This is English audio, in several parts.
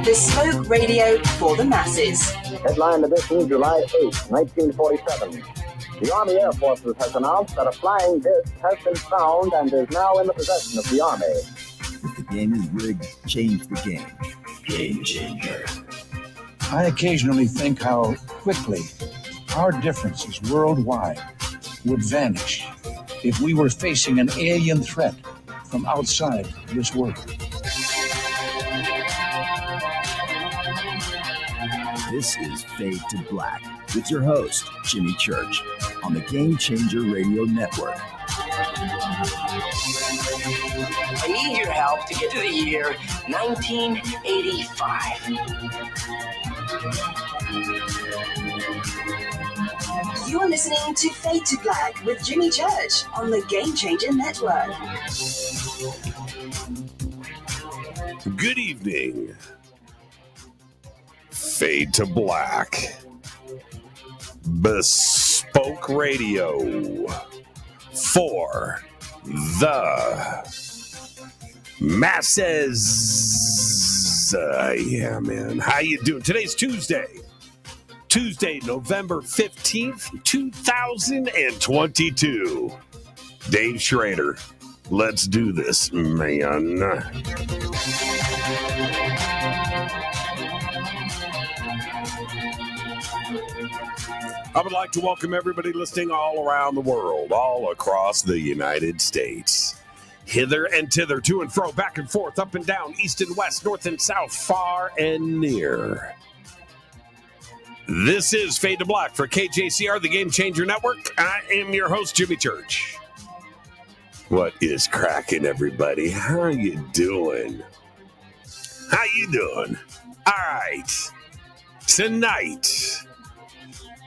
bespoke radio for the masses. Headline edition, July 8, 1947. The Army Air Forces has announced that a flying disc has been found and is now in the possession of the Army. If the game is rigged, change the game. Game changer. I occasionally think how quickly our differences worldwide would vanish if we were facing an alien threat from outside this world. This is Fade to Black with your host, Jimmy Church, on the Game Changer Radio Network. I need your help to get to the year 1985. You're listening to Fade to Black with Jimmy Church on the Game Changer Network. Good evening. Fade to Black. Bespoke radio for the masses. Yeah, man. How you doing? Today's Tuesday, November 15th, 2022. Dave Schrader. Let's do this, man. I would like to welcome everybody listening all around the world, all across the United States. Hither and thither, to and fro, back and forth, up and down, east and west, north and south, far and near. This is Fade to Black for KJCR, the Game Changer Network. I am your host, Jimmy Church. What is cracking, everybody? How you doing? How you doing? All right. Tonight,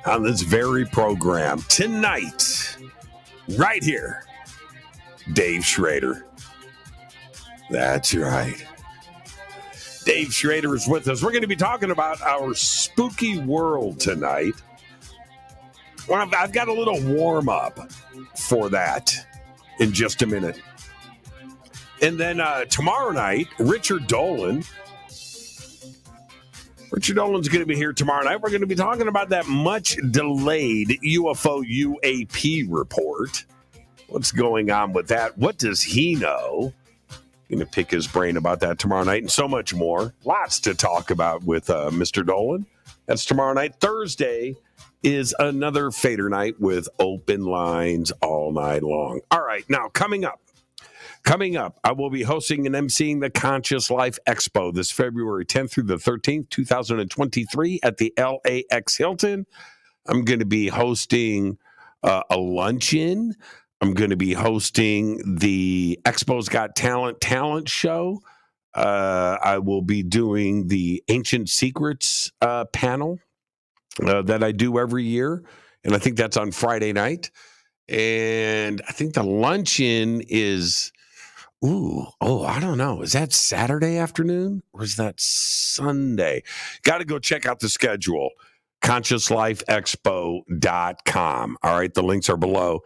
on this very program, tonight, right here, Dave Schrader. That's right. Dave Schrader is with us. We're going to be talking about our spooky world tonight. Well, I've got a little warm-up for that in just a minute. And then tomorrow night, Richard Dolan's going to be here tomorrow night. We're going to be talking about that much-delayed UFO UAP report. What's going on with that? What does he know? Going to pick his brain about that tomorrow night and so much more. Lots to talk about with Mr. Dolan. That's tomorrow night. Thursday is another Fader night with open lines all night long. All right, now coming up, I will be hosting and emceeing the Conscious Life Expo this February 10th through the 13th, 2023 at the LAX Hilton. I'm going to be hosting a luncheon. I'm going to be hosting the Expo's Got Talent show. I will be doing the Ancient Secrets panel that I do every year, and I think that's on Friday night. And I think the luncheon is, I don't know. Is that Saturday afternoon or is that Sunday? Got to go check out the schedule, consciouslifeexpo.com. All right, the links are below.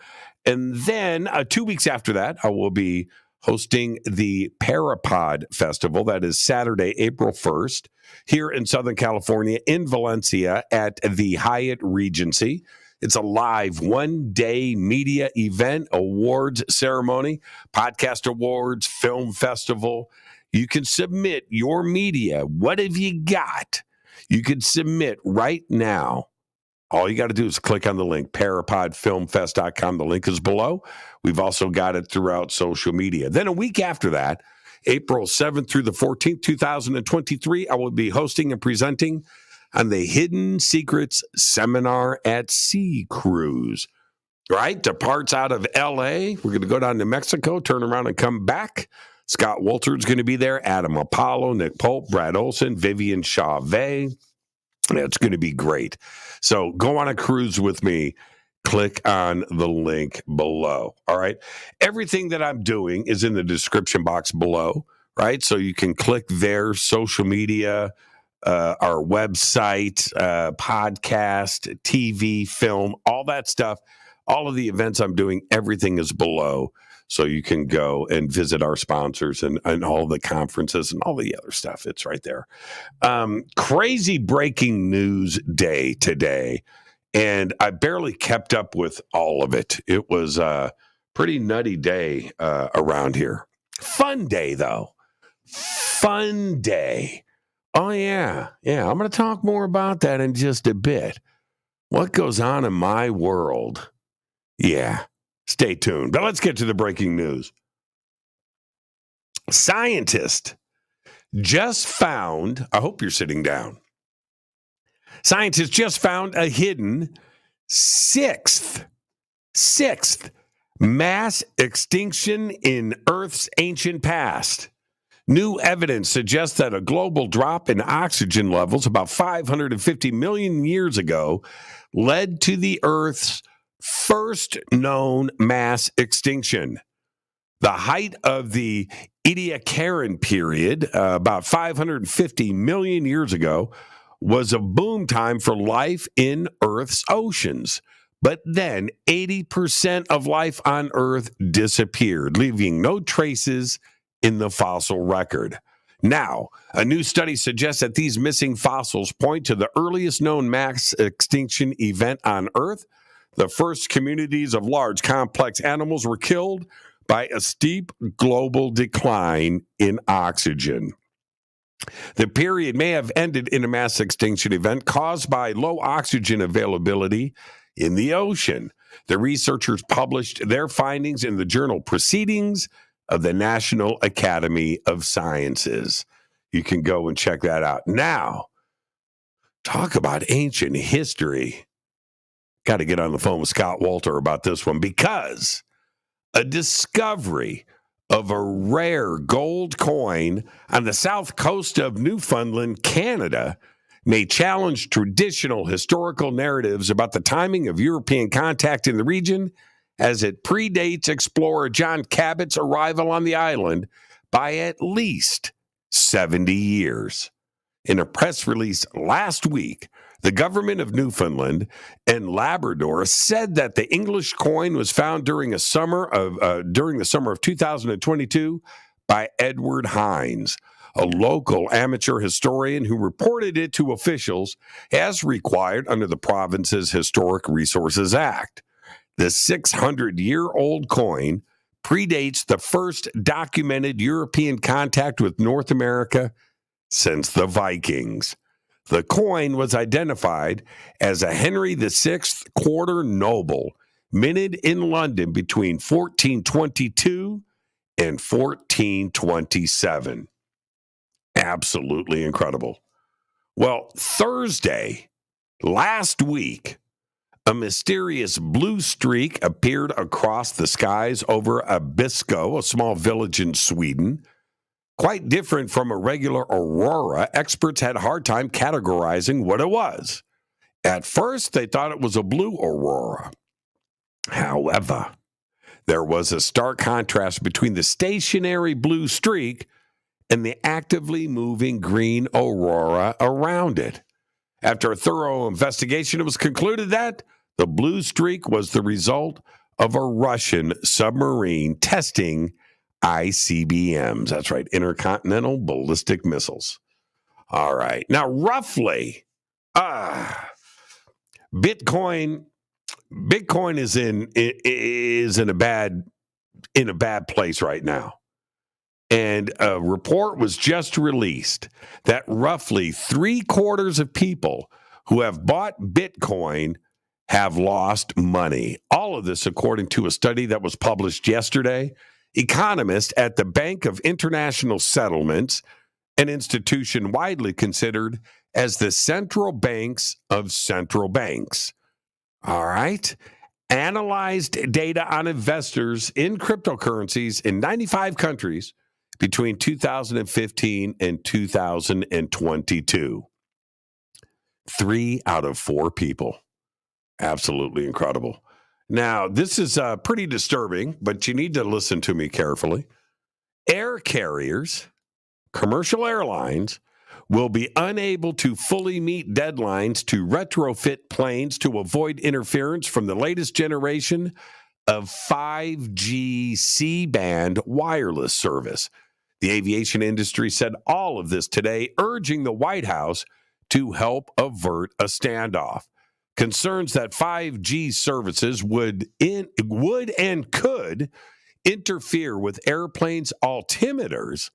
And then 2 weeks after that, I will be hosting the Parapod Festival. That is Saturday, April 1st, here in Southern California, in Valencia at the Hyatt Regency. It's a live one-day media event, awards ceremony, podcast awards, film festival. You can submit your media. What have you got? You can submit right now. All you got to do is click on the link, parapodfilmfest.com. The link is below. We've also got it throughout social media. Then a week after that, April 7th through the 14th, 2023, I will be hosting and presenting on the Hidden Secrets Seminar at Sea Cruise. Right? Departs out of L.A. We're going to go down to Mexico, turn around and come back. Scott Wolter's going to be there, Adam Apollo, Nick Pope, Brad Olson, Vivian Chauvet. It's going to be great. So go on a cruise with me. Click on the link below. All right. Everything that I'm doing is in the description box below, right? So you can click there, social media, our website, podcast, TV, film, all that stuff. All of the events I'm doing, everything is below. So you can go and visit our sponsors and all the conferences and all the other stuff. It's right there. Crazy breaking news day today. And I barely kept up with all of it. It was a pretty nutty day around here. Fun day, though. Fun day. Oh, yeah. Yeah, I'm going to talk more about that in just a bit. What goes on in my world? Yeah, stay tuned. But let's get to the breaking news. Scientists just found, I hope you're sitting down. Scientists just found a hidden sixth mass extinction in Earth's ancient past. New evidence suggests that a global drop in oxygen levels about 550 million years ago led to the Earth's first known mass extinction. The height of the Ediacaran period, about 550 million years ago, was a boom time for life in Earth's oceans. But then 80% of life on Earth disappeared, leaving no traces in the fossil record. Now, a new study suggests that these missing fossils point to the earliest known mass extinction event on Earth. The first communities of large, complex animals were killed by a steep global decline in oxygen. The period may have ended in a mass extinction event caused by low oxygen availability in the ocean. The researchers published their findings in the journal Proceedings of the National Academy of Sciences. You can go and check that out. Now, talk about ancient history. Got to get on the phone with Scott Walter about this one because a discovery of a rare gold coin on the south coast of Newfoundland, Canada, may challenge traditional historical narratives about the timing of European contact in the region, as it predates explorer John Cabot's arrival on the island by at least 70 years. In a press release last week, the government of Newfoundland and Labrador said that the English coin was found during the summer of 2022 by Edward Hines, a local amateur historian who reported it to officials as required under the province's Historic Resources Act. The 600-year-old coin predates the first documented European contact with North America since the Vikings. The coin was identified as a Henry VI quarter noble, minted in London between 1422 and 1427. Absolutely incredible. Well, Thursday, last week, a mysterious blue streak appeared across the skies over Abisko, a small village in Sweden. Quite different from a regular aurora, experts had a hard time categorizing what it was. At first, they thought it was a blue aurora. However, there was a stark contrast between the stationary blue streak and the actively moving green aurora around it. After a thorough investigation, it was concluded that the blue streak was the result of a Russian submarine testing ICBMs. That's right, intercontinental ballistic missiles. All right. Now, roughly, Bitcoin is in a bad place right now. And a report was just released that roughly 3/4 of people who have bought Bitcoin have lost money. All of this according to a study that was published yesterday. Economists at the Bank of International Settlements, an institution widely considered as the central banks of central banks, all right, analyzed data on investors in cryptocurrencies in 95 countries between 2015 and 2022. 3 out of 4 people. Absolutely incredible. Now, this is pretty disturbing, but you need to listen to me carefully. Air carriers, commercial airlines, will be unable to fully meet deadlines to retrofit planes to avoid interference from the latest generation of 5G C-band wireless service. The aviation industry said all of this today, urging the White House to help avert a standoff. Concerns that 5G services would and could interfere with airplanes' altimeters,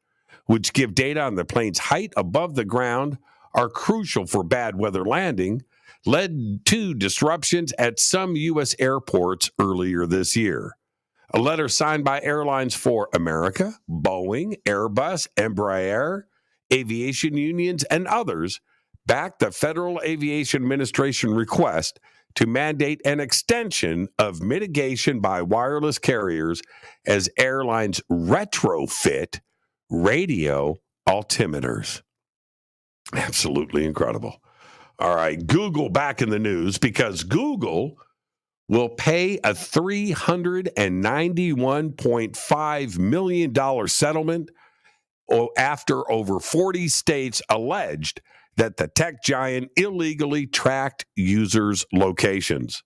which give data on the plane's height above the ground, are crucial for bad weather landing, led to disruptions at some U.S. airports earlier this year. A letter signed by Airlines for America, Boeing, Airbus, Embraer, aviation unions, and others backed the Federal Aviation Administration request to mandate an extension of mitigation by wireless carriers as airlines retrofit radio altimeters. Absolutely incredible. All right, Google back in the news because Google will pay a $391.5 million settlement after over 40 states alleged that the tech giant illegally tracked users' locations.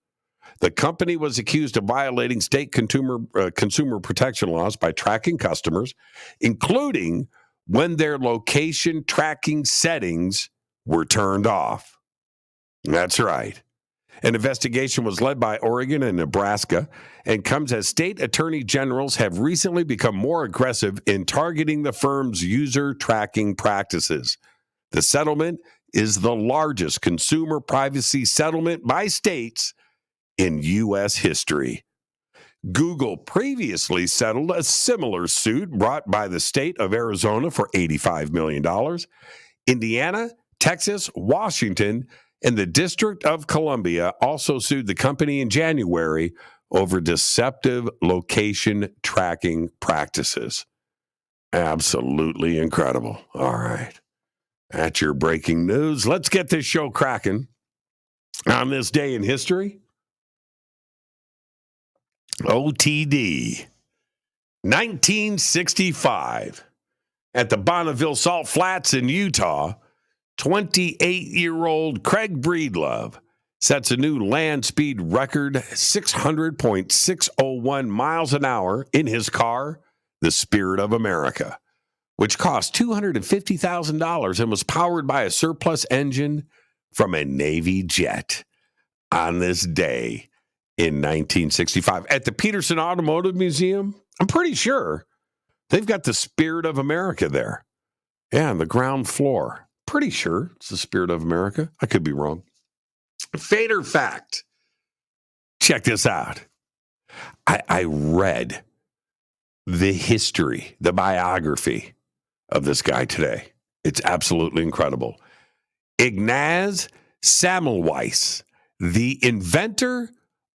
The company was accused of violating state consumer protection laws by tracking customers, including when their location tracking settings were turned off. That's right. An investigation was led by Oregon and Nebraska and comes as state attorney generals have recently become more aggressive in targeting the firm's user tracking practices. The settlement is the largest consumer privacy settlement by states in U.S. history. Google previously settled a similar suit brought by the state of Arizona for $85 million. Indiana, Texas, Washington, and the District of Columbia also sued the company in January over deceptive location tracking practices. Absolutely incredible. All right. That's your breaking news. Let's get this show cracking. On this day in history, OTD, 1965, at the Bonneville Salt Flats in Utah, 28-year-old Craig Breedlove sets a new land speed record, 600.601 miles an hour in his car, the Spirit of America, which cost $250,000 and was powered by a surplus engine from a Navy jet. On this day in 1965, at the Peterson Automotive Museum, I'm pretty sure they've got the Spirit of America there. Yeah, on the ground floor. Pretty sure it's the Spirit of America. I could be wrong. Fader fact. Check this out. I read the history, the biography of this guy today. It's absolutely incredible. Ignaz Semmelweis, the inventor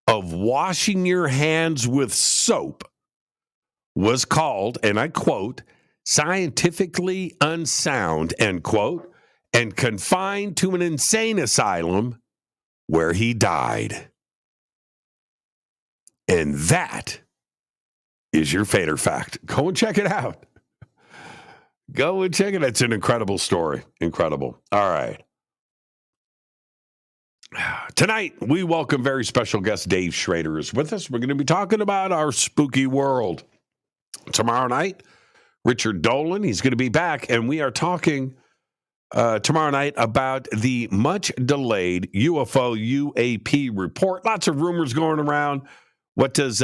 of washing your hands with soap, was called, and I quote, scientifically unsound, end quote, and confined to an insane asylum where he died. And that is your Fader fact. Go and check it out. Go and check it out. It's an incredible story. Incredible. All right. Tonight, we welcome very special guest Dave Schrader is with us. We're going to be talking about our spooky world. Tomorrow night, Richard Dolan, he's going to be back, and we are talking tomorrow night about the much-delayed UFO UAP report. Lots of rumors going around. What does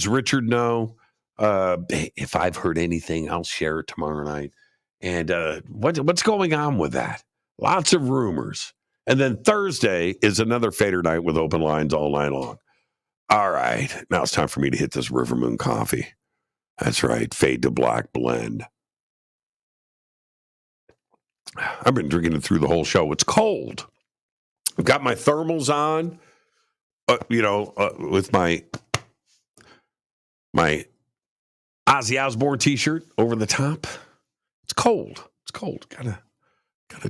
Richard know? If I've heard anything, I'll share it tomorrow night. And what's going on with that? Lots of rumors. And then Thursday is another Fader night with open lines all night long. All right. Now it's time for me to hit this River Moon coffee. That's right. Fade to Black blend. I've been drinking it through the whole show. It's cold. I've got my thermals on, with my Ozzy Osbourne t-shirt over the top. It's cold. It's cold. Gotta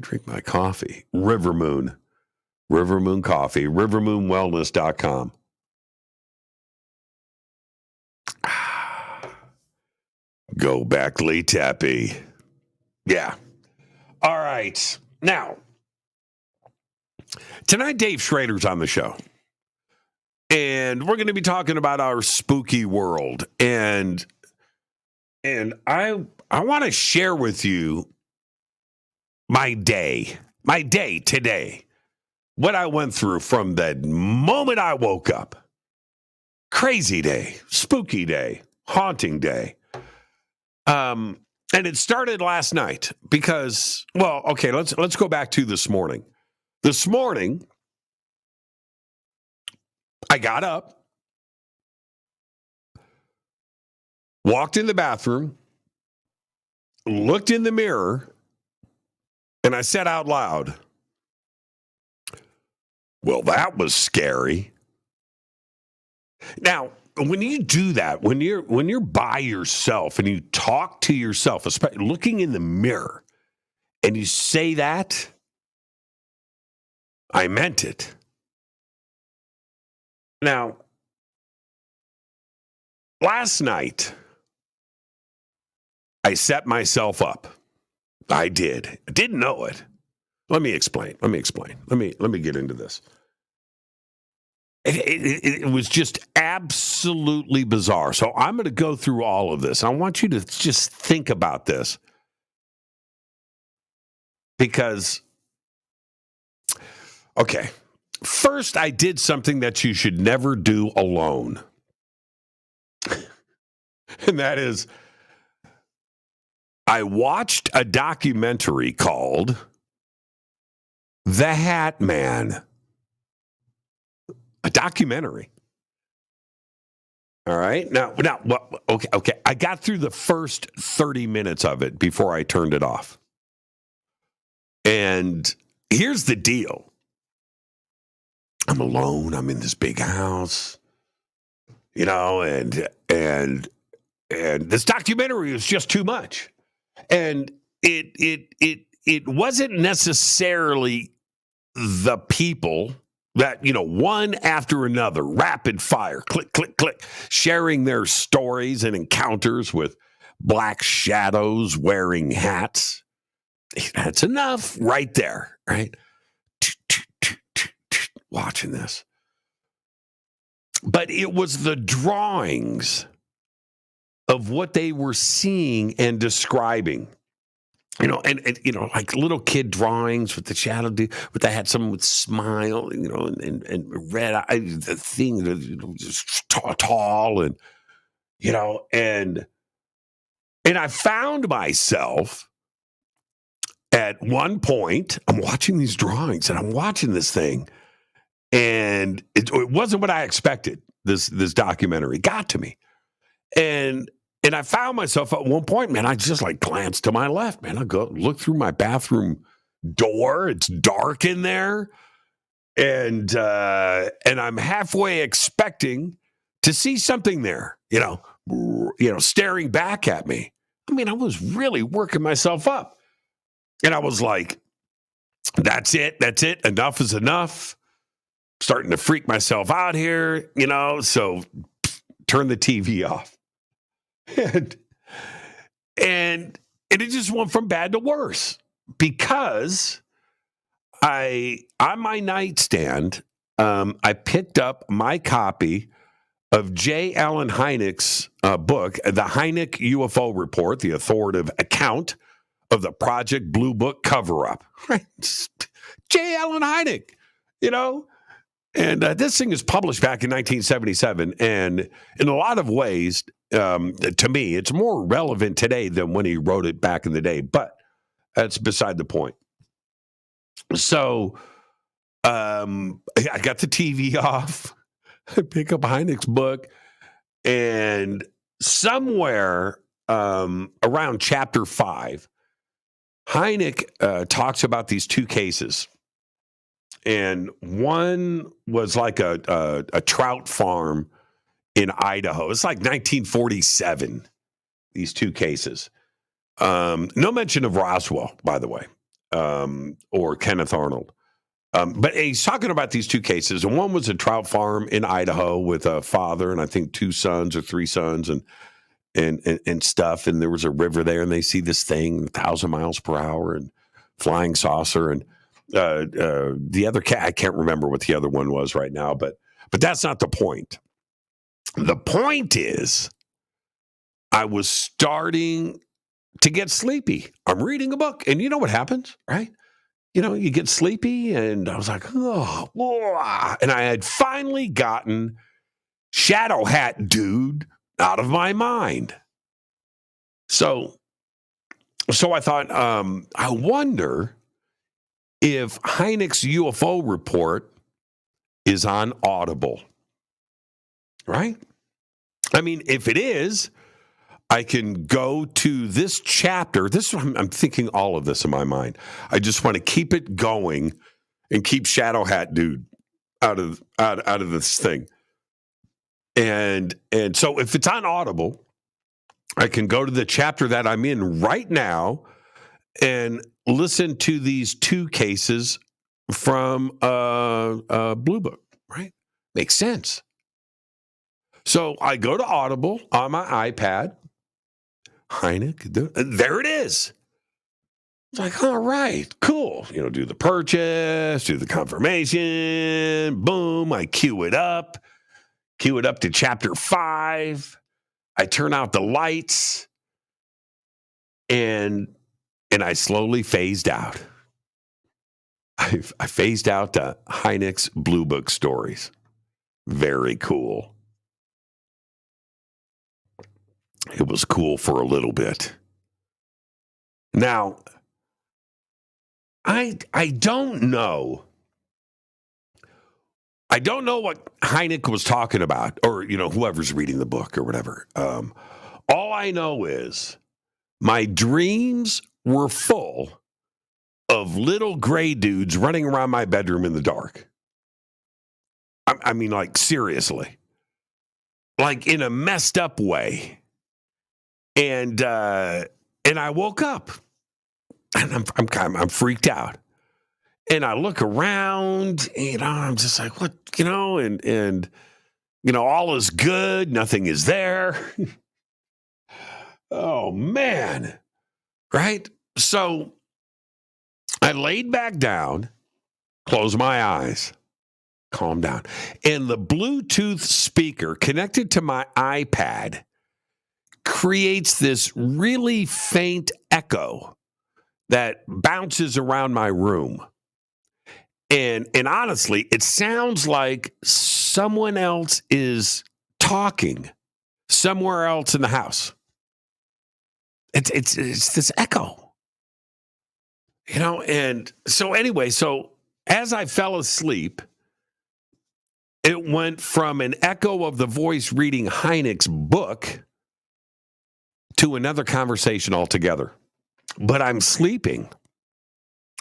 drink my coffee. River Moon coffee. rivermoonwellness.com. Go back, Lee Tappy. Yeah. All right. Now, tonight Dave Schrader's on the show. And we're going to be talking about our spooky world. And I want to share with you my day today, what I went through from the moment I woke up. Crazy day, spooky day, haunting day. And it started last night because, well, okay, let's go back to this morning. This morning, I got up, walked in the bathroom, looked in the mirror, and I said out loud, well, that was scary. Now, when you do that, when you're by yourself and you talk to yourself, especially looking in the mirror, and you say that, I meant it. Now, last night, I set myself up. I did. I didn't know it. Let me explain. Let me get into this. It was just absolutely bizarre. So I'm going to go through all of this. I want you to just think about this. Because, okay, first I did something that you should never do alone. And that is, I watched a documentary called The Hat Man. A documentary. All right. Now, okay. I got through the first 30 minutes of it before I turned it off. And here's the deal. I'm alone. I'm in this big house, and this documentary was just too much. And it wasn't necessarily the people that, one after another, rapid fire, click, click, click, sharing their stories and encounters with black shadows wearing hats. That's enough right there, right? Watching this. But it was the drawings of what they were seeing and describing. Like little kid drawings with the shadow, but they had someone with smile, and red eyes, the thing that just tall, and I found myself at one point. I'm watching these drawings and I'm watching this thing, and it wasn't what I expected. This documentary got to me, and I found myself at one point, man, I just glanced to my left, man. I go look through my bathroom door. It's dark in there. And I'm halfway expecting to see something there, staring back at me. I mean, I was really working myself up. And I was like, that's it. Enough is enough. Starting to freak myself out here, so turn the TV off. And it just went from bad to worse because on my nightstand, I picked up my copy of J. Allen Hynek's book, The Hynek UFO Report, the authoritative account of the Project Blue Book cover-up. Right? J. Allen Hynek, And this thing is published back in 1977, and in a lot of ways, to me, it's more relevant today than when he wrote it back in the day, but that's beside the point. So I got the TV off, I pick up Hynek's book, and somewhere around chapter 5, Hynek talks about these two cases. And one was like a trout farm in Idaho. It's like 1947, these two cases. No mention of Roswell, by the way, or Kenneth Arnold. But he's talking about these two cases. And one was a trout farm in Idaho with a father and I think 2 sons or 3 sons and stuff. And there was a river there, and they see this thing 1,000 miles per hour and flying saucer. And the other cat, I can't remember what the other one was right now, but But that's not the point. The point is, I was starting to get sleepy. I'm reading a book, and you know what happens, right? You get sleepy, and I was like, oh, and I had finally gotten Shadow Hat Dude out of my mind. So I thought, I wonder if Hynek's UFO report is on Audible, right? I mean, if it is, I can go to this chapter. I'm thinking all of this in my mind. I just want to keep it going and keep Shadow Hat Dude out of this thing. And so if it's on Audible, I can go to the chapter that I'm in right now and listen to these two cases from Blue Book, right? Makes sense. So I go to Audible on my iPad. Hynek, there it is. It's like, all right, cool. Do the purchase, do the confirmation, boom, I queue it up to chapter 5. I turn out the lights, and I slowly phased out. I phased out to Hynek's Blue Book stories. Very cool. It was cool for a little bit. Now, I don't know. I don't know what Hynek was talking about, or whoever's reading the book or whatever. All I know is my dreams were full of little gray dudes running around my bedroom in the dark. I mean, like, seriously, like in a messed up way. And I woke up, and I'm freaked out. And I look around, and I'm just like, what, and all is good, nothing is there. Oh man, right? So I laid back down, closed my eyes, calmed down, and the Bluetooth speaker connected to my iPad creates this really faint echo that bounces around my room. And honestly, it sounds like someone else is talking somewhere else in the house. It's this echo. And so anyway, so as I fell asleep, it went from an echo of the voice reading Hynek's book to another conversation altogether. But I'm sleeping.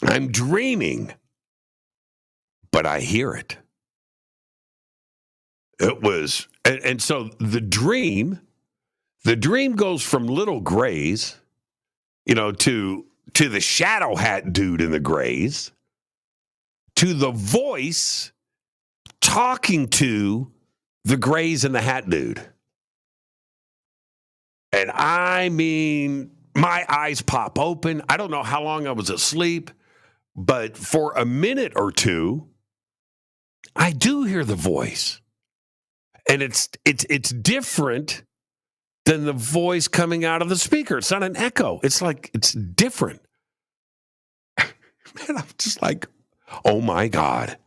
I'm dreaming. But I hear it. It was, and so the dream goes from little grays, to the Shadow Hat Dude in the grays, to the voice talking to the grays and the hat dude. And I mean, my eyes pop open. I don't know how long I was asleep, but for a minute or two, I do hear the voice. And it's different than the voice coming out of the speaker. It's not an echo. It's like, it's different. Man, I'm just like, oh my God.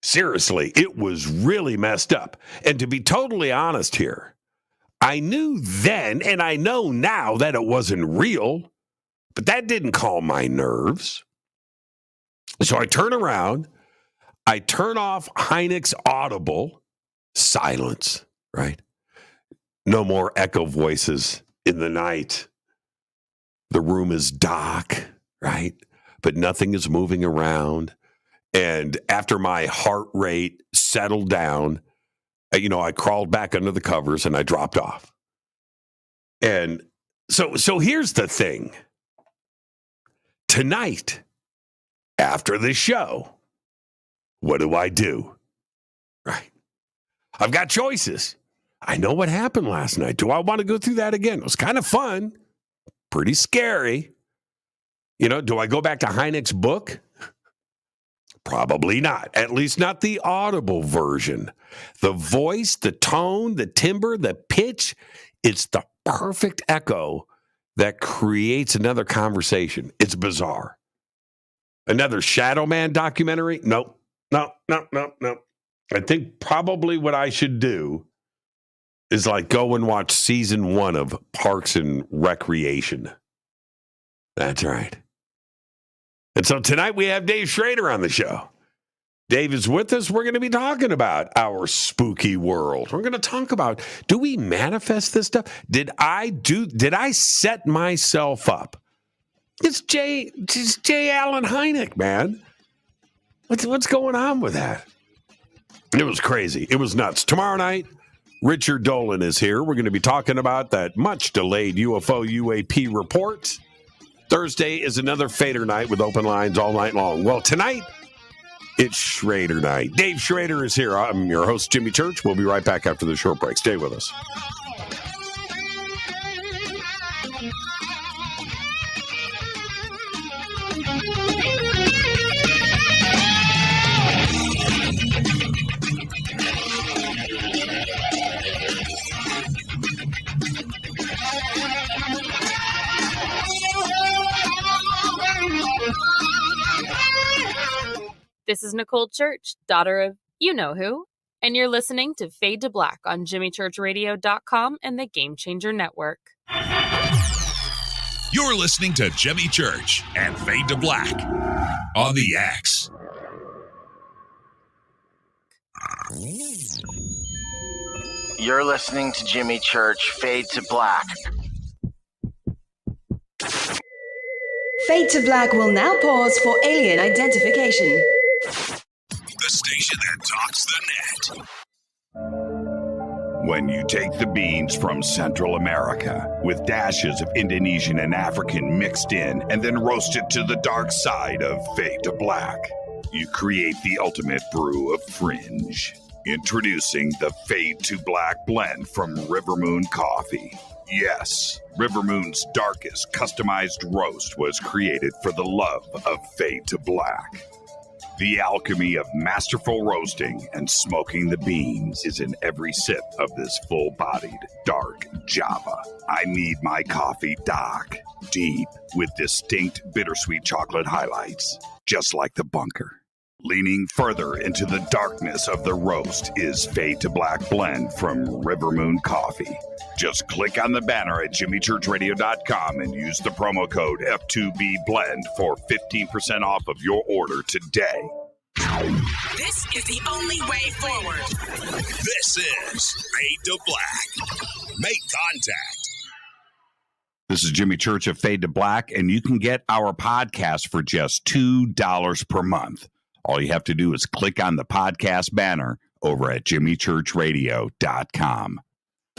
Seriously, it was really messed up. And to be totally honest here, I knew then, and I know now, that it wasn't real, but that didn't calm my nerves. So I turn around, I turn off Hynek's Audible, silence, right? No more echo voices in the night. The room is dark, right? But nothing is moving around. And after my heart rate settled down, I crawled back under the covers and I dropped off. And so here's the thing. Tonight, after the show, what do? Right? I've got choices. I know what happened last night. Do I want to go through that again? It was kind of fun, pretty scary. Do I go back to Hynek's book? Probably not. At least not the audible version. The voice, the tone, the timbre, the pitch, it's the perfect echo that creates another conversation. It's bizarre. Another Shadow Man documentary? Nope. No. I think probably what I should do is like go and watch season 1 of Parks and Recreation. That's right. And so tonight we have Dave Schrader on the show. Dave is with us. We're going to be talking about our spooky world. We're going to talk about, do we manifest this stuff? Did I set myself up? It's J. Allen Hynek, man. What's going on with that? It was crazy. It was nuts. Tomorrow night, Richard Dolan is here. We're going to be talking about that much delayed UFO UAP report. Thursday is another Fader night with open lines all night long. Well, tonight, it's Schrader night. Dave Schrader is here. I'm your host, Jimmy Church. We'll be right back after the short break. Stay with us. This is Nicole Church, daughter of you-know-who, and you're listening to Fade to Black on JimmyChurchRadio.com and the Game Changer Network. You're listening to Jimmy Church and Fade to Black on the X. You're listening to Jimmy Church, Fade to Black. Fade to Black will now pause for alien identification. The station that talks the net. When you take the beans from Central America with dashes of Indonesian and African mixed in and then roast it to the dark side of Fade to Black, you create the ultimate brew of fringe. Introducing the Fade to Black blend from Rivermoon Coffee. Yes, Rivermoon's darkest customized roast was created for the love of Fade to Black. The alchemy of masterful roasting and smoking the beans is in every sip of this full-bodied, dark Java. I need my coffee dark, deep, with distinct bittersweet chocolate highlights, just like the bunker. Leaning further into the darkness of the roast is Fade to Black blend from Rivermoon Coffee. Just click on the banner at JimmyChurchRadio.com and use the promo code F2BBLEND for 15% off of your order today. This is the only way forward. This is Fade to Black. Make contact. This is Jimmy Church of Fade to Black, and you can get our podcast for just $2 per month. All you have to do is click on the podcast banner over at JimmyChurchRadio.com.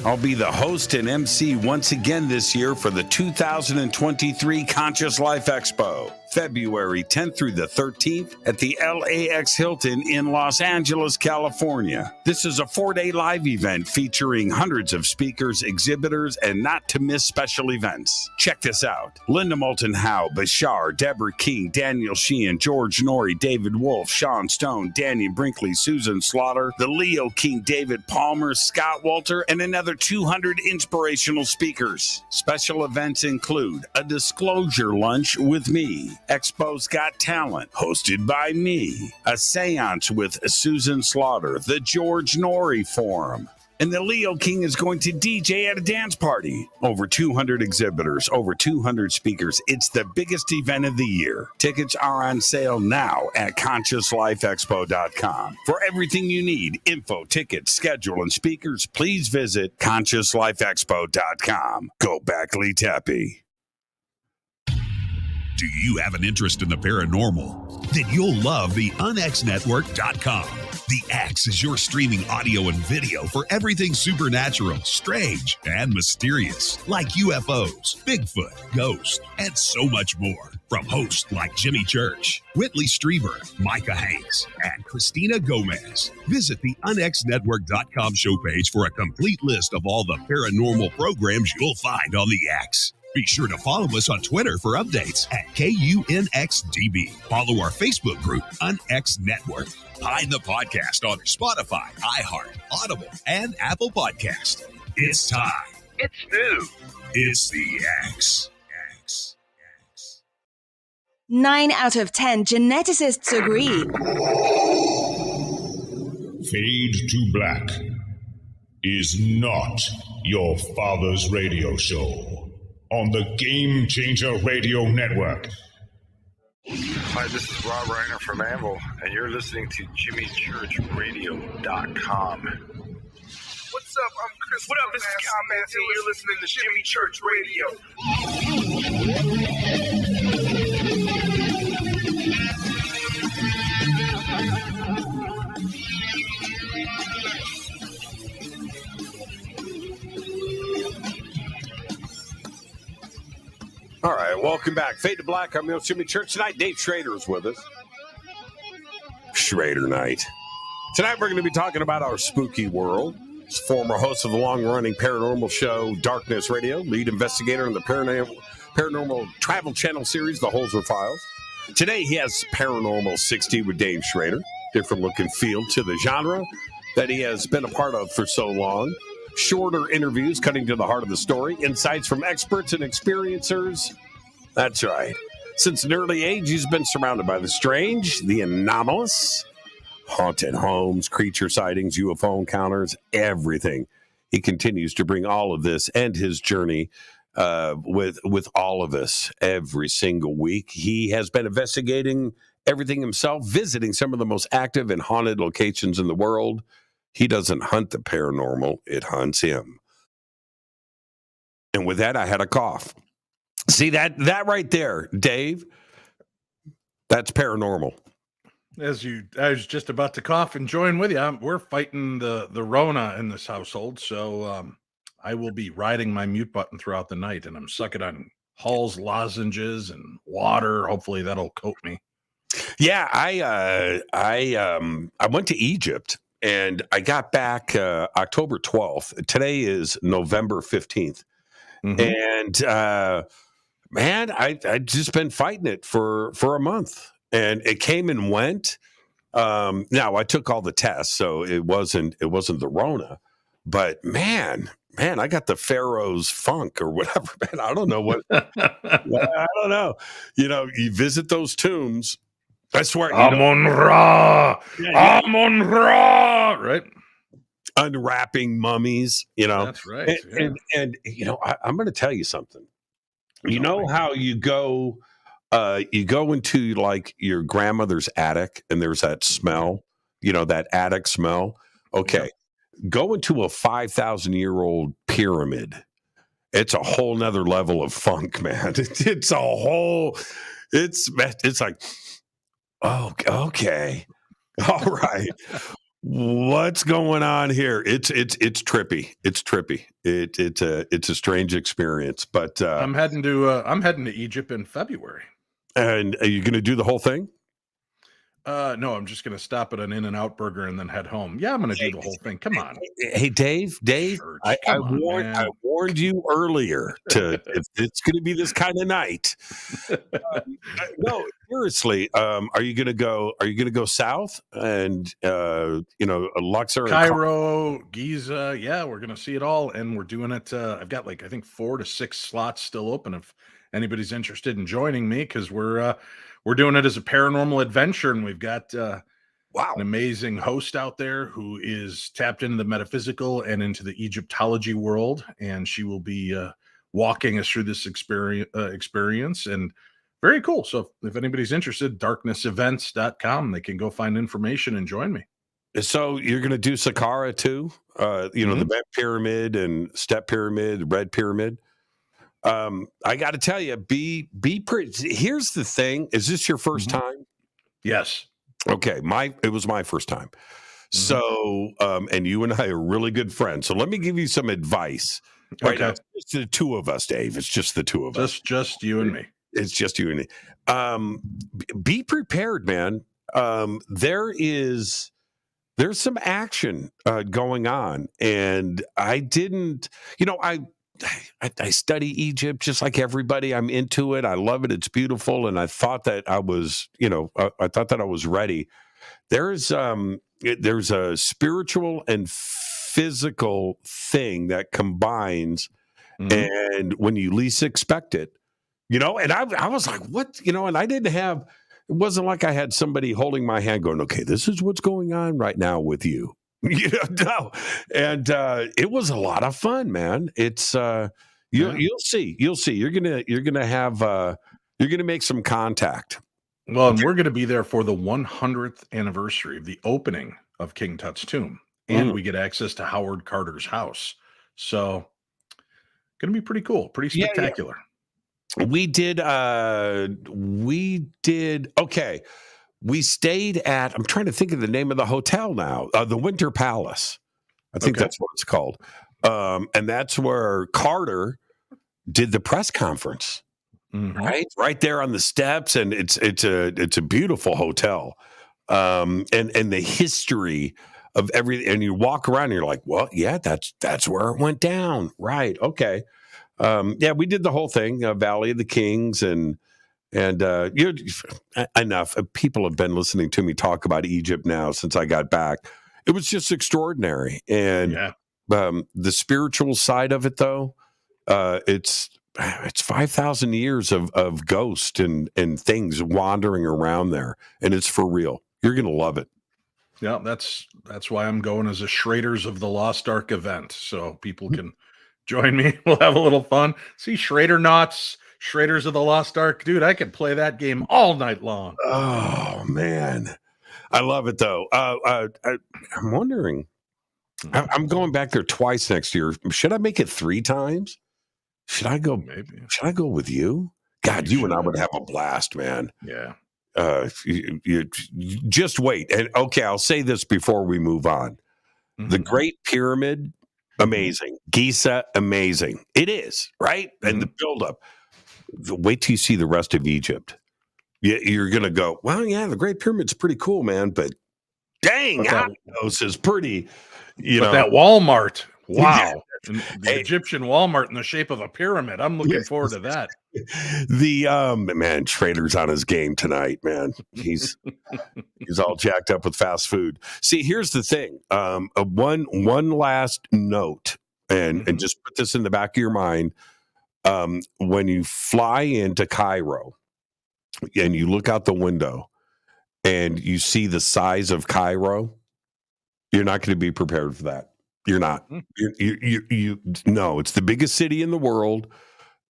I'll be the host and MC once again this year for the 2023 Conscious Life Expo, February 10th through the 13th at the LAX Hilton in Los Angeles, California. This is a 4-day live event featuring hundreds of speakers, exhibitors, and not-to-miss special events. Check this out. Linda Moulton Howe, Bashar, Deborah King, Daniel Sheehan, George Norrie, David Wolf, Sean Stone, Danny Brinkley, Susan Slaughter, the Leo King, David Palmer, Scott Walter, and another 200 inspirational speakers. Special events include a disclosure lunch with me, Expo's Got Talent, hosted by me, a seance with Susan Slaughter, the George Norrie Forum, and the Leo King is going to DJ at a dance party. Over 200 exhibitors, over 200 speakers. It's the biggest event of the year. Tickets are on sale now at ConsciousLifeExpo.com. For everything you need, info, tickets, schedule, and speakers, please visit ConsciousLifeExpo.com. Go back, Lee Tappy. Do you have an interest in the paranormal? Then you'll love the UnXNetwork.com. The X is your streaming audio and video for everything supernatural, strange, and mysterious, like UFOs, Bigfoot, ghosts, and so much more. From hosts like Jimmy Church, Whitley Strieber, Micah Hanks, and Christina Gomez. Visit the UnXNetwork.com show page for a complete list of all the paranormal programs you'll find on the X. Be sure to follow us on Twitter for updates at KUNXDB. Follow our Facebook group, UNX Network. Find the podcast on Spotify, iHeart, Audible, and Apple Podcast. It's time. It's new. It's the X. 9 out of 10 geneticists agree. Fade to Black is not your father's radio show on the Game Changer Radio Network. Hi, this is Rob Reiner from Anvil, and you're listening to JimmyChurchRadio.com. What's up? I'm Chris. What up? This is Kyle Manson. You're listening to Jimmy Church All right, welcome back. Fade to Black. I'm your Jimmy Church. Tonight, Dave Schrader is with us. Schrader Night. Tonight, we're going to be talking about our spooky world. He's former host of the long-running paranormal show Darkness Radio, lead investigator in the paranormal travel channel series, The Holzer Files. Today, he has Paranormal 60 with Dave Schrader. Different look and feel to the genre that he has been a part of for so long. Shorter interviews cutting to the heart of the story. Insights from experts and experiencers. That's right. Since an early age, he's been surrounded by the strange, the anomalous, haunted homes, creature sightings, UFO encounters, everything. He continues to bring all of this and his journey with all of us every single week. He has been investigating everything himself, visiting some of the most active and haunted locations in the world. He doesn't hunt the paranormal, it hunts him. And with that, I had a cough. See that right there, Dave? That's paranormal. I was just about to cough and join with you. We're fighting the Rona in this household, so I will be riding my mute button throughout the night, and I'm sucking on Hall's lozenges and water. Hopefully that'll coat me. Yeah, I went to Egypt. And I got back October 12th. Today is November 15th. Mm-hmm. And, man, I'd just been fighting it for a month. And it came and went. Now, I took all the tests, so it wasn't the Rona. But, man, I got the Pharaoh's funk or whatever, man. I don't know what. I don't know. You know, you visit those tombs. I swear. Amon-Ra! Amon-Ra! Right? Unwrapping mummies, you know. That's right. And you know, I'm going to tell you something. You know how you go into like your grandmother's attic and there's that smell, you know, that attic smell. Okay. Yeah. Go into a 5,000-year-old pyramid. It's a whole nother level of funk, man. It's like, oh, okay. All right. What's going on here? It's trippy. It's trippy. It's a strange experience. But I'm heading to Egypt in February. And are you going to do the whole thing? No, I'm just going to stop at an In-N-Out burger and then head home. Yeah, I'm going to do the whole thing. Come on. Hey, Dave, I warned you earlier if it's going to be this kind of night. No, seriously. Are you going to go south and Luxor, Cairo, Giza? Yeah, we're going to see it all, and we're doing it. I've got I think 4 to 6 slots still open if anybody's interested in joining me, because we're doing it as a paranormal adventure, and we've got an amazing host out there who is tapped into the metaphysical and into the Egyptology world, and she will be walking us through this experience, and very cool. So if anybody's interested, darknessevents.com, they can go find information and join me. So you're going to do Saqqara too? The Bent Pyramid and Step Pyramid, Red Pyramid. I got to tell you, be pretty. Here's the thing: is this your first time? Yes. Okay, it was my first time. So, and you and I are really good friends. So let me give you some advice. Right now, it's the two of us, Dave. It's just the two of us. Just you and me. It's just you and me. Be prepared, man. There's some action going on, and I didn't. I study Egypt just like everybody. I'm into it. I love it. It's beautiful. And I thought that I was, I thought that I was ready. There's a spiritual and physical thing that combines, and when you least expect it, and I was like, what, and I didn't have, it wasn't like I had somebody holding my hand going, okay, this is what's going on right now with you. No. And it was a lot of fun, man. It's you'll see. You're gonna have you're gonna make some contact. Well, and we're going to be there for the 100th anniversary of the opening of King Tut's tomb, and we get access to Howard Carter's house. So, going to be pretty cool, pretty spectacular. Yeah. We did. Okay. We stayed at. I'm trying to think of the name of the hotel now. The Winter Palace. I think that's what it's called. And that's where Carter did the press conference. Right there on the steps, and it's a beautiful hotel, and the history of everything. And you walk around, and you're like, well, yeah, that's where it went down, right? Okay, yeah, we did the whole thing, Valley of the Kings, and enough. People have been listening to me talk about Egypt now since I got back. It was just extraordinary, and the spiritual side of it, though, it's 5,000 years of ghosts and things wandering around there, and it's for real. You're going to love it. Yeah, that's why I'm going as a Schraders of the Lost Ark event, so people can join me. We'll have a little fun. See, Schrader Knots, Schraders of the Lost Ark, dude. I could play that game all night long. Oh man, I love it though. I'm wondering. I'm going back there twice next year. Should I make it 3 times? Should I go? Maybe. Should I go with you? God, you and I would have a blast, man. Yeah. You just wait. And okay, I'll say this before we move on. The Great Pyramid, amazing. Giza, amazing. It is, right? And the buildup. Wait till you see the rest of Egypt. You're going to go, well, yeah, the Great Pyramid's pretty cool, man. But dang, Athos is pretty, that Walmart. Wow. The Egyptian Walmart in the shape of a pyramid. I'm looking forward to that. Man, Schrader's on his game tonight, man. He's all jacked up with fast food. See, here's the thing. One last note, and just put this in the back of your mind. When you fly into Cairo and you look out the window and you see the size of Cairo, you're not going to be prepared for that. You're not. No, it's the biggest city in the world,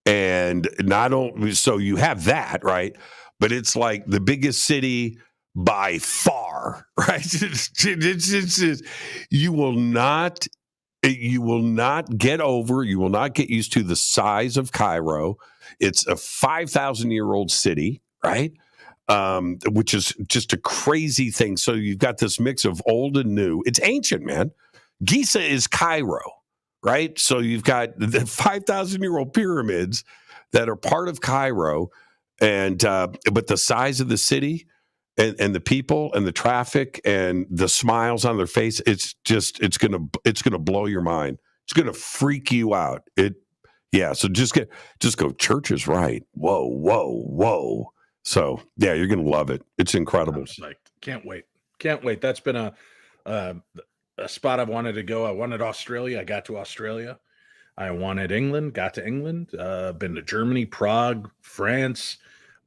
and not only so you have that, right? But it's like the biggest city by far, right? You will not get over. You will not get used to the size of Cairo. It's a 5,000-year-old city, right? Which is just a crazy thing. So you've got this mix of old and new. It's ancient, man. Giza is Cairo, right? So you've got the 5,000-year-old pyramids that are part of Cairo, and but the size of the city and the people and the traffic and the smiles on their face, it's gonna blow your mind. It's gonna freak you out. So just go. Church is right. Whoa. So yeah, you're gonna love it. It's incredible. I'm psyched. Can't wait. That's been a spot I've wanted to go. I wanted Australia. I got to Australia. I wanted England. Got to England. Been to Germany, Prague, France,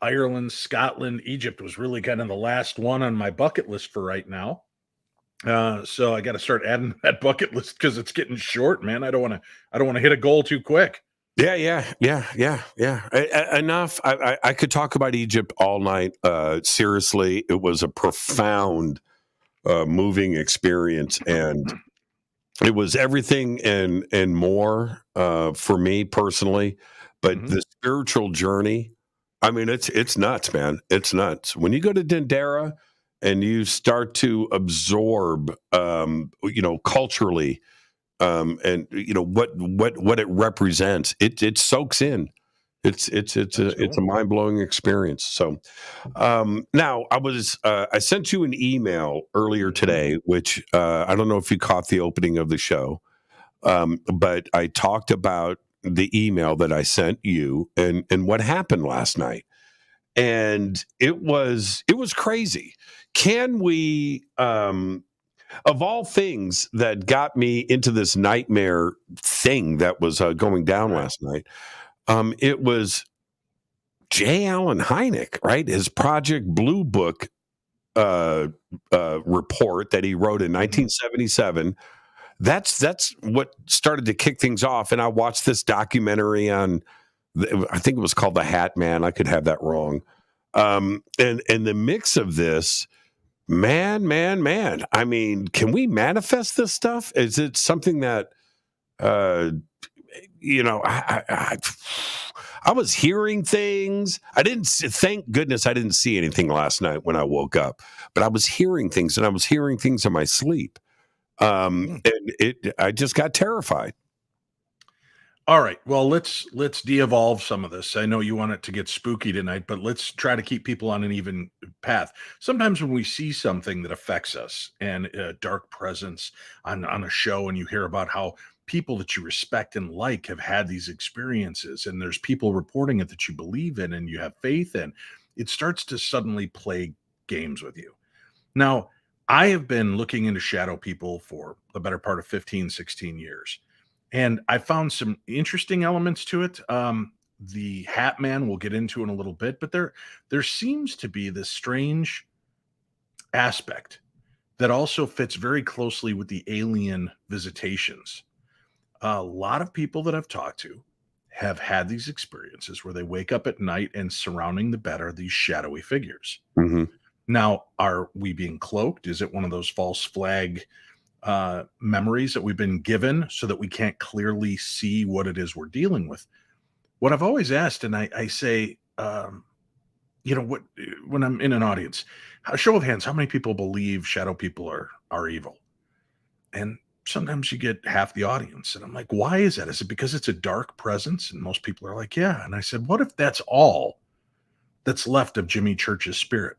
Ireland, Scotland. Egypt was really kind of the last one on my bucket list for right now. So I got to start adding to that bucket list because it's getting short, man. I don't want to hit a goal too quick. Yeah. Enough. I could talk about Egypt all night. Seriously, it was a profound, moving experience, and it was everything and more for me personally. But the spiritual journey, I mean, it's nuts, man. It's nuts. When you go to Dendera and you start to absorb, culturally, and what it represents, it soaks in. It's a mind blowing experience. So now I sent you an email earlier today, which I don't know if you caught the opening of the show, but I talked about the email that I sent you and what happened last night. And it was crazy. Can we, of all things that got me into this nightmare thing that was going down last night, it was J. Allen Hynek, right? His Project Blue Book report that he wrote in 1977. That's what started to kick things off. And I watched this documentary on, I think it was called The Hat Man. I could have that wrong. And the mix of this, man. I mean, can we manifest this stuff? Is it something that, I was hearing things. Thank goodness I didn't see anything last night when I woke up, but I was hearing things, and I was hearing things in my sleep. And I just got terrified. All right. Well, let's de-evolve some of this. I know you want it to get spooky tonight, but let's try to keep people on an even path. Sometimes when we see something that affects us and a dark presence on a show, and you hear about how people that you respect and like have had these experiences, and there's people reporting it that you believe in and you have faith in, it starts to suddenly play games with you. Now, I have been looking into shadow people for the better part of 15, 16 years. And I found some interesting elements to it. The Hat Man we'll get into in a little bit, but there seems to be this strange aspect that also fits very closely with the alien visitations. A lot of people that I've talked to have had these experiences where they wake up at night and surrounding the bed are these shadowy figures. Mm-hmm. Now, are we being cloaked? Is it one of those false flag memories that we've been given so that we can't clearly see what it is we're dealing with? What I've always asked, and I say, what when I'm in an audience, a show of hands, how many people believe shadow people are evil? And sometimes you get half the audience, and I'm like, why is that? Is it because it's a dark presence? And most people are like, yeah. And I said, what if that's all that's left of Jimmy Church's spirit?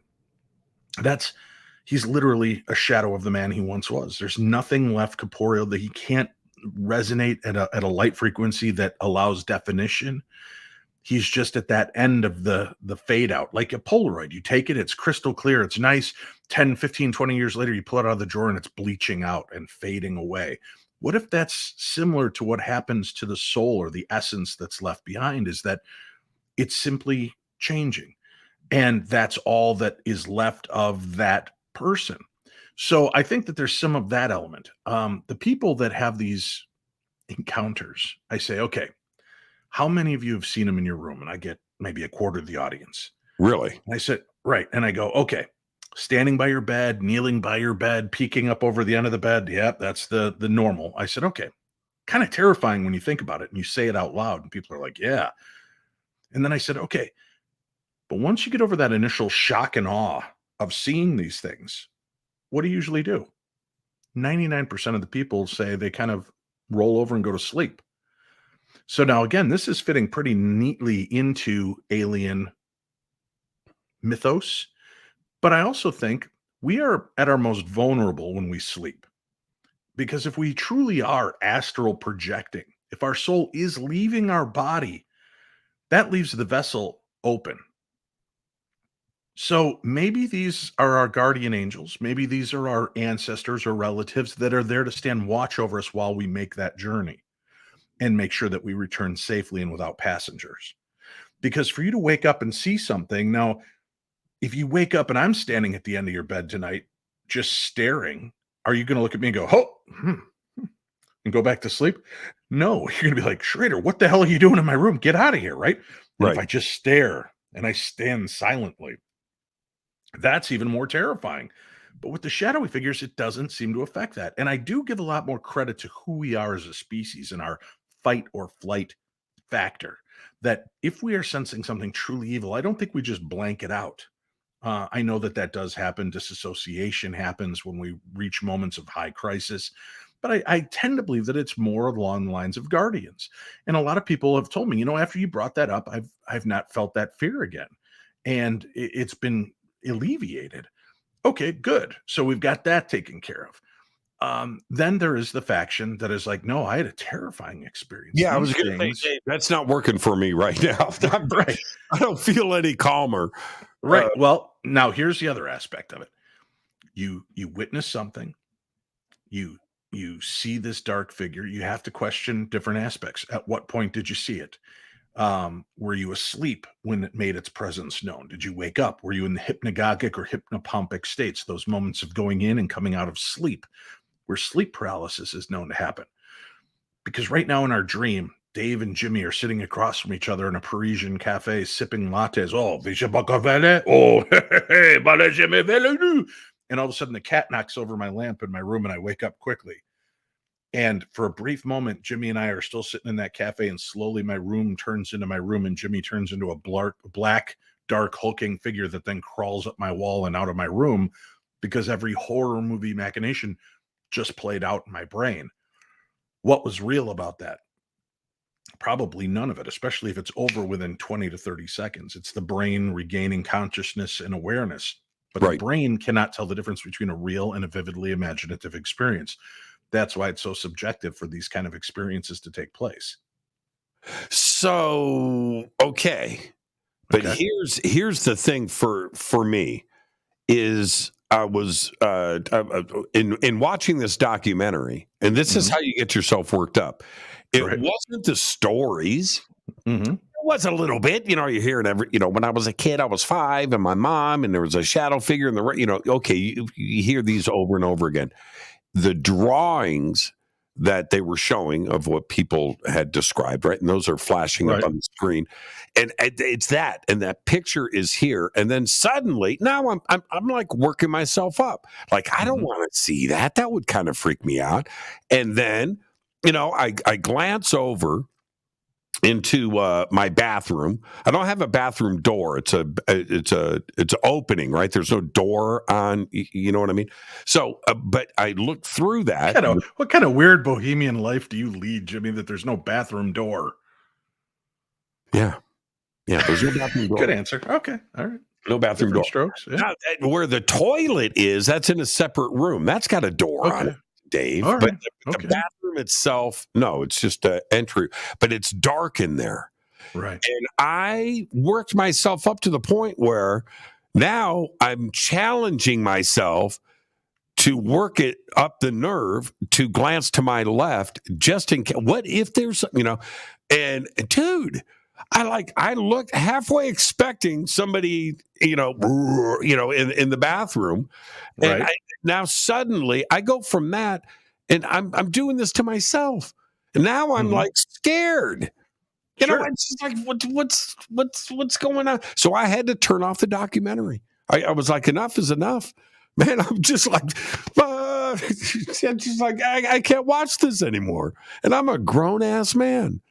He's literally a shadow of the man he once was. There's nothing left corporeal that he can't resonate at a light frequency that allows definition. He's just at that end of the fade out, like a Polaroid. You take it, it's crystal clear, it's nice. 10, 15, 20 years later, you pull it out of the drawer and it's bleaching out and fading away. What if that's similar to what happens to the soul or the essence that's left behind, is that it's simply changing. And that's all that is left of that person. So I think that there's some of that element. The people that have these encounters, I say, okay, how many of you have seen them in your room? And I get maybe a quarter of the audience. Really? And I said, right. And I go, okay, standing by your bed, kneeling by your bed, peeking up over the end of the bed. Yep, that's the normal. I said, okay, kind of terrifying when you think about it and you say it out loud and people are like, yeah. And then I said, okay, but once you get over that initial shock and awe of seeing these things, what do you usually do? 99% of the people say they kind of roll over and go to sleep. So now, again, this is fitting pretty neatly into alien mythos. But I also think we are at our most vulnerable when we sleep. Because if we truly are astral projecting, if our soul is leaving our body, that leaves the vessel open. So maybe these are our guardian angels. Maybe these are our ancestors or relatives that are there to stand watch over us while we make that journey and make sure that we return safely and without passengers. Because for you to wake up and see something, now, if you wake up and I'm standing at the end of your bed tonight, just staring, are you going to look at me and go, and go back to sleep? No, you're going to be like, Schrader, what the hell are you doing in my room? Get out of here, right? And if I just stare and I stand silently, that's even more terrifying. But with the shadowy figures, it doesn't seem to affect that. And I do give a lot more credit to who we are as a species and our fight or flight factor, that if we are sensing something truly evil, I don't think we just blank it out. I know that does happen. Disassociation happens when we reach moments of high crisis. But I tend to believe that it's more along the lines of guardians. And a lot of people have told me, after you brought that up, I've not felt that fear again. And it's been alleviated. Okay, good. So we've got that taken care of. Then there is the faction that is like, no, I had a terrifying experience. Yeah, I was going to say, Dave, that's not working for me right now. Right. I don't feel any calmer. Right. Well, now here's the other aspect of it. You witness something. You see this dark figure. You have to question different aspects. At what point did you see it? Were you asleep when it made its presence known? Did you wake up? Were you in the hypnagogic or hypnopompic states, those moments of going in and coming out of sleep, where sleep paralysis is known to happen? Because right now in our dream, Dave and Jimmy are sitting across from each other in a Parisian cafe sipping lattes. Oh, and all of a sudden the cat knocks over my lamp in my room and I wake up quickly. And for a brief moment, Jimmy and I are still sitting in that cafe, and slowly my room turns into my room, and Jimmy turns into a black, dark, hulking figure that then crawls up my wall and out of my room, because every horror movie machination just played out in my brain. What was real about that? Probably none of it, especially if it's over within 20 to 30 seconds. It's the brain regaining consciousness and awareness. But the brain cannot tell the difference between a real and a vividly imaginative experience. That's why it's so subjective for these kind of experiences to take place. So, okay. But here's the thing for me is I was in watching this documentary, and this is how you get yourself worked up. It wasn't the stories. It was a little bit, you're hearing when I was a kid, I was 5 and my mom, and there was a shadow figure in the, okay, you hear these over and over again. The drawings that they were showing of what people had described, right? And those are flashing up on the screen. And it's that, and that picture is here. And then suddenly, now I'm like working myself up. Like, I don't want to see that. That would kind of freak me out. And then, I glance over into my bathroom. I don't have a bathroom door. It's opening, right? There's no door on, you know what I mean? So, but I looked through that. What kind of weird bohemian life do you lead, Jimmy, that there's no bathroom door? Yeah. There's no bathroom door. Good answer. Okay. All right. No bathroom door. Strokes. Yeah. Now, where the toilet is, that's in a separate room. That's got a door on it, Dave. Right. But the bathroom itself, no, it's just an entry, but it's dark in there. Right. And I worked myself up to the point where now I'm challenging myself to work it up the nerve to glance to my left, just in case. What if there's, and dude, I looked halfway expecting somebody, in the bathroom. And now suddenly I go from that, and I'm doing this to myself. And now I'm like scared. It's just like, what's going on? So I had to turn off the documentary. I was like, enough is enough. Man, I'm just like, I'm just like, I can't watch this anymore. And I'm a grown ass man.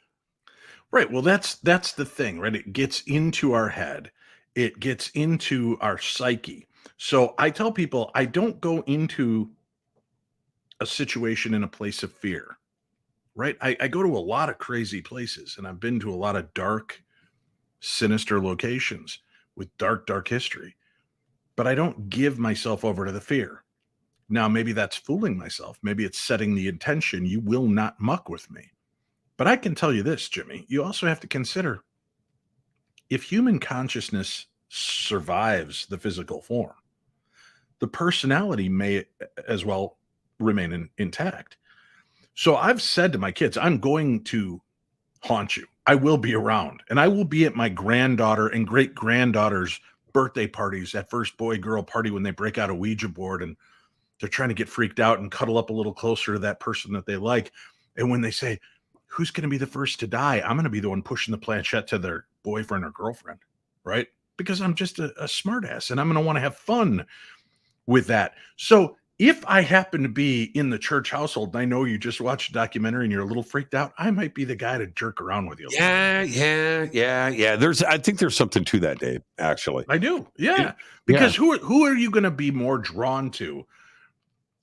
Right. Well, that's the thing, right? It gets into our head. It gets into our psyche. So I tell people, I don't go into a situation in a place of fear, right? I go to a lot of crazy places, and I've been to a lot of dark, sinister locations with dark, dark history, but I don't give myself over to the fear. Now, maybe that's fooling myself. Maybe it's setting the intention, you will not muck with me. But I can tell you this, Jimmy, you also have to consider, if human consciousness survives the physical form, the personality may as well remain intact. So I've said to my kids, I'm going to haunt you. I will be around, and I will be at my granddaughter and great granddaughter's birthday parties, that first boy girl party when they break out a Ouija board and they're trying to get freaked out and cuddle up a little closer to that person that they like. And when they say, who's going to be the first to die? I'm going to be the one pushing the planchette to their boyfriend or girlfriend, right? Because I'm just a smartass, and I'm going to want to have fun with that. So if I happen to be in the church household and I know you just watched a documentary and you're a little freaked out, I might be the guy to jerk around with you. Yeah. I think there's something to that, Dave, actually. I do. Yeah. Because who are you going to be more drawn to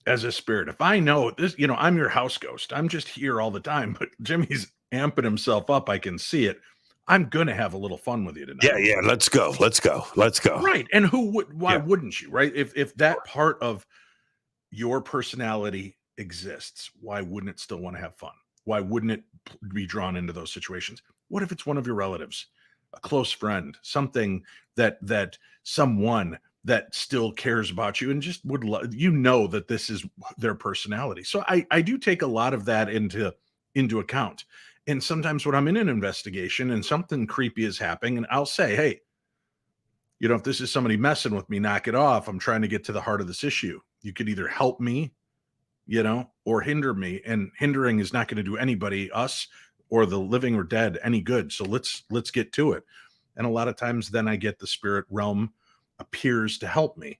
as a spirit? If I know this, I'm your house ghost. I'm just here all the time, but Jimmy's amping himself up. I can see it. I'm going to have a little fun with you tonight. Yeah. Let's go. Right. And why wouldn't you, right? If that part of your personality exists, why wouldn't it still want to have fun? Why wouldn't it be drawn into those situations? What if it's one of your relatives, a close friend, something that someone that still cares about you and just would that this is their personality. So I do take a lot of that into account. And sometimes when I'm in an investigation and something creepy is happening, and I'll say, hey, if this is somebody messing with me, knock it off. I'm trying to get to the heart of this issue. You could either help me, or hinder me. And hindering is not going to do anybody, us or the living or dead, any good. So let's get to it. And a lot of times then I get the spirit realm appears to help me,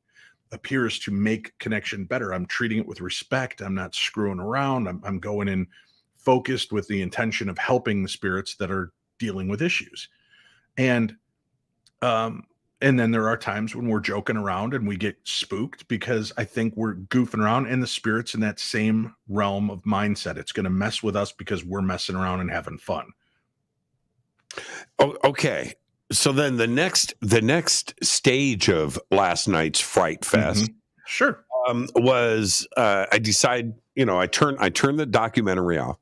appears to make connection better. I'm treating it with respect. I'm not screwing around. I'm going in focused with the intention of helping the spirits that are dealing with issues. And then there are times when we're joking around and we get spooked because I think we're goofing around, and the spirit's in that same realm of mindset. It's going to mess with us because we're messing around and having fun. Oh, okay. So then the next stage of last night's Fright Fest, sure, was I decide, I turn the documentary off,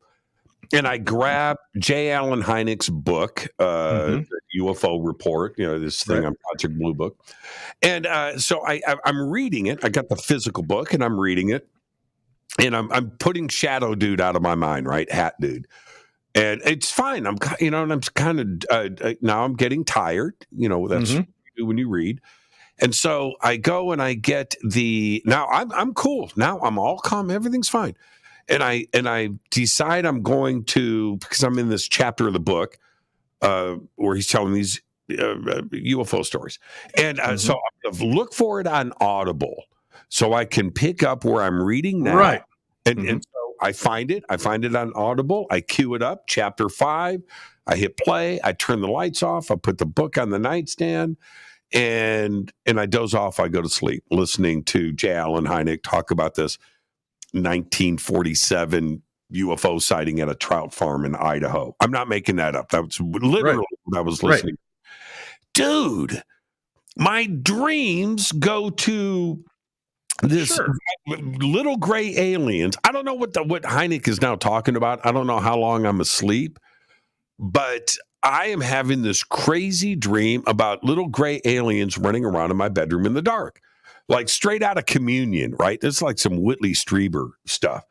and I grab J. Allen Hynek's book, the UFO Report, this thing on Project Blue Book, and so I'm reading it. I got the physical book, and I'm reading it, and I'm putting Shadow Dude out of my mind, right, Hat Dude. And it's fine. I'm, and I'm kind of now I'm getting tired. That's what you do when you read. And so I go and I get now I'm cool. Now I'm all calm. Everything's fine. And I decide I'm going to, because I'm in this chapter of the book where he's telling these UFO stories. And so I look for it on Audible so I can pick up where I'm reading now. Right. And so I find it on Audible. I queue it up, chapter 5. I hit play. I turn the lights off. I put the book on the nightstand, and I doze off. I go to sleep listening to J. Allen Hynek talk about this 1947 UFO sighting at a trout farm in Idaho. I'm not making that up. That was literally what I was listening to. Dude, my dreams go to this little gray aliens. I don't know what Hynek is now talking about. I don't know how long I'm asleep, but I am having this crazy dream about little gray aliens running around in my bedroom in the dark, like straight out of Communion, right? It's like some Whitley Strieber stuff.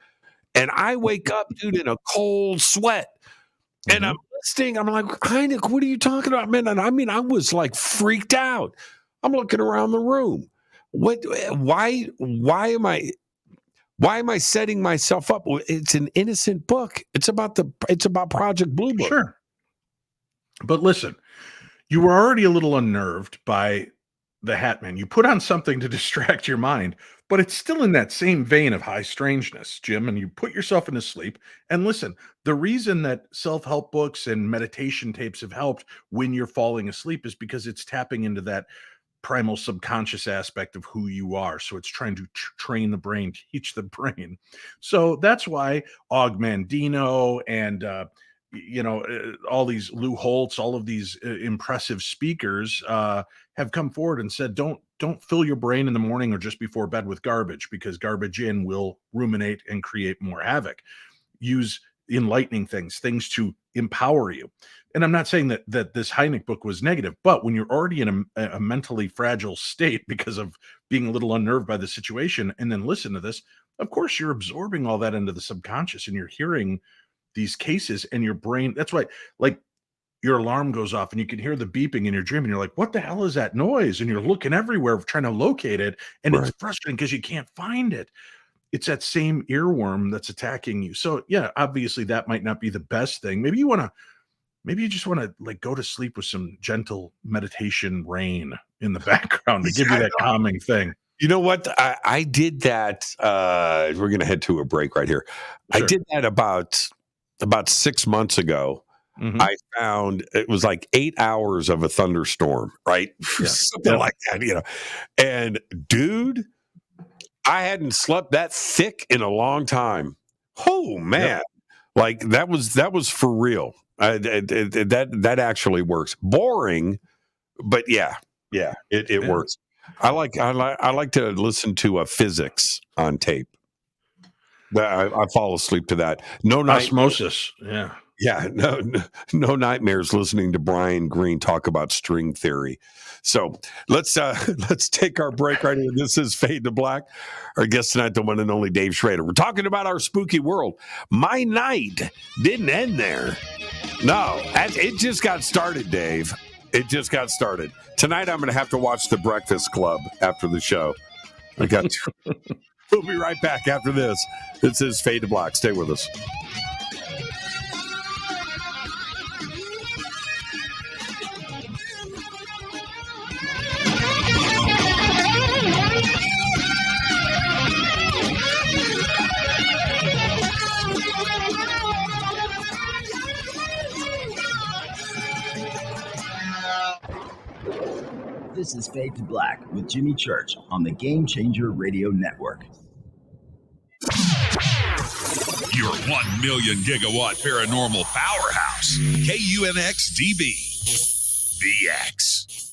And I wake up, dude, in a cold sweat. And I'm listening. I'm like, Hynek, what are you talking about, man? And I was like freaked out. I'm looking around the room. Why am I setting myself up? It's an innocent book. It's about Project Blue Book. Sure. But listen, you were already a little unnerved by the Hat Man. You put on something to distract your mind, but it's still in that same vein of high strangeness, Jim, and you put yourself into sleep. And listen, the reason that self-help books and meditation tapes have helped when you're falling asleep is because it's tapping into that primal subconscious aspect of who you are. So it's trying to train the brain, teach the brain. So that's why Og Mandino and all these Lou Holtz, all of these impressive speakers have come forward and said, don't fill your brain in the morning or just before bed with garbage, because garbage in will ruminate and create more havoc. Use enlightening things to empower you. And I'm not saying that this Hynek book was negative, but when you're already in a mentally fragile state because of being a little unnerved by the situation, and then listen to this, of course, you're absorbing all that into the subconscious, and you're hearing these cases, and your brain, that's why, like, your alarm goes off and you can hear the beeping in your dream, and you're like, what the hell is that noise? And you're looking everywhere trying to locate it. And it's frustrating because you can't find it. It's that same earworm that's attacking you. So yeah, obviously that might not be the best thing. Maybe you just want to like go to sleep with some gentle meditation rain in the background to give you that calming thing. You know what? I did that. We're going to head to a break right here. Sure. I did that about 6 months ago. I found it was like 8 hours of a thunderstorm, right? Yeah. Something like that, And dude, I hadn't slept that thick in a long time. Oh man. Like that was for real. That actually works. Boring, but it works. I like to listen to physics on tape. I fall asleep to that. No osmosis. Yeah. Yeah, no nightmares listening to Brian Greene talk about string theory. So let's take our break right here. This is Fade to Black. Our guest tonight, the one and only Dave Schrader. We're talking about our spooky world. My night didn't end there. No, it just got started, Dave. It just got started. Tonight I'm going to have to watch The Breakfast Club after the show. I got to. We'll be right back after this. This is Fade to Black. Stay with us. This is Fade to Black with Jimmy Church on the Game Changer Radio Network. Your 1 million gigawatt paranormal powerhouse, KUNX-DB, VX.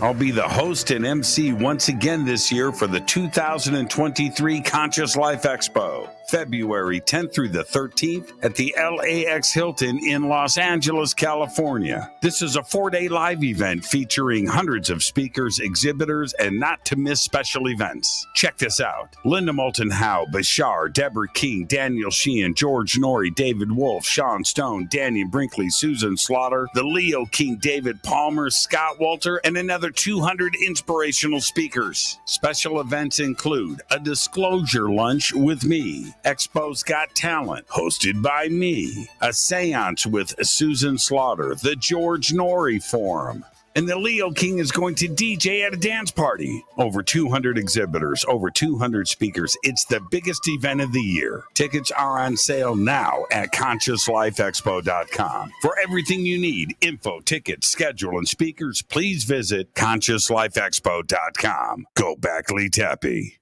I'll be the host and MC once again this year for the 2023 Conscious Life Expo, February 10th through the 13th at the LAX Hilton in Los Angeles, California. This is a 4-day live event featuring hundreds of speakers, exhibitors, and not-to-miss special events. Check this out. Linda Moulton Howe, Bashar, Deborah King, Daniel Sheehan, George Norrie, David Wolf, Sean Stone, Daniel Brinkley, Susan Slaughter, the Leo King, David Palmer, Scott Walter, and another 200 inspirational speakers. Special events include a disclosure lunch with me, Expo's Got Talent, hosted by me, a seance with Susan Slaughter, the George Norrie Forum, and the Leo King is going to DJ at a dance party. Over 200 exhibitors, over 200 speakers. It's the biggest event of the year. Tickets are on sale now at ConsciousLifeExpo.com. For everything you need, info, tickets, schedule, and speakers, please visit ConsciousLifeExpo.com. Go back, Lee Tappy.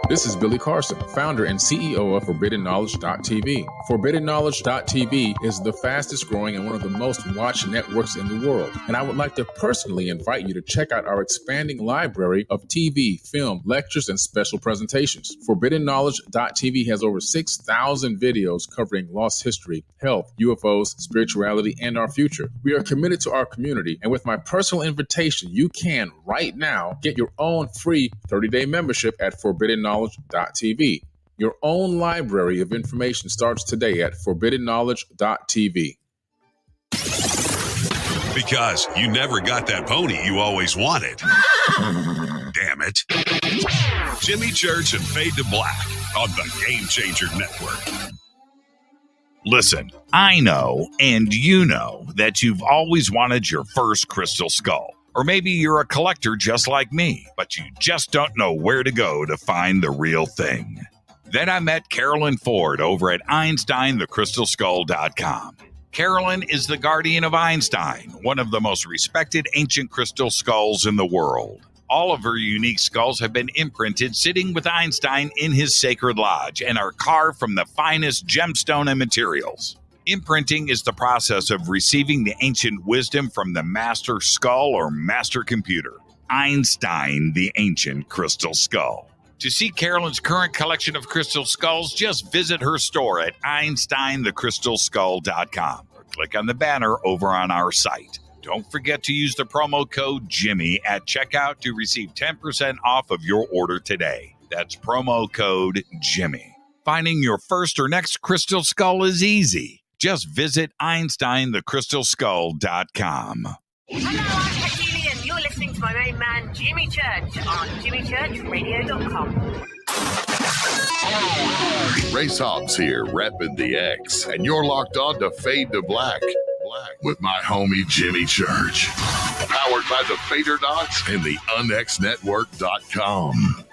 This is Billy Carson, founder and CEO of ForbiddenKnowledge.tv. ForbiddenKnowledge.tv is the fastest growing and one of the most watched networks in the world. And I would like to personally invite you to check out our expanding library of TV, film, lectures, and special presentations. ForbiddenKnowledge.tv has over 6,000 videos covering lost history, health, UFOs, spirituality, and our future. We are committed to our community, and with my personal invitation, you can right now get your own free 30-day membership at ForbiddenKnowledge.tv. Your own library of information starts today at ForbiddenKnowledge.tv. Because you never got that pony you always wanted. Damn it. Jimmy Church and Fade to Black on the Game Changer Network. Listen, I know, and you know, that you've always wanted your first crystal skull. Or maybe you're a collector just like me, but you just don't know where to go to find the real thing. Then I met Carolyn Ford over at EinsteinTheCrystalSkull.com. Carolyn is the guardian of Einstein, one of the most respected ancient crystal skulls in the world. All of her unique skulls have been imprinted sitting with Einstein in his sacred lodge and are carved from the finest gemstone and materials. Imprinting is the process of receiving the ancient wisdom from the master skull or master computer. Einstein, the ancient crystal skull. To see Carolyn's current collection of crystal skulls, just visit her store at EinsteinTheCrystalSkull.com or click on the banner over on our site. Don't forget to use the promo code Jimmy at checkout to receive 10% off of your order today. That's promo code Jimmy. Finding your first or next crystal skull is easy. Just visit EinsteinTheCrystalSkull.com. Hello, I'm Katie, and you're listening to my main man, Jimmy Church, on JimmyChurchRadio.com. Ray Hobbs here, repping the X, and you're locked on to Fade to Black with my homie Jimmy Church. Powered by the Fader Dots and the UnXNetwork.com.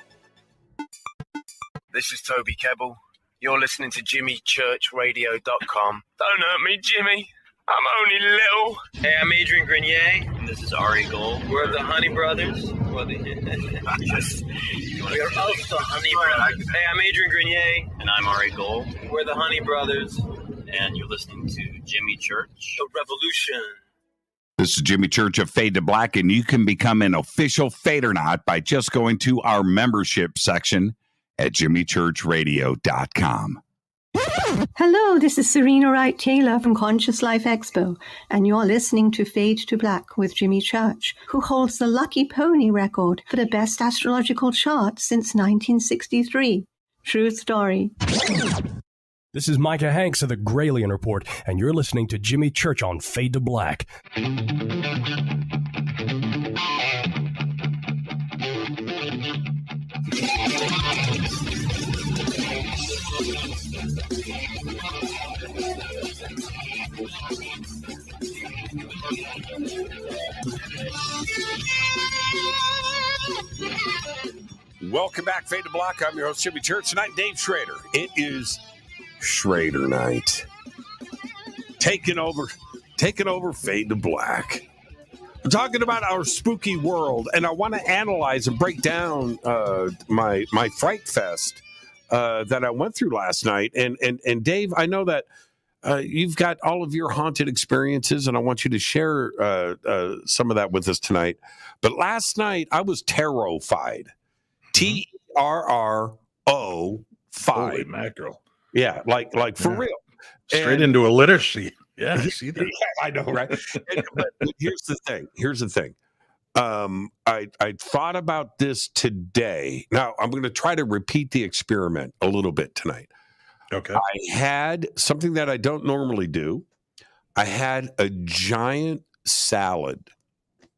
This is Toby Kebbell. You're listening to JimmyChurchRadio.com. Don't hurt me, Jimmy. I'm only little. Hey, I'm Adrian Grenier, and this is Ari Gold. We're the Honey Brothers. We're of the Honey Brothers. Hey, I'm Adrian Grenier. And I'm Ari Gold. We're the Honey Brothers. And you're listening to Jimmy Church. The Revolution. This is Jimmy Church of Fade to Black, and you can become an official Fadernaut by just going to our membership section at jimmychurchradio.com. Hello, this is Serena Wright Taylor from Conscious Life Expo, and you're listening to Fade to Black with Jimmy Church, who holds the Lucky Pony record for the best astrological chart since 1963. True story. This is Micah Hanks of the Gralien Report, and you're listening to Jimmy Church on Fade to Black. Welcome back, Fade to Black. I'm your host, Jimmy Church. Tonight, Dave Schrader. It is Schrader night. Taking over Fade to Black. We're talking about our spooky world, and I want to analyze and break down my Fright Fest that I went through last night. And Dave, I know that you've got all of your haunted experiences, and I want you to share some of that with us tonight. But last night, I was terrified. TRRO5. Holy mackerel. Yeah, like for real. Straight into a literacy. Yeah, I see that. Yeah, I know, right? but here's the thing. I thought about this today. Now, I'm going to try to repeat the experiment a little bit tonight. Okay. I had something that I don't normally do. I had a giant salad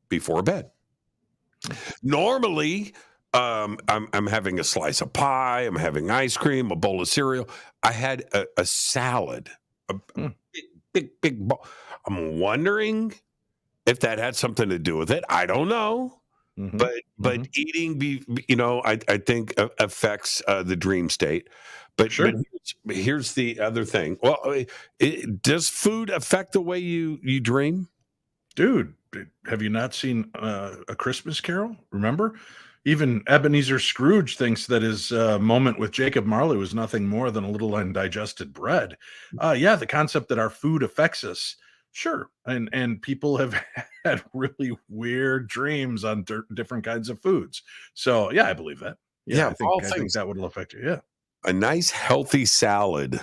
before bed. Normally, I'm having a slice of pie, I'm having ice cream, a bowl of cereal. I had a salad, a big bowl. I'm wondering if that had something to do with it. I don't know, but eating, I think affects the dream state. But, sure. But here's the other thing. Well, does food affect the way you dream? Dude, have you not seen A Christmas Carol? Remember? Even Ebenezer Scrooge thinks that his moment with Jacob Marley was nothing more than a little undigested bread. Yeah, the concept that our food affects us, sure. And people have had really weird dreams on different kinds of foods. So, yeah, I believe that. Yeah, I think that would affect you. Yeah. A nice, healthy salad.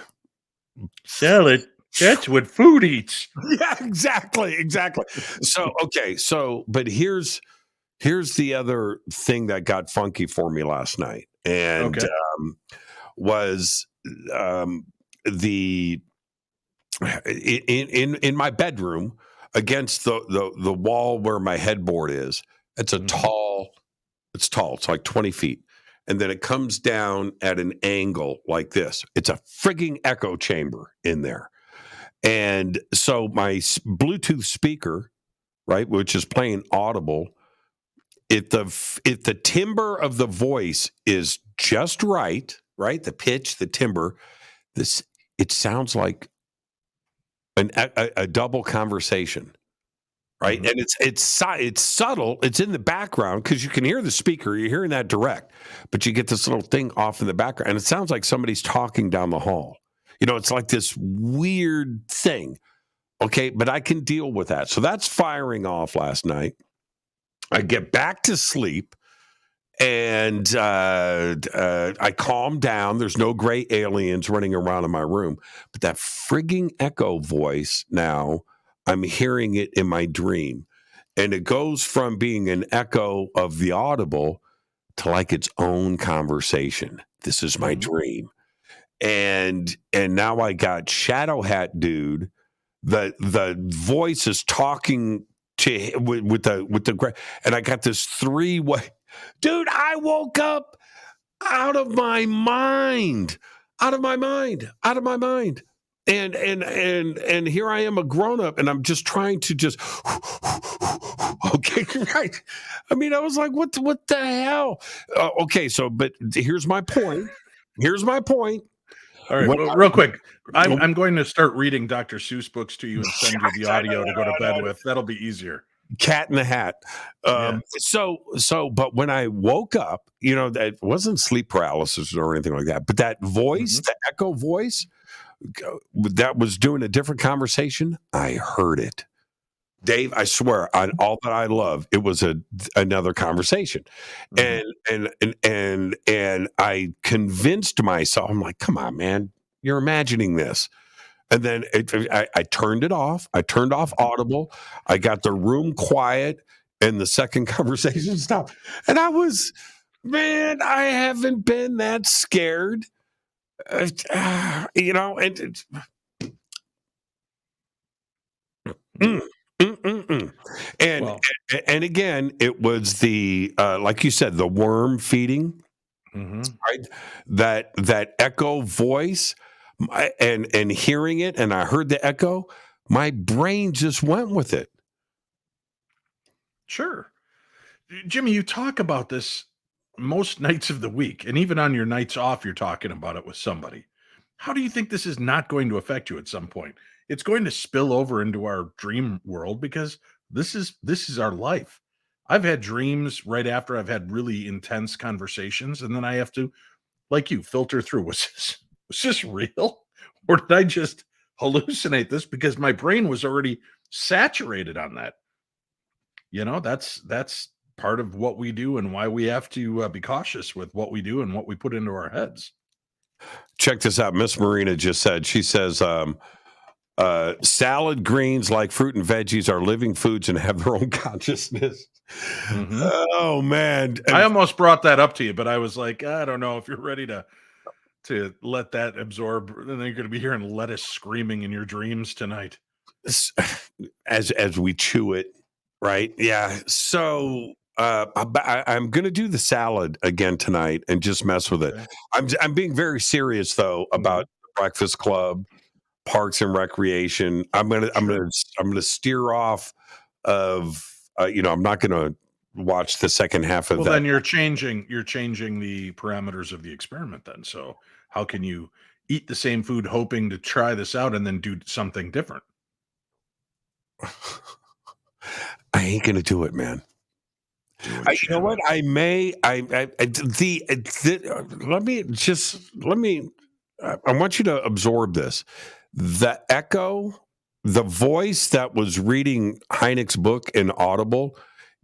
Salad? That's what food eats. Yeah, exactly. So, okay. But here's the other thing that got funky for me last night, and was in my bedroom against the wall where my headboard is. It's tall. It's like 20 feet, and then it comes down at an angle like this. It's a frigging echo chamber in there, and so my Bluetooth speaker, right, which is playing Audible. If the timbre of the voice is just right, the pitch, the timbre, it sounds like a double conversation, right? And it's subtle. It's in the background because you can hear the speaker. You're hearing that direct, but you get this little thing off in the background, and it sounds like somebody's talking down the hall. It's like this weird thing. Okay, but I can deal with that. So that's firing off last night. I get back to sleep, and I calm down. There's no gray aliens running around in my room. But that frigging echo voice now, I'm hearing it in my dream. And it goes from being an echo of the audible to like its own conversation. This is my dream. And now I got Shadow Hat Dude. The voice is talking with the and I got this 3-way. Dude, I woke up out of my mind. And here I am, a grown-up, and I'm just trying to okay, right. I mean, I was like, what the hell? Okay, so but here's my point. All right, real quick. I'm going to start reading Dr. Seuss books to you and send you the audio to go to bed with. That'll be easier. Cat in the Hat. But when I woke up, that wasn't sleep paralysis or anything like that. But that voice, the echo voice, that was doing a different conversation. I heard it. Dave, I swear on all that I love, it was another conversation. And I convinced myself, I'm like, come on, man, you're imagining this. And then I turned it off. I turned off Audible. I got the room quiet, and the second conversation stopped. And I was, man, I haven't been that scared. You know, and and again, it was the like you said, the worm feeding, right? That echo voice, and hearing it, and I heard the echo. My brain just went with it. Sure, Jimmy, you talk about this most nights of the week, and even on your nights off, you're talking about it with somebody. How do you think this is not going to affect you at some point? It's going to spill over into our dream world because this is our life. I've had dreams right after I've had really intense conversations, and then I have to, like you, filter through. Was this real, or did I just hallucinate this? Because my brain was already saturated on that. You know, that's part of what we do and why we have to be cautious with what we do and what we put into our heads. Check this out. Miss Marina just said, she says, salad greens, like fruit and veggies, are living foods and have their own consciousness. Oh, man. I almost brought that up to you, but I was like, I don't know if you're ready to let that absorb. Then you're going to be hearing lettuce screaming in your dreams tonight. As we chew it, right? Yeah. So I'm going to do the salad again tonight and just mess with it. I'm being very serious though about the Breakfast Club, Parks and Recreation. I'm gonna steer off of I'm not gonna watch the second half of that. Well, then you're changing the parameters of the experiment then. So how can you eat the same food hoping to try this out and then do something different? I ain't gonna do it, man. You know what? I want you to absorb this. The echo, the voice that was reading Hynek's book in Audible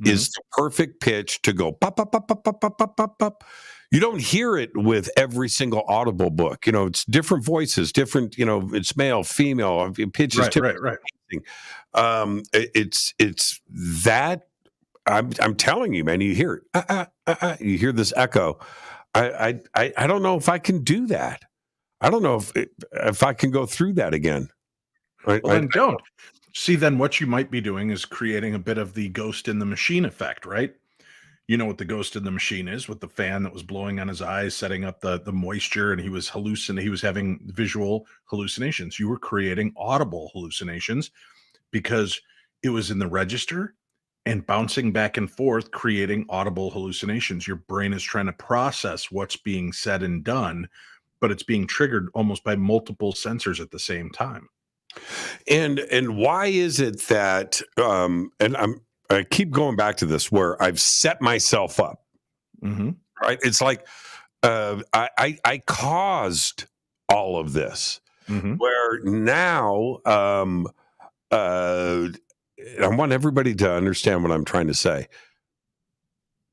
is the perfect pitch to go pop, pop, pop, pop, pop, pop, pop, pop, pop. You don't hear it with every single Audible book. It's different voices, different, it's male, female, pitches. Right. It's that. I'm telling you, man. You hear it. You hear this echo. I don't know if I can do that. I don't know if I can go through that again. Then don't. See, then what you might be doing is creating a bit of the ghost in the machine effect, right? You know what the ghost in the machine is, with the fan that was blowing on his eyes, setting up the moisture, and he was hallucinating. He was having visual hallucinations. You were creating audible hallucinations because it was in the register and bouncing back and forth, creating audible hallucinations. Your brain is trying to process what's being said and done, but it's being triggered almost by multiple sensors at the same time. And why is it that I keep going back to this, where I've set myself up, right? It's like I caused all of this, where now I want everybody to understand what I'm trying to say.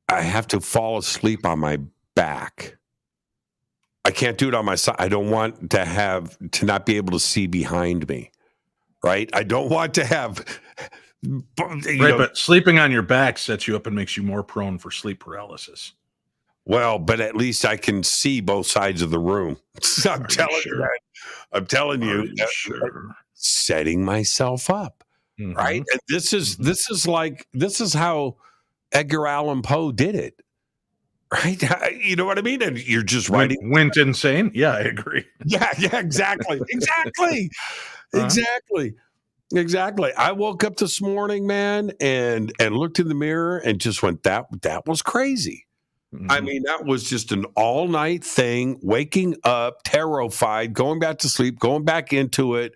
I have to fall asleep on my back. I can't do it on my side. I don't want to not be able to see behind me, right? I don't want to have... But sleeping on your back sets you up and makes you more prone for sleep paralysis. Well, but at least I can see both sides of the room. I'm telling you, setting myself up, right? And this is how Edgar Allan Poe did it, right? You know what I mean? And you're just writing. Went insane. Yeah, I agree. Yeah, exactly. Exactly. I woke up this morning, man, and looked in the mirror and just went, that was crazy. I mean, that was just an all-night thing, waking up, terrified, going back to sleep, going back into it,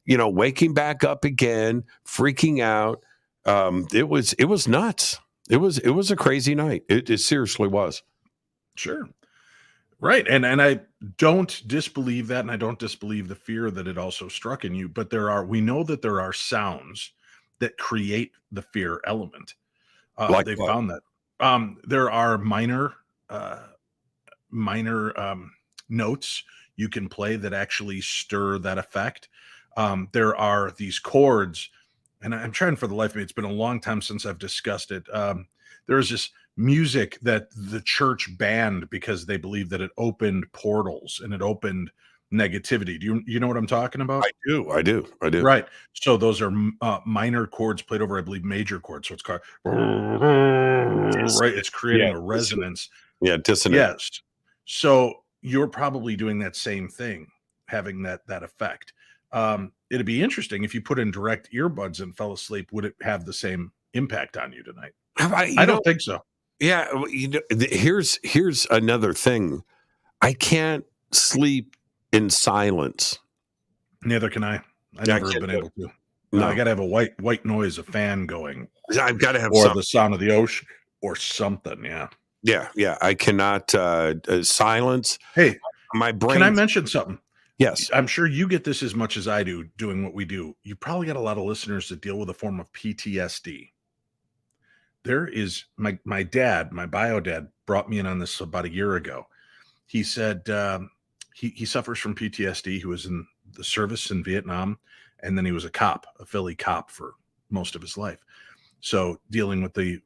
waking back up again, freaking out. It was nuts. It was a crazy night. It seriously was. Sure. Right. And I don't disbelieve that. And I don't disbelieve the fear that it also struck in you. But we know that there are sounds that create the fear element. Like They what? found that there are minor notes you can play that actually stir that effect. There are these chords, and I'm trying for the life of me. It's been a long time since I've discussed it. There's this music that the church banned because they believed that it opened portals and it opened negativity. Do you know what I'm talking about? I do. Right. So those are minor chords played over, I believe, major chords. So it's called right. It's creating a resonance. Yeah, dissonant. Yes. So you're probably doing that same thing, having that effect. It'd be interesting if you put in direct earbuds and fell asleep. Would it have the same impact on you tonight? I don't think so. Yeah, here's another thing. I can't sleep in silence. Neither can I. I never have been able to. No. I got to have a white noise, a fan going. I've got to have or something. the sound of the ocean or something. Yeah. Yeah. I cannot silence. Hey, my brain. Can I mention something? Yes. I'm sure you get this as much as I do doing what we do. You probably got a lot of listeners that deal with a form of PTSD. There is my dad, my bio dad, brought me in on this about a year ago. He said he suffers from PTSD. He was in the service in Vietnam, and then he was a Philly cop for most of his life. So dealing with the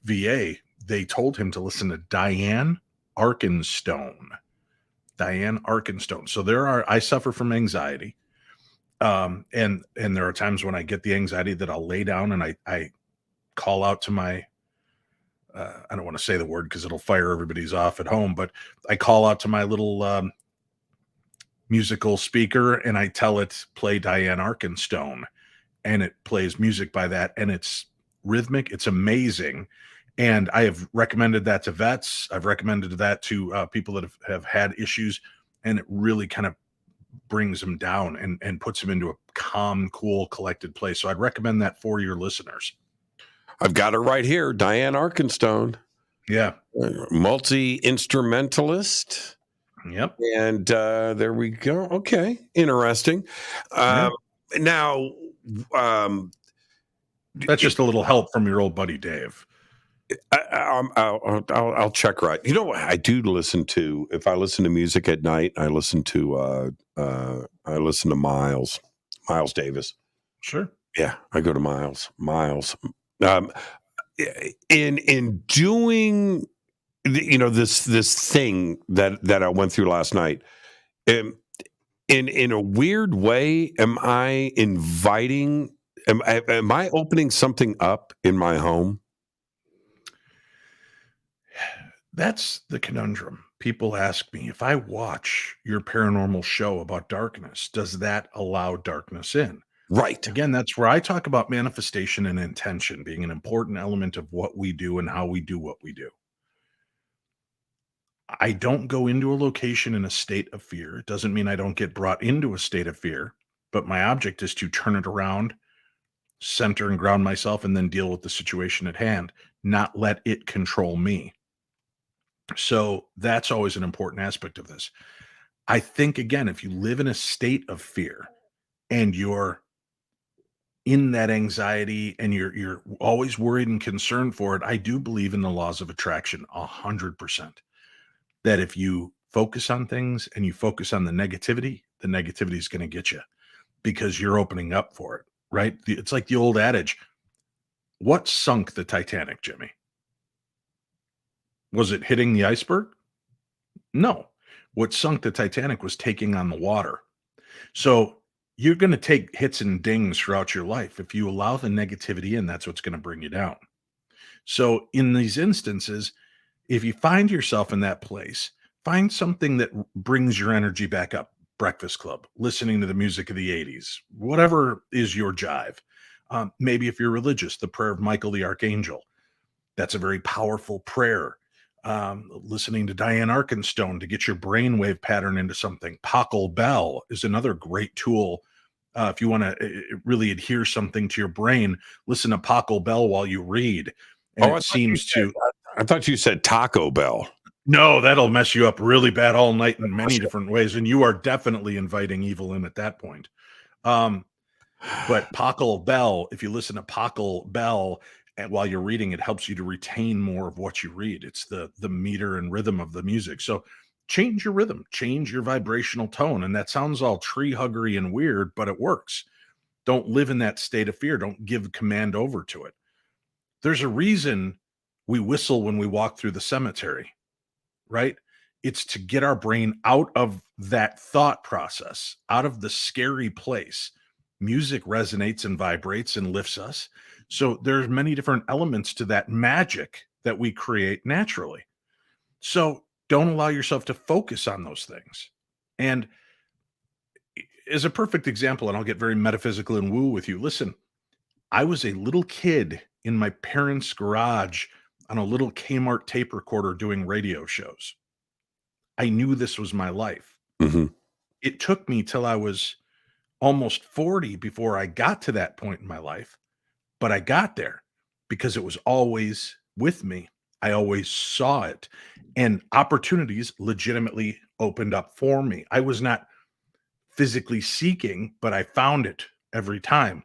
VA, they told him to listen to Diane Arkenstone. So I suffer from anxiety. And there are times when I get the anxiety that I'll lay down and I call out to my, I don't want to say the word because it'll fire everybody's off at home, but I call out to my little musical speaker and I tell it, play Diane Arkenstone, and it plays music by that. And it's rhythmic. It's amazing. And I have recommended that to vets. I've recommended that to people that have had issues, and it really kind of brings them down and puts them into a calm, cool, collected place. So I'd recommend that for your listeners. I've got it right here. Diane Arkenstone. Yeah. Multi-instrumentalist. Yep. And there we go. Okay. Interesting. Now, that's just a little help from your old buddy, Dave. I'll check right. You know what I do listen to? If I listen to music at night, I listen to Miles Davis. Sure. Yeah, I go to Miles. In doing, this thing that I went through last night, in a weird way, am I inviting? Am I opening something up in my home? That's the conundrum. People ask me, if I watch your paranormal show about darkness, does that allow darkness in? Right. Again, that's where I talk about manifestation and intention being an important element of what we do and how we do what we do. I don't go into a location in a state of fear. It doesn't mean I don't get brought into a state of fear, but my object is to turn it around, center and ground myself, and then deal with the situation at hand, not let it control me. So that's always an important aspect of this. I think, again, if you live in a state of fear and you're in that anxiety and you're always worried and concerned for it, I do believe in the laws of attraction 100%. That if you focus on things and you focus on the negativity is going to get you because you're opening up for it, right? It's like the old adage, what sunk the Titanic, Jimmy? Was it hitting the iceberg? No. What sunk the Titanic was taking on the water. So you're going to take hits and dings throughout your life. If you allow the negativity in, that's what's going to bring you down. So in these instances, if you find yourself in that place, find something that brings your energy back up. Breakfast Club, listening to the music of the 80s, whatever is your jive. Maybe if you're religious, the prayer of Michael the Archangel. That's a very powerful prayer. Listening to Diane Arkenstone to get your brainwave pattern into something. Pacal Bell is another great tool. If you want to really adhere something to your brain, listen to Pacal Bell while you read. And it seems to... I thought you said Taco Bell. No, that'll mess you up really bad all night in many different ways. And you are definitely inviting evil in at that point. But Pockle Bell, if you listen to Pockle Bell and while you're reading, it helps you to retain more of what you read. It's the meter and rhythm of the music. So change your rhythm, change your vibrational tone. And that sounds all tree huggery and weird, but it works. Don't live in that state of fear. Don't give command over to it. There's a reason we whistle when we walk through the cemetery, right? It's to get our brain out of that thought process, out of the scary place. Music resonates and vibrates and lifts us. So there's many different elements to that magic that we create naturally. So don't allow yourself to focus on those things. And as a perfect example, and I'll get very metaphysical and woo with you. Listen, I was a little kid in my parents' garage on a little Kmart tape recorder doing radio shows. I knew this was my life. Mm-hmm. It took me till I was almost 40 before I got to that point in my life, but I got there because it was always with me. I always saw it, and opportunities legitimately opened up for me. I was not physically seeking, but I found it every time.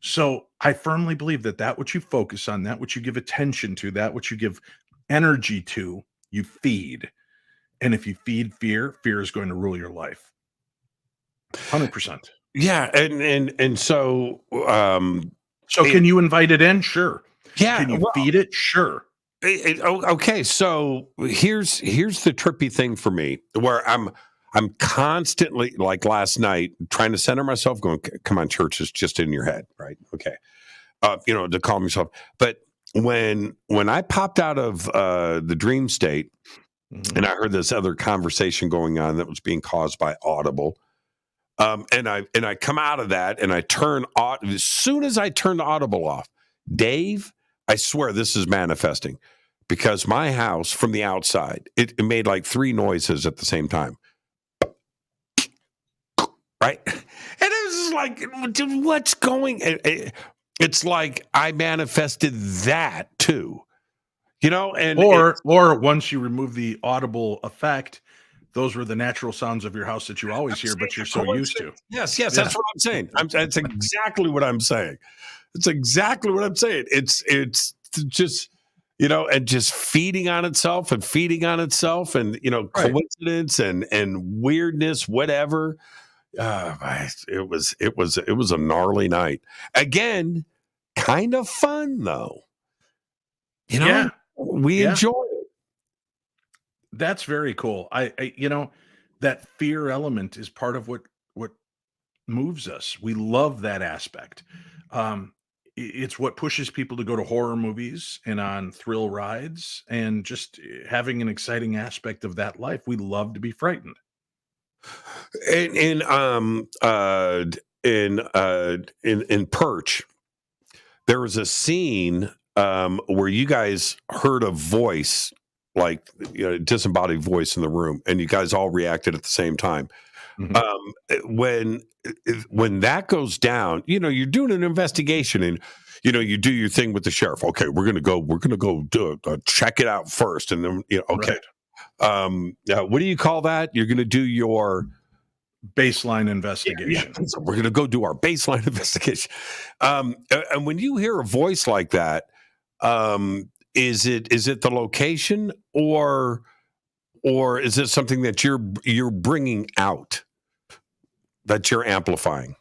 So I firmly believe that which you focus on, that which you give attention to, that which you give energy to, you feed. And if you feed fear, fear is going to rule your life. 100%. Yeah, and so so can you invite it in? Sure. Yeah. Can you feed it? Sure. Okay, so here's the trippy thing for me, where I'm constantly, like last night, trying to center myself, going, come on, church is just in your head, right? Okay. To calm yourself. But when I popped out of the dream state, and I heard this other conversation going on that was being caused by Audible, and I come out of that and I turn as soon as I turn the Audible off, Dave, I swear this is manifesting, because my house from the outside, it made like 3 noises at the same time. Right? And it was just like, dude, what's going? It's like I manifested that too, and or once you remove the audible effect, those were the natural sounds of your house that you always hear, but you're so used to. Yes, that's what I'm saying. That's exactly what I'm saying. It's exactly what I'm saying. It's just, and just feeding on itself and coincidence and weirdness, whatever. It was a gnarly night. Again, kind of fun though. We enjoy it. That's very cool. I that fear element is part of what moves us. We love that aspect. It's what pushes people to go to horror movies and on thrill rides, and just having an exciting aspect of that life. We love to be frightened. In Perch, there was a scene where you guys heard a voice, like disembodied voice in the room, and you guys all reacted at the same time. Mm-hmm. When that goes down, you're doing an investigation, and you do your thing with the sheriff. Okay, we're gonna go check it out first, and then okay. Right. What do you call that? You're going to do your baseline investigation. Yeah. So we're going to go do our baseline investigation. And when you hear a voice like that, is it the location, or is it something that you're bringing out, that you're amplifying?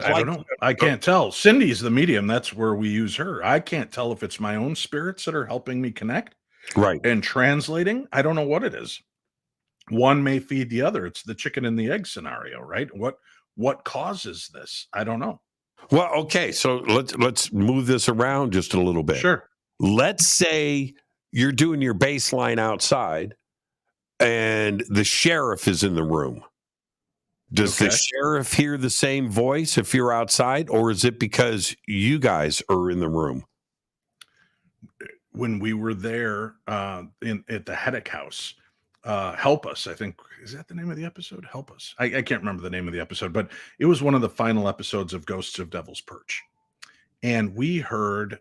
I don't know. I can't tell. Cindy's the medium. That's where we use her. I can't tell if it's my own spirits that are helping me connect. Right. And translating, I don't know what it is. One may feed the other. It's the chicken and the egg scenario, right? What causes this? I don't know. Well, okay, so let's move this around just a little bit. Sure. Let's say you're doing your baseline outside and the sheriff is in the room. Does the sheriff hear the same voice if you're outside, or is it because you guys are in the room? When we were there at the Heddick house, Help Us, I think, is that the name of the episode? Help Us. I can't remember the name of the episode, but it was one of the final episodes of Ghosts of Devil's Perch. And we heard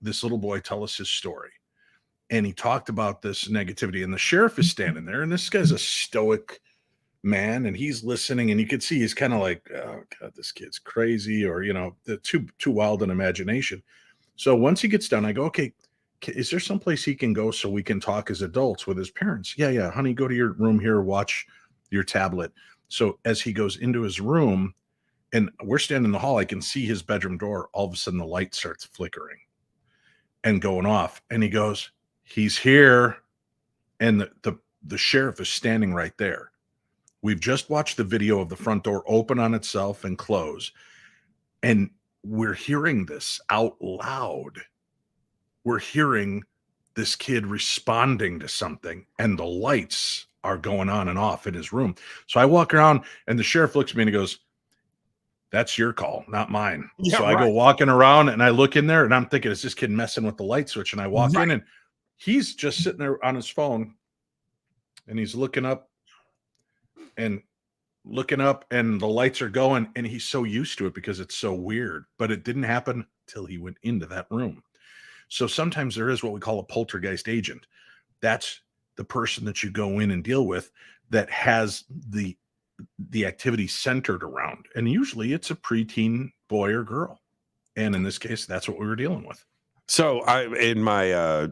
this little boy tell us his story. And he talked about this negativity. And the sheriff is standing there, and this guy's a stoic man, and he's listening, and you could see he's kind of like, oh God, this kid's crazy, or too wild an imagination. So once he gets done, I go, okay, is there someplace he can go so we can talk as adults with his parents? Yeah, honey, go to your room here, watch your tablet. So as he goes into his room, and we're standing in the hall, I can see his bedroom door. All of a sudden, the light starts flickering and going off, and he goes, he's here, and the sheriff is standing right there. We've just watched the video of the front door open on itself and close, and we're hearing this out loud. We're hearing this kid responding to something, and the lights are going on and off in his room. So I walk around, and the sheriff looks at me and he goes, that's your call, not mine. Yeah, so I go walking around, and I look in there, and I'm thinking, is this kid messing with the light switch? And I walk in, and he's just sitting there on his phone, and he's looking up, and the lights are going, and he's so used to it because it's so weird. But it didn't happen till he went into that room. So sometimes there is what we call a poltergeist agent. That's the person that you go in and deal with that has the activity centered around. And usually it's a preteen boy or girl. And in this case, that's what we were dealing with. So in my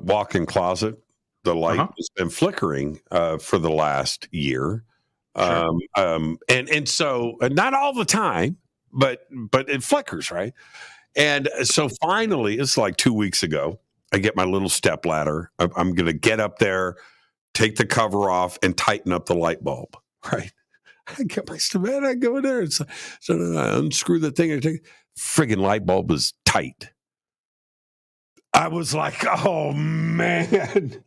walk-in closet, the light has been flickering for the last year. Sure. And so not all the time, but it flickers, right? And so finally, it's like 2 weeks ago, I get my little step ladder. I'm going to get up there, take the cover off, and tighten up the light bulb, right? I get my step ladder, I go in there, so I unscrew the thing, and take friggin' light bulb is tight. I was like, oh, man.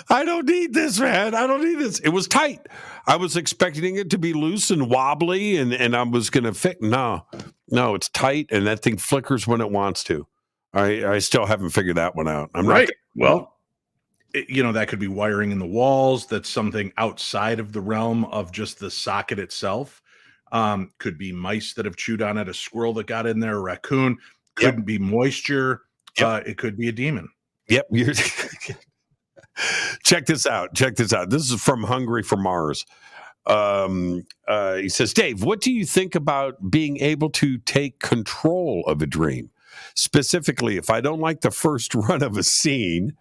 I don't need this, man. I don't need this. It was tight. I was expecting it to be loose and wobbly, and I was going to fix. No, it's tight, and that thing flickers when it wants to. I still haven't figured that one out. I'm right. Not Well, that could be wiring in the walls. That's something outside of the realm of just the socket itself. Could be mice that have chewed on it, a squirrel that got in there, a raccoon. Could be moisture. It could be a demon. Yep. Check this out. This is from Hungry for Mars. He says, Dave, what do you think about being able to take control of a dream? Specifically, if I don't like the first run of a scene,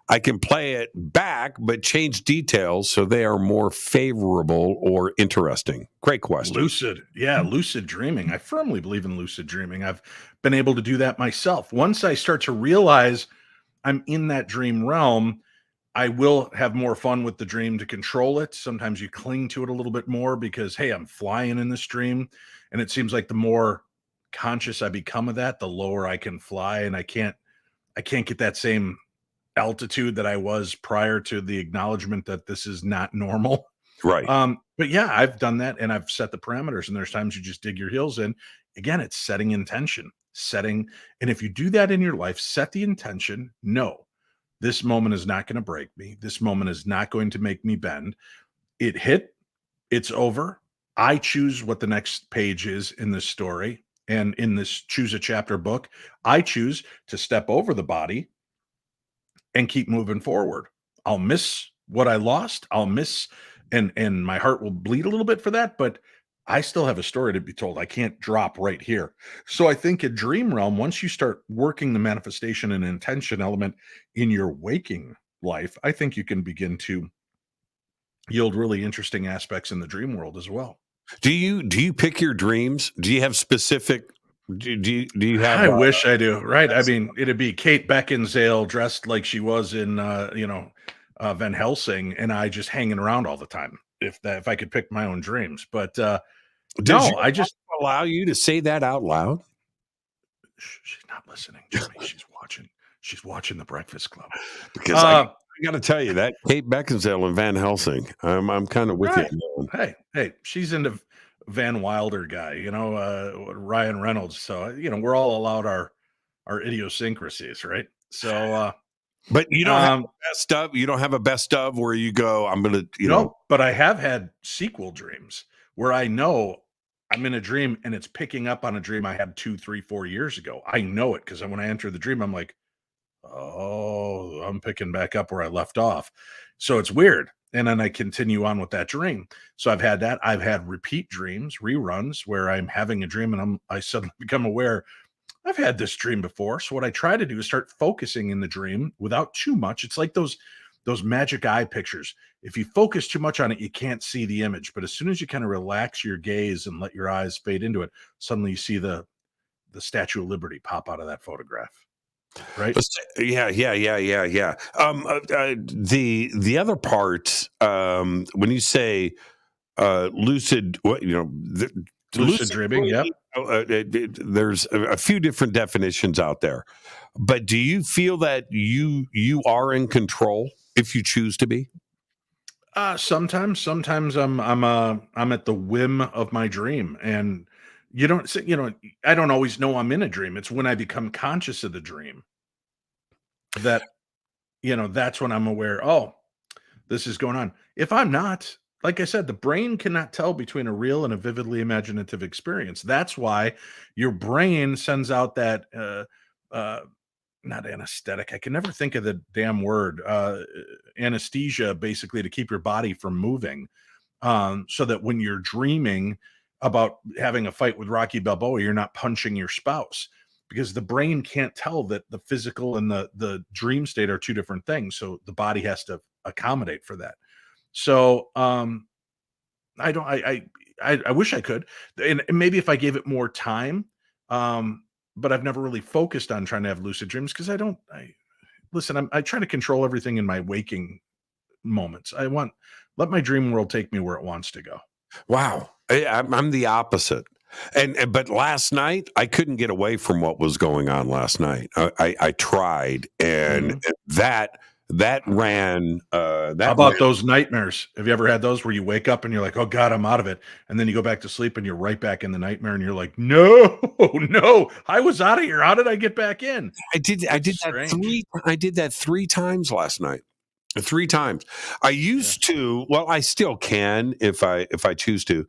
I can play it back, but change details so they are more favorable or interesting. Great question. Lucid dreaming. I firmly believe in lucid dreaming. I've been able to do that myself. Once I start to realize I'm in that dream realm, I will have more fun with the dream to control it. Sometimes you cling to it a little bit more because, hey, I'm flying in this dream. And it seems like the more conscious I become of that, the lower I can fly. And I can't get that same altitude that I was prior to the acknowledgement that this is not normal. Right. But yeah, I've done that, and I've set the parameters, and there's times you just dig your heels in. Again, it's setting intention, and if you do that in your life, set the intention. No, this moment is not going to break me. This moment is not going to make me bend. It hit, it's over. I choose what the next page is in this story. And in this choose a chapter book, I choose to step over the body and keep moving forward. I'll miss what I lost. I'll miss, and my heart will bleed a little bit for that, but I still have a story to be told. I can't drop right here. So I think in dream realm, once you start working the manifestation and intention element in your waking life, I think you can begin to yield really interesting aspects in the dream world as well. Do you pick your dreams? Do you have specific? Do you have? I wish I do. Right. I mean, it'd be Kate Beckinsale dressed like she was in, Van Helsing, and I just hanging around all the time. If I could pick my own dreams, but I just allow you to say that out loud. She's not listening to me. She's watching The Breakfast Club. Because I got to tell you that Kate Beckinsale and Van Helsing, I'm kind of with you. Hey, she's into Van Wilder guy, Ryan Reynolds. So we're all allowed our idiosyncrasies, right? So, but you don't have a best of. You don't have a best of where you go. I'm gonna, But I have had sequel dreams where I know I'm in a dream and it's picking up on a dream I had 2, 3, 4 years ago. I know it because when I enter the dream, I'm like, oh, I'm picking back up where I left off. So it's weird. and then I continue on with that dream. So I've had that. I've had repeat dreams, reruns, where I'm having a dream and I suddenly become aware I've had this dream before. So what I try to do is start focusing in the dream without too much. It's like those magic eye pictures. If you focus too much on it, you can't see the image. But as soon as you kind of relax your gaze and let your eyes fade into it, suddenly you see the Statue of Liberty pop out of that photograph. Right? Yeah. The other part, when you say lucid, lucid dreaming, yeah. There's a few different definitions out there, but do you feel that you are in control if you choose to be? Sometimes I'm at the whim of my dream, and I don't always know I'm in a dream. It's when I become conscious of the dream that, that's when I'm aware, oh, this is going on. If I'm not, like I said, the brain cannot tell between a real and a vividly imaginative experience. That's why your brain sends out that, not anesthetic. I can never think of the damn word, anesthesia, basically to keep your body from moving. So that when you're dreaming about having a fight with Rocky Balboa, you're not punching your spouse, because the brain can't tell that the physical and the dream state are two different things. So the body has to accommodate for that. So I wish I could, and maybe if I gave it more time, but I've never really focused on trying to have lucid dreams because I try to control everything in my waking moments. Let my dream world take me where it wants to go. Wow. I'm the opposite. But last night I couldn't get away from what was going on last night. I tried, and that ran. How about those nightmares? Have you ever had those where you wake up and you're like, "Oh God, I'm out of it," and then you go back to sleep and you're right back in the nightmare, and you're like, "No, I was out of here. How did I get back in?" I did that 3 times last night. 3 times. I used to. Well, I still can if I choose to.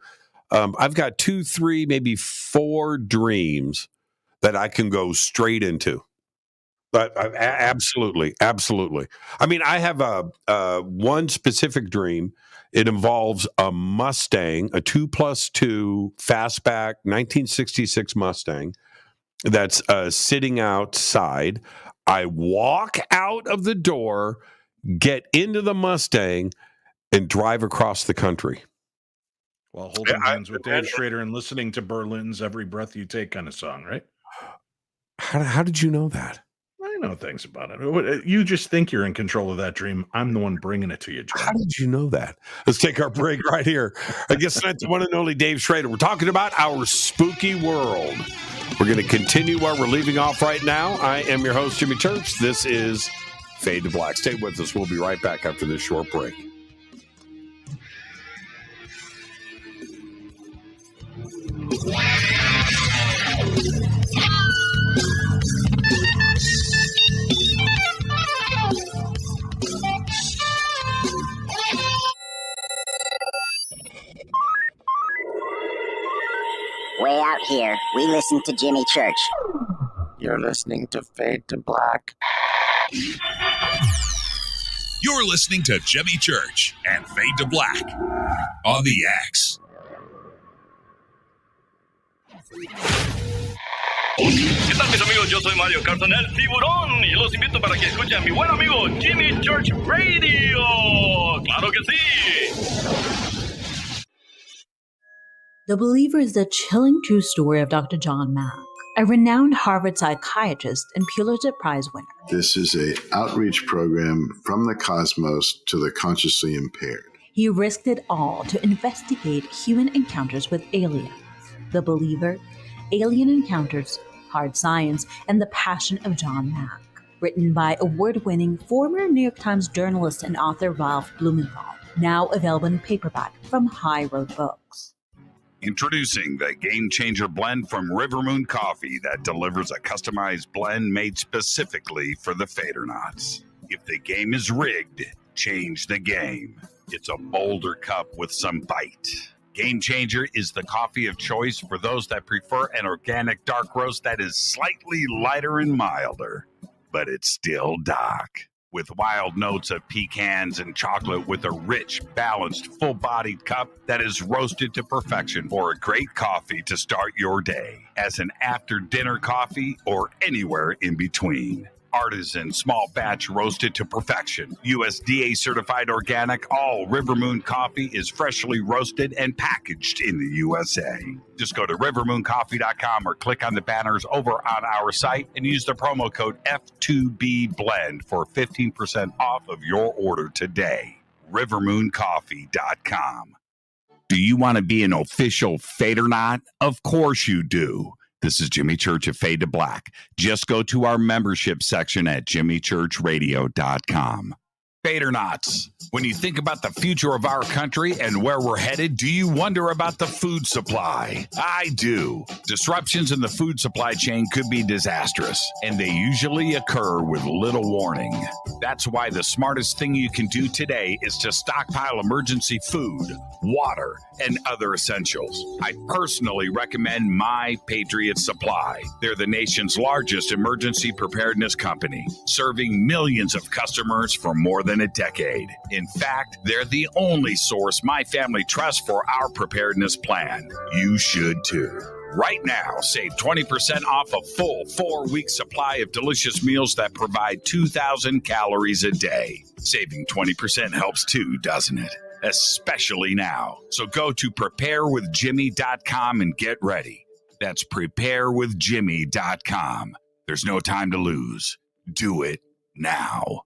I've got 2, 3, maybe 4 dreams that I can go straight into. But absolutely. I mean, I have one specific dream. It involves a Mustang, a 2+2 fastback 1966 Mustang that's sitting outside. I walk out of the door, get into the Mustang, and drive across the country. While holding hands with Dave Schrader and listening to Berlin's "Every Breath You Take" kind of song, right? How did you know that? I know things about it. You just think you're in control of that dream. I'm the one bringing it to you, John. How did you know that? Let's take our break right here. I guess that's the one and only Dave Schrader. We're talking about our spooky world. We're going to continue where we're leaving off right now. I am your host, Jimmy Church. This is Fade to Black. Stay with us. We'll be right back after this short break. Way out here, we listen to Jimmy Church. You're listening to Fade to Black. You're listening to Jimmy Church and Fade to Black on the X. ¿Qué tal, mis amigos? Yo soy Mario Carson, el tiburón, y los invito para que escuchen a mi buen amigo Jimmy Church Radio. ¡Claro que sí! The Believer is the chilling true story of Dr. John Mack, a renowned Harvard psychiatrist and Pulitzer Prize winner. This is an outreach program from the cosmos to the consciously impaired. He risked it all to investigate human encounters with aliens. The Believer, Alien Encounters, Hard Science, and the Passion of John Mack. Written by award-winning former New York Times journalist and author Ralph Blumenthal. Now available in paperback from High Road Books. Introducing the Game Changer blend from River Moon Coffee that delivers a customized blend made specifically for the Fadernauts. If the game is rigged, change the game. It's a bolder cup with some bite. Game Changer is the coffee of choice for those that prefer an organic dark roast that is slightly lighter and milder, but it's still dark. with wild notes of pecans and chocolate, with a rich, balanced, full-bodied cup that is roasted to perfection, or a great coffee to start your day as an after-dinner coffee or anywhere in between. Artisan, small batch, roasted to perfection. USDA certified organic. All River Moon coffee is freshly roasted and packaged in the USA. Just go to rivermooncoffee.com or click on the banners over on our site and use the promo code F2BBLEND for 15% off of your order today. rivermooncoffee.com. Do you want to be an official Fade or Not? Of course you do. This is Jimmy Church of Fade to Black. Just go to our membership section at jimmychurchradio.com. Fade or Nots. When you think about the future of our country and where we're headed, do you wonder about the food supply? I do. Disruptions in the food supply chain could be disastrous, and they usually occur with little warning. That's why the smartest thing you can do today is to stockpile emergency food, water, and other essentials. I personally recommend My Patriot Supply. They're the nation's largest emergency preparedness company, serving millions of customers for more than a decade. In fact, they're the only source my family trusts for our preparedness plan. You should too. Right now, save 20% off a full 4-week supply of delicious meals that provide 2,000 calories a day. Saving 20% helps too, doesn't it? Especially now. So go to preparewithjimmy.com and get ready. That's preparewithjimmy.com. There's no time to lose. Do it now.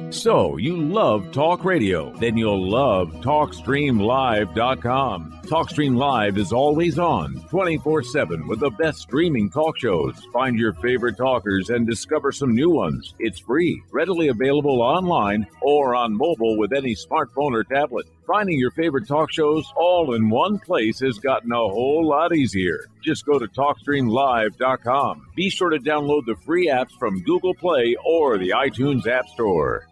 So, you love talk radio? Then you'll love TalkStreamLive.com. TalkStream Live is always on, 24/7, with the best streaming talk shows. Find your favorite talkers and discover some new ones. It's free, readily available online or on mobile with any smartphone or tablet. Finding your favorite talk shows all in one place has gotten a whole lot easier. Just go to TalkStreamLive.com. Be sure to download the free apps from Google Play or the iTunes App Store.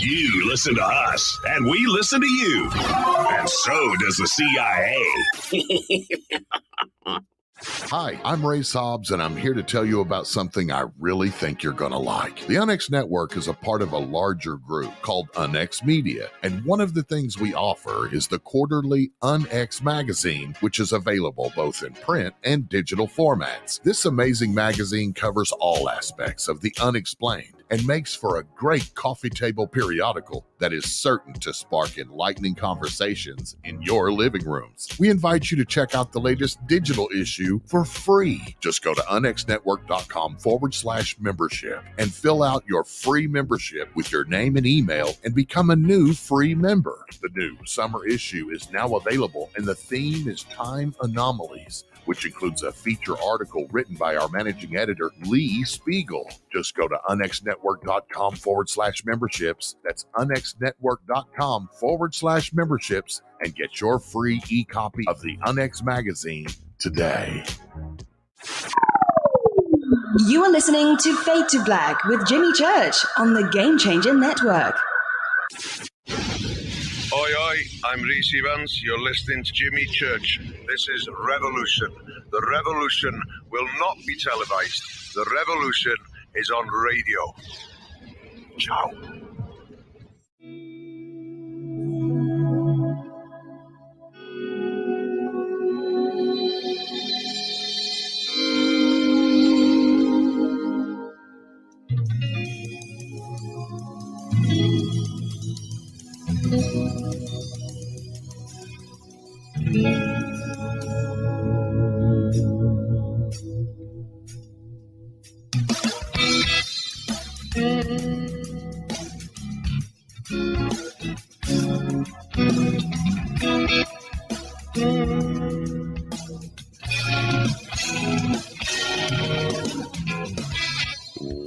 You listen to us, and we listen to you. And so does the CIA. Hi, I'm Ray Sobbs, and I'm here to tell you about something I really think you're going to like. The UNX Network is a part of a larger group called UNX Media, and one of the things we offer is the quarterly UNX magazine, which is available both in print and digital formats. This amazing magazine covers all aspects of the unexplained and makes for a great coffee table periodical that is certain to spark enlightening conversations in your living rooms. We invite you to check out the latest digital issue for free. Just go to unxnetwork.com/membership and fill out your free membership with your name and email and become a new free member. The new summer issue is now available, and the theme is Time Anomalies, which includes a feature article written by our managing editor, Lee Spiegel. Just go to unxnetwork.com/memberships. That's unxnetwork.com/memberships and get your free e-copy of the UNX magazine today. You are listening to Fade to Black with Jimmy Church on the Game Changer Network. Oi, oi, I'm Reese Evans. You're listening to Jimmy Church. This is Revolution. The revolution will not be televised. The revolution is on radio. Ciao.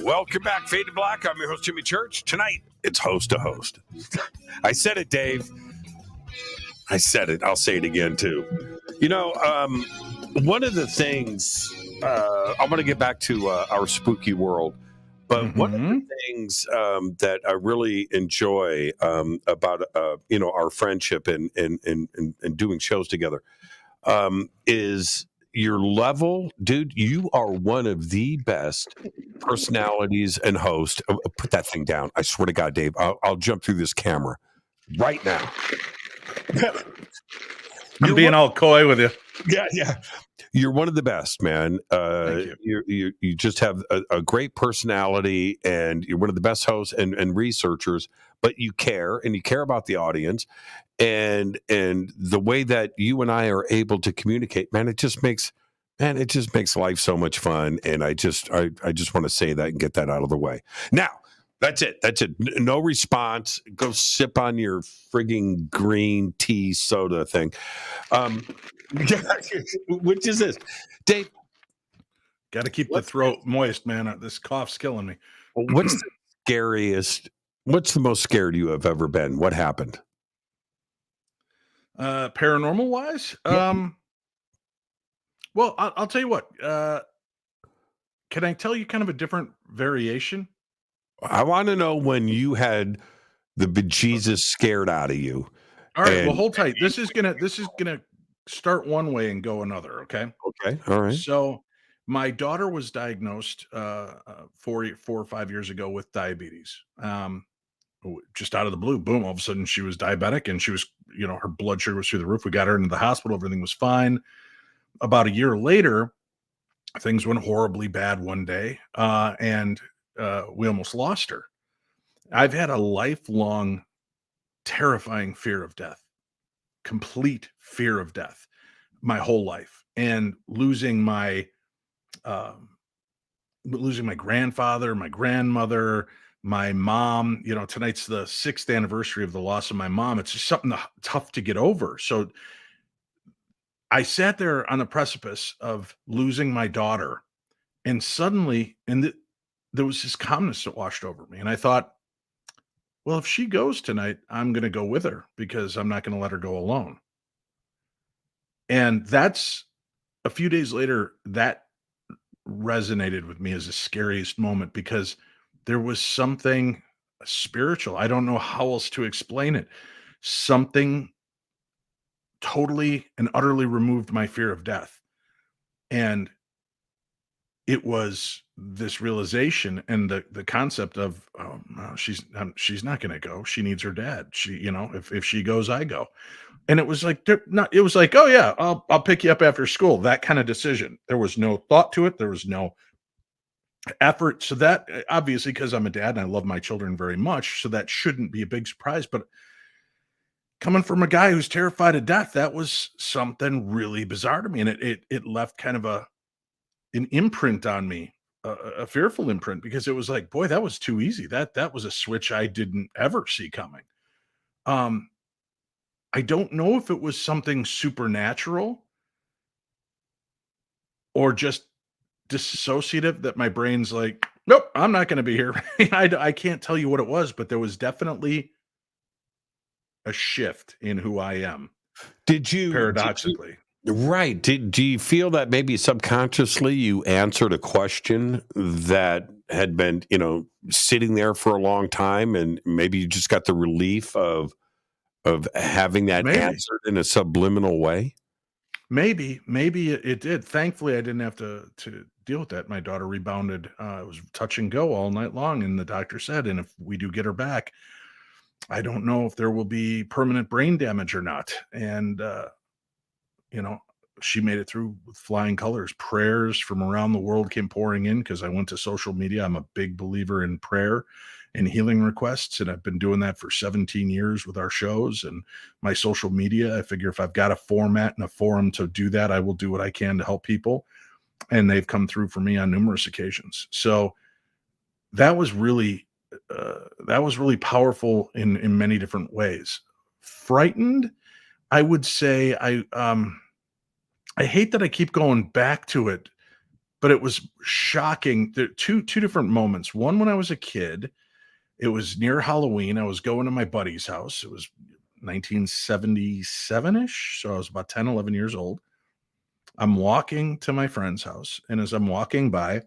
Welcome back, Fade to Black. I'm your host, Jimmy Church. Tonight, it's host to host. I said it, Dave. I said it. I'll say it again, too. You know, one of the things, I want to get back to our spooky world, but one of the things that I really enjoy about, our friendship and doing shows together is, your level, dude, you are one of the best personalities and hosts. Put that thing down. I swear to God, Dave, I'll jump through this camera right now. I'm being all coy with you. Yeah. You're one of the best, man. Thank you. You just have a great personality, and you're one of the best hosts and researchers. But you care about the audience, and the way that you and I are able to communicate, man, it just makes life so much fun. And I just want to say that and get that out of the way. Now, that's it. No response. Go sip on your frigging green tea soda thing. Which is this, Dave? Got to keep the throat moist, man. This cough's killing me. What's the scariest? What's the most scared you have ever been? What happened? Paranormal wise, Yeah. Well, I'll tell you what. Can I tell you kind of a different variation? I want to know when you had the bejesus scared out of you. All right, well, hold tight. This is gonna start one way and go another. Okay. Okay. All right. So, my daughter was diagnosed 4 or 5 years ago with diabetes. Just out of the blue, boom! All of a sudden, she was diabetic, and she was, her blood sugar was through the roof. We got her into the hospital. Everything was fine. About a year later, things went horribly bad one day, and we almost lost her. I've had a lifelong, terrifying fear of death, complete fear of death, my whole life, and losing my grandfather, my grandmother, my mom. Tonight's the 6th anniversary of the loss of my mom. It's just something tough to get over. So I sat there on the precipice of losing my daughter, and suddenly, there was this calmness that washed over me. And I thought, well, if she goes tonight, I'm going to go with her because I'm not going to let her go alone. And that's a few days later, that resonated with me as the scariest moment, because there was something spiritual. I don't know how else to explain it. Something totally and utterly removed my fear of death. And it was this realization and the concept of, oh, no, she's not going to go. She needs her dad. If she goes, I go. And it was like, it was like, oh yeah, I'll pick you up after school. That kind of decision. There was no thought to it. There was no effort. So that, obviously, because I'm a dad and I love my children very much, so that shouldn't be a big surprise. But coming from a guy who's terrified of death, that was something really bizarre to me. And it left kind of an imprint on me, a fearful imprint, because it was like, boy, that was too easy. That was a switch I didn't ever see coming. I don't know if it was something supernatural or just dissociative, that my brain's like, nope, I'm not going to be here. I can't tell you what it was, but there was definitely a shift in who I am. Paradoxically. Right. Do you feel that maybe subconsciously you answered a question that had been, sitting there for a long time, and maybe you just got the relief of having that answered in a subliminal way? Maybe it did. Thankfully, I didn't have to deal with that. My daughter rebounded. It was touch and go all night long, and the doctor said, and if we do get her back, I don't know if there will be permanent brain damage or not. And she made it through with flying colors. Prayers from around the world came pouring in because I went to social media. I'm a big believer in prayer and healing requests, and I've been doing that for 17 years with our shows and my social media. I figure if I've got a format and a forum to do that, I will do what I can to help people. And they've come through for me on numerous occasions. So that was really powerful in many different ways. Frightened, I would say, I hate that I keep going back to it, but it was shocking. There two different moments. One, when I was a kid, it was near Halloween. I was going to my buddy's house. It was 1977-ish. So I was about 10, 11 years old. I'm walking to my friend's house. And as I'm walking by,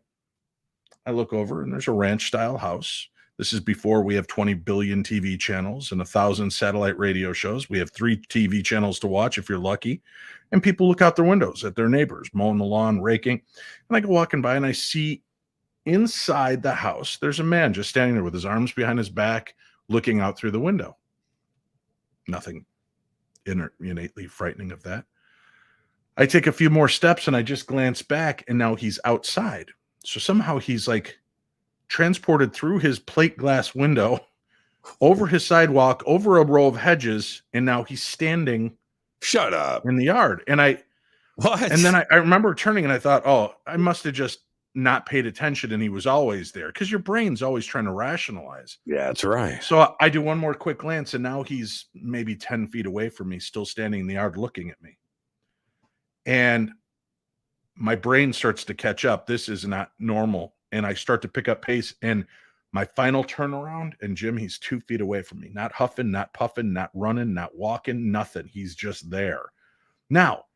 I look over and there's a ranch style house. This is before we have 20 billion TV channels and 1,000 satellite radio shows. We have 3 TV channels to watch if you're lucky. And people look out their windows at their neighbors, mowing the lawn, raking. And I go walking by and I see inside the house, there's a man just standing there with his arms behind his back, looking out through the window. Nothing innately frightening of that. I take a few more steps and I just glance back, and now he's outside. So somehow he's like transported through his plate glass window, over his sidewalk, over a row of hedges, and now he's standing. Shut up. In the yard. And I remember turning and I thought, oh, I must have just not paid attention, and he was always there, because your brain's always trying to rationalize. Yeah, that's right. So I do one more quick glance, and now he's maybe 10 feet away from me, still standing in the yard looking at me. And my brain starts to catch up. This is not normal. And I start to pick up pace, and my final turnaround, and Jim, he's 2 feet away from me, not huffing, not puffing, not running, not walking, nothing. He's just there. Now,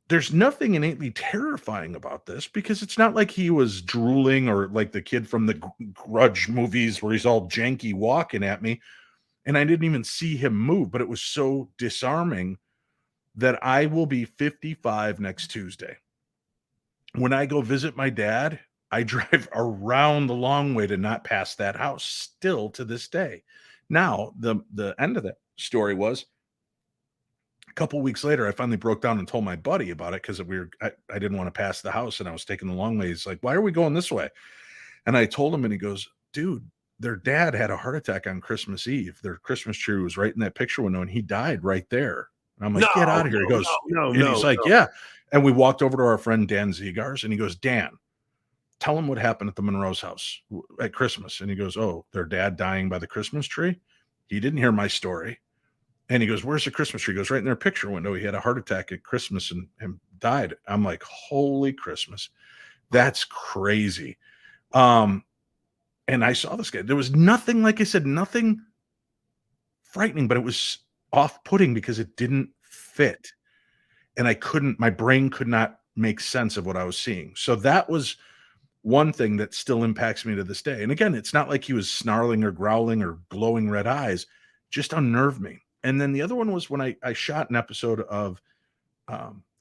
there's nothing innately terrifying about this, because it's not like he was drooling or like the kid from the Grudge movies where he's all janky walking at me, and I didn't even see him move, but it was so disarming that I will be 55 next Tuesday. When I go visit my dad, I drive around the long way to not pass that house, still to this day. Now, the end of that story was, a couple weeks later, I finally broke down and told my buddy about it, because I didn't want to pass the house and I was taking the long way. He's like, why are we going this way? And I told him, and he goes, dude, their dad had a heart attack on Christmas Eve. Their Christmas tree was right in that picture window, and he died right there. And I'm like, get out of here. He goes, he's like, yeah. And we walked over to our friend Dan Ziegars, and he goes, Dan, tell him what happened at the Monroe's house at Christmas. And he goes, oh, their dad dying by the Christmas tree? He didn't hear my story. And he goes, where's the Christmas tree? He goes, right in their picture window. He had a heart attack at Christmas and died. I'm like, holy Christmas. That's crazy. And I saw this guy. There was nothing, like I said, nothing frightening, but it was off-putting because it didn't fit. And my brain could not make sense of what I was seeing. So that was one thing that still impacts me to this day. And again, it's not like he was snarling or growling or glowing red eyes, just unnerved me. And then the other one was when I shot an episode of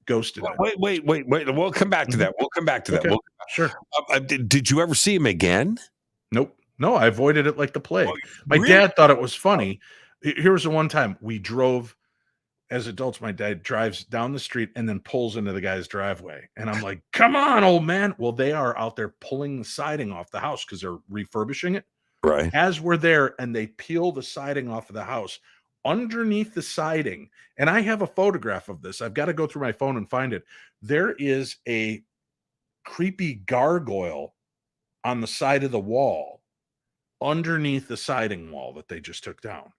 Ghosted. Wait. We'll come back to that. We'll come back to that. Okay. Sure. Did you ever see him again? Nope. No, I avoided it like the plague. My dad thought it was funny. Here was the one time we drove as adults. My dad drives down the street and then pulls into the guy's driveway. And I'm like, come on, old man. Well, they are out there pulling the siding off the house because they're refurbishing it. Right. As we're there, and they peel the siding off of the house. Underneath the siding, and I have a photograph of this. I've got to go through my phone and find it. There is a creepy gargoyle on the side of the wall underneath the siding wall that they just took down.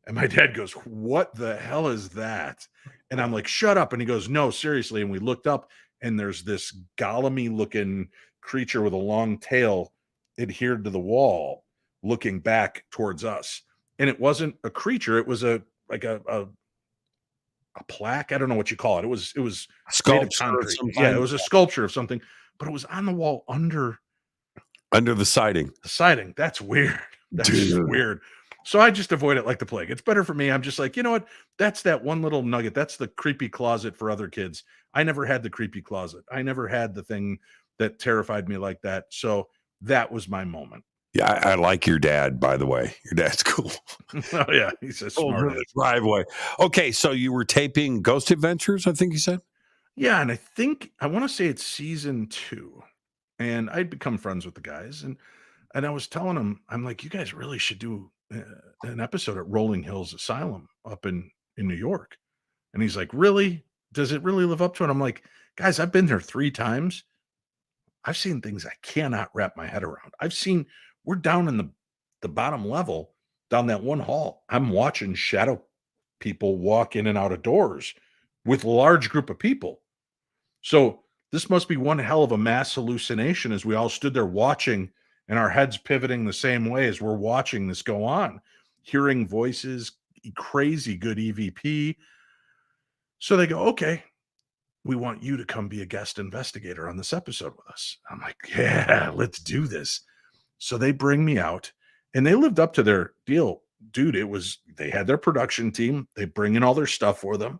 And my dad goes, what the hell is that? And I'm like, shut up. And he goes, no, seriously. And we looked up, and there's this golem-y looking creature with a long tail adhered to the wall, looking back towards us. And it wasn't a creature. It was a plaque. I don't know what you call it. It was Sculpture of some yeah, it was a sculpture of something, but it was on the wall under the siding. The siding. That's weird. That's weird. So I just avoid it like the plague. It's better for me. I'm just like, you know what? That's that one little nugget. That's the creepy closet for other kids. I never had the creepy closet. I never had the thing that terrified me like that. So that was my moment. Yeah, I like your dad, by the way. Your dad's cool. Oh, yeah. He's a smart driveway. Okay, so you were taping Ghost Adventures, I think you said? Yeah, and I want to say it's season 2. And I'd become friends with the guys. And I was telling them, I'm like, you guys really should do an episode at Rolling Hills Asylum up in New York. And he's like, really? Does it really live up to it? I'm like, guys, I've been there 3 times. I've seen things I cannot wrap my head around. We're down in the bottom level, down that one hall. I'm watching shadow people walk in and out of doors with a large group of people. So this must be one hell of a mass hallucination, as we all stood there watching, and our heads pivoting the same way as we're watching this go on, hearing voices, crazy good EVP. So they go, okay, we want you to come be a guest investigator on this episode with us. I'm like, yeah, let's do this. So they bring me out, and they lived up to their deal. Dude, they had their production team. They bring in all their stuff for them.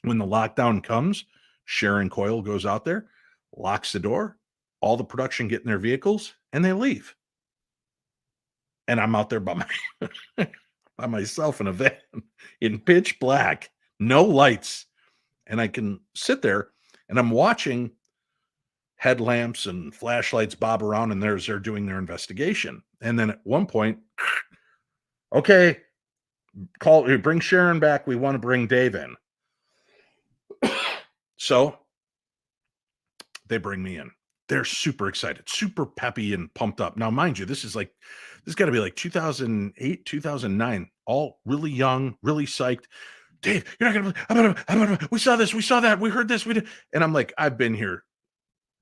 When the lockdown comes, Sharon Coyle goes out there, locks the door, all the production get in their vehicles, and they leave. And I'm out there by myself in a van in pitch black, no lights. And I can sit there and I'm watching headlamps and flashlights bob around, and they're doing their investigation. And then at one point, okay, bring Sharon back. We want to bring Dave in. So they bring me in. They're super excited, super peppy and pumped up. Now, mind you, this got to be like 2008, 2009, all really young, really psyched. Dave, you're not going to, we saw this, we saw that, we heard this, we did. And I'm like, I've been here,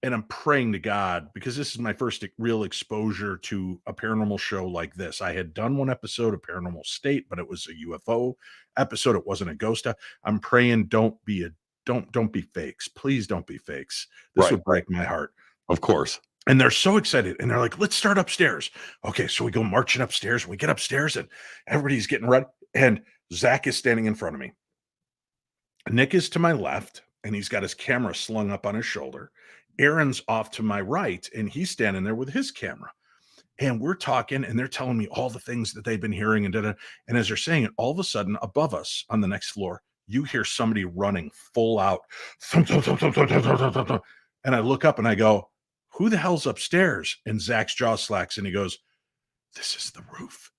and I'm praying to God, because this is my first real exposure to a paranormal show like this. I had done one episode of Paranormal State, but it was a UFO episode. It wasn't a ghost. I'm praying, don't be fakes. Please don't be fakes. This would break my heart. Of course. And they're so excited, and they're like, let's start upstairs. Okay, so we go marching upstairs. We get upstairs, and everybody's getting ready. And Zach is standing in front of me. Nick is to my left, and he's got his camera slung up on his shoulder. Aaron's off to my right, and he's standing there with his camera. And we're talking, and they're telling me all the things that they've been hearing. And as they're saying it, all of a sudden, above us on the next floor, you hear somebody running full out. And I look up and I go, who the hell's upstairs? And Zach's jaw slacks, and he goes, this is the roof.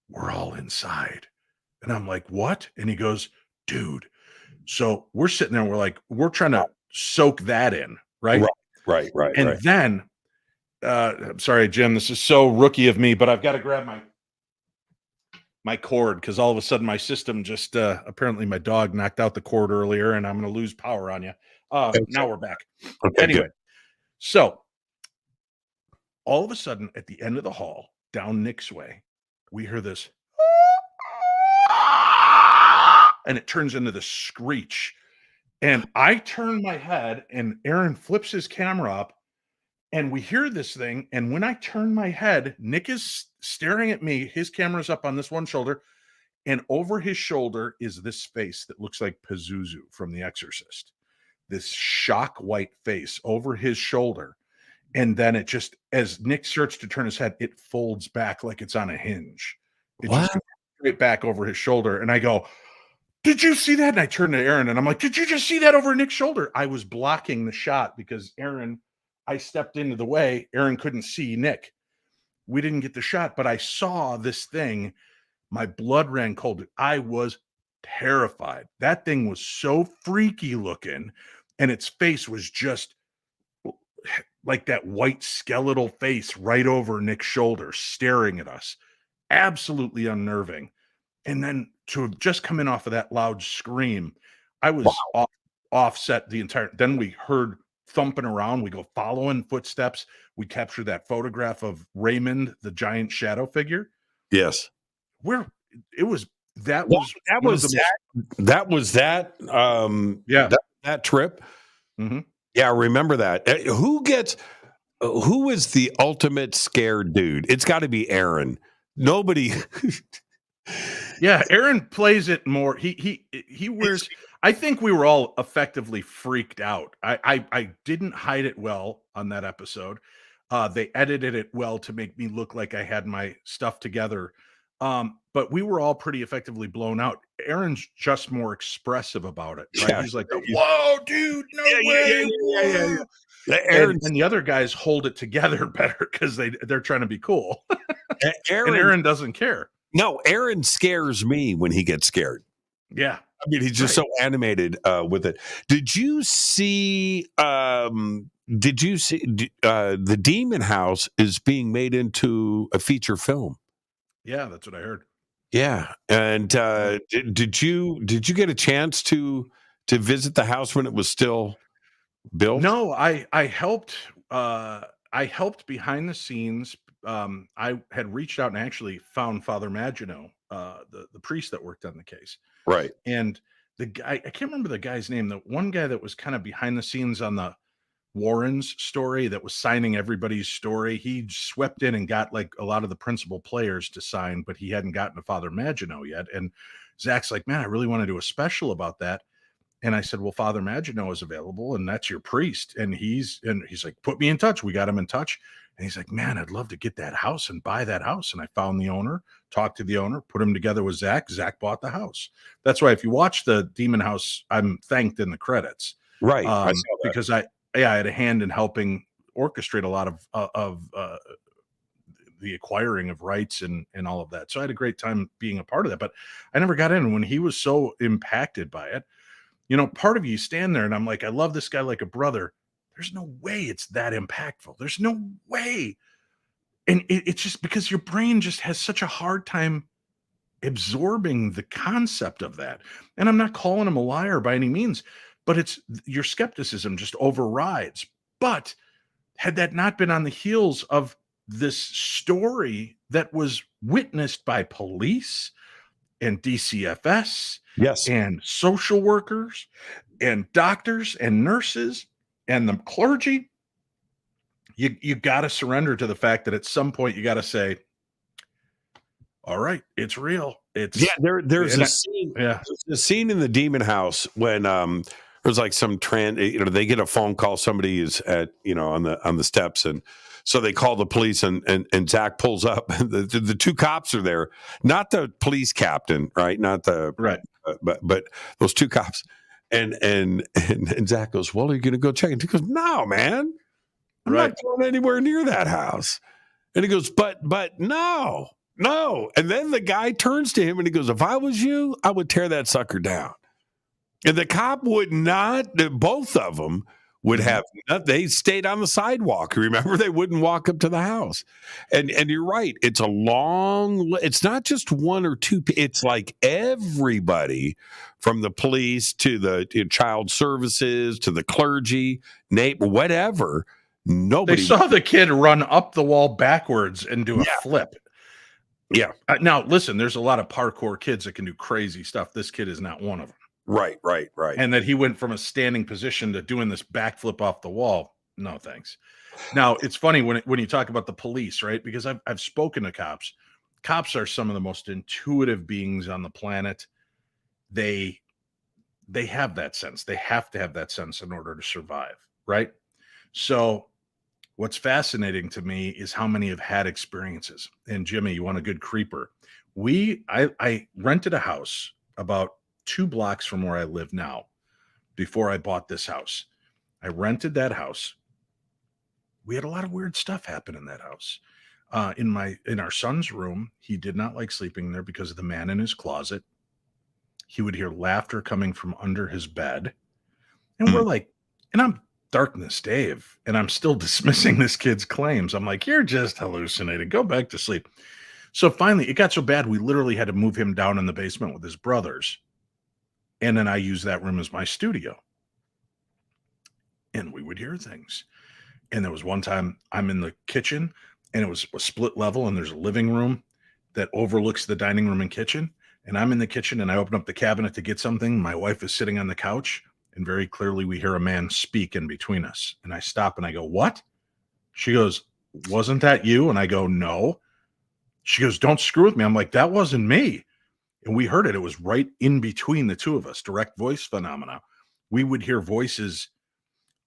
We're all inside. And I'm like, what? And he goes, dude. So we're sitting there, and we're trying to soak that in, right? Right. And then, I'm sorry, Jim, this is so rookie of me, but I've got to grab my cord, because all of a sudden my system just, apparently my dog knocked out the cord earlier, and I'm going to lose power on you. Now we're back. Okay, anyway. good. So all of a sudden at the end of the hall, down Nick's way, we hear this, and it turns into the screech. And I turn my head, and Aaron flips his camera up, and we hear this thing. And when I turn my head, Nick is staring at me. His camera's up on this one shoulder, and over his shoulder is this face that looks like Pazuzu from The Exorcist. This shock white face over his shoulder. And then it just, as Nick starts to turn his head, it folds back like it's on a hinge. It just goes straight back over his shoulder. And I go, did you see that? And I turn to Aaron, and I'm like, did you just see that over Nick's shoulder? I was blocking the shot because I stepped into the way. Aaron couldn't see Nick. We didn't get the shot, but I saw this thing. My blood ran cold. I was terrified. That thing was so freaky looking, and its face was just like that white skeletal face right over Nick's shoulder, staring at us. Absolutely unnerving. And then to have just come in off of that loud scream, I was offset the entire. Then we heard thumping around. We go following footsteps. We captured that photograph of Raymond, the giant shadow figure. Yes. That trip. Mm-hmm. Yeah, I remember that. Who is the ultimate scared dude? It's got to be Aaron. Nobody. Yeah, Aaron plays it more. He wears. I think we were all effectively freaked out. I didn't hide it well on that episode. They edited it well to make me look like I had my stuff together. But we were all pretty effectively blown out. Aaron's just more expressive about it. Right? Yeah. He's like, whoa, dude, no way. Yeah. And the other guys hold it together better because they're trying to be cool. And Aaron doesn't care. No, Aaron scares me when he gets scared. Yeah. I mean, he's just so animated with it. Did you see the Demon House is being made into a feature film? Yeah, that's what I heard. Yeah. And did you get a chance to visit the house when it was still built? No, I helped behind the scenes. I had reached out and actually found Father Magino, the priest that worked on the case. Right. And the guy, I can't remember the guy's name, the one guy that was kind of behind the scenes on Warren's story that was signing everybody's story. He swept in and got like a lot of the principal players to sign, but he hadn't gotten to Father Maginot yet. And Zach's like, man, I really want to do a special about that. And I said, well, Father Maginot is available, and that's your priest. And he's like, put me in touch. We got him in touch. And he's like, man, I'd love to get that house and buy that house. And I found the owner, talked to the owner, put him together with Zach. Zach bought the house. That's why if you watch the Demon House, I'm thanked in the credits. Right. I saw that. Because I had a hand in helping orchestrate a lot of the acquiring of rights and all of that. So I had a great time being a part of that, but I never got in. When he was so impacted by it, you know, part of you stand there and I'm like, I love this guy like a brother. There's no way it's that impactful. There's no way. And it's just because your brain just has such a hard time absorbing the concept of that. And I'm not calling him a liar by any means, but it's your skepticism just overrides. But had that not been on the heels of this story that was witnessed by police and DCFS, yes, and social workers and doctors and nurses and the clergy, you got to surrender to the fact that at some point you got to say, all right, it's real. It's there's a scene. Yeah, there's a scene in the Demon House when there's like some they get a phone call. Somebody is at on the steps, and so they call the police, and Zach pulls up. The two cops are there, not the police captain, right? Not the right, but those two cops. And Zach goes, well, are you going to go check it? He goes, no, man, I'm not going anywhere near that house. And he goes, but no. And then the guy turns to him and he goes, if I was you, I would tear that sucker down. And the cop would not, both of them would have, they stayed on the sidewalk. Remember, they wouldn't walk up to the house. And you're right. It's it's not just one or two. It's like everybody from the police to the child services to the clergy, whatever. Nobody. They saw the kid run up the wall backwards and do a flip. Yeah. Now, listen, there's a lot of parkour kids that can do crazy stuff. This kid is not one of them. Right. And that he went from a standing position to doing this backflip off the wall. No, thanks. Now, it's funny when you talk about the police, right? Because I've spoken to cops. Cops are some of the most intuitive beings on the planet. They have that sense. They have to have that sense in order to survive, right? So what's fascinating to me is how many have had experiences. And Jimmy, you want a good creeper. I rented a house about 2 blocks from where I live now before I bought this house. I rented that house. We had a lot of weird stuff happen in that house. In our son's room, he did not like sleeping there because of the man in his closet. He would hear laughter coming from under his bed. And we're like, and I'm Darkness Dave, and I'm still dismissing this kid's claims. I'm like, you're just hallucinating. Go back to sleep. So finally, it got so bad, we literally had to move him down in the basement with his brothers. And then I used that room as my studio. And we would hear things. And there was one time I'm in the kitchen, and it was a split level, and there's a living room that overlooks the dining room and kitchen. And I'm in the kitchen, and I open up the cabinet to get something. My wife is sitting on the couch, and very clearly we hear a man speak in between us. And I stop and I go, what? She goes, wasn't that you? And I go, no. She goes, don't screw with me. I'm like, that wasn't me. And we heard it. It was right in between the two of us, direct voice phenomena. We would hear voices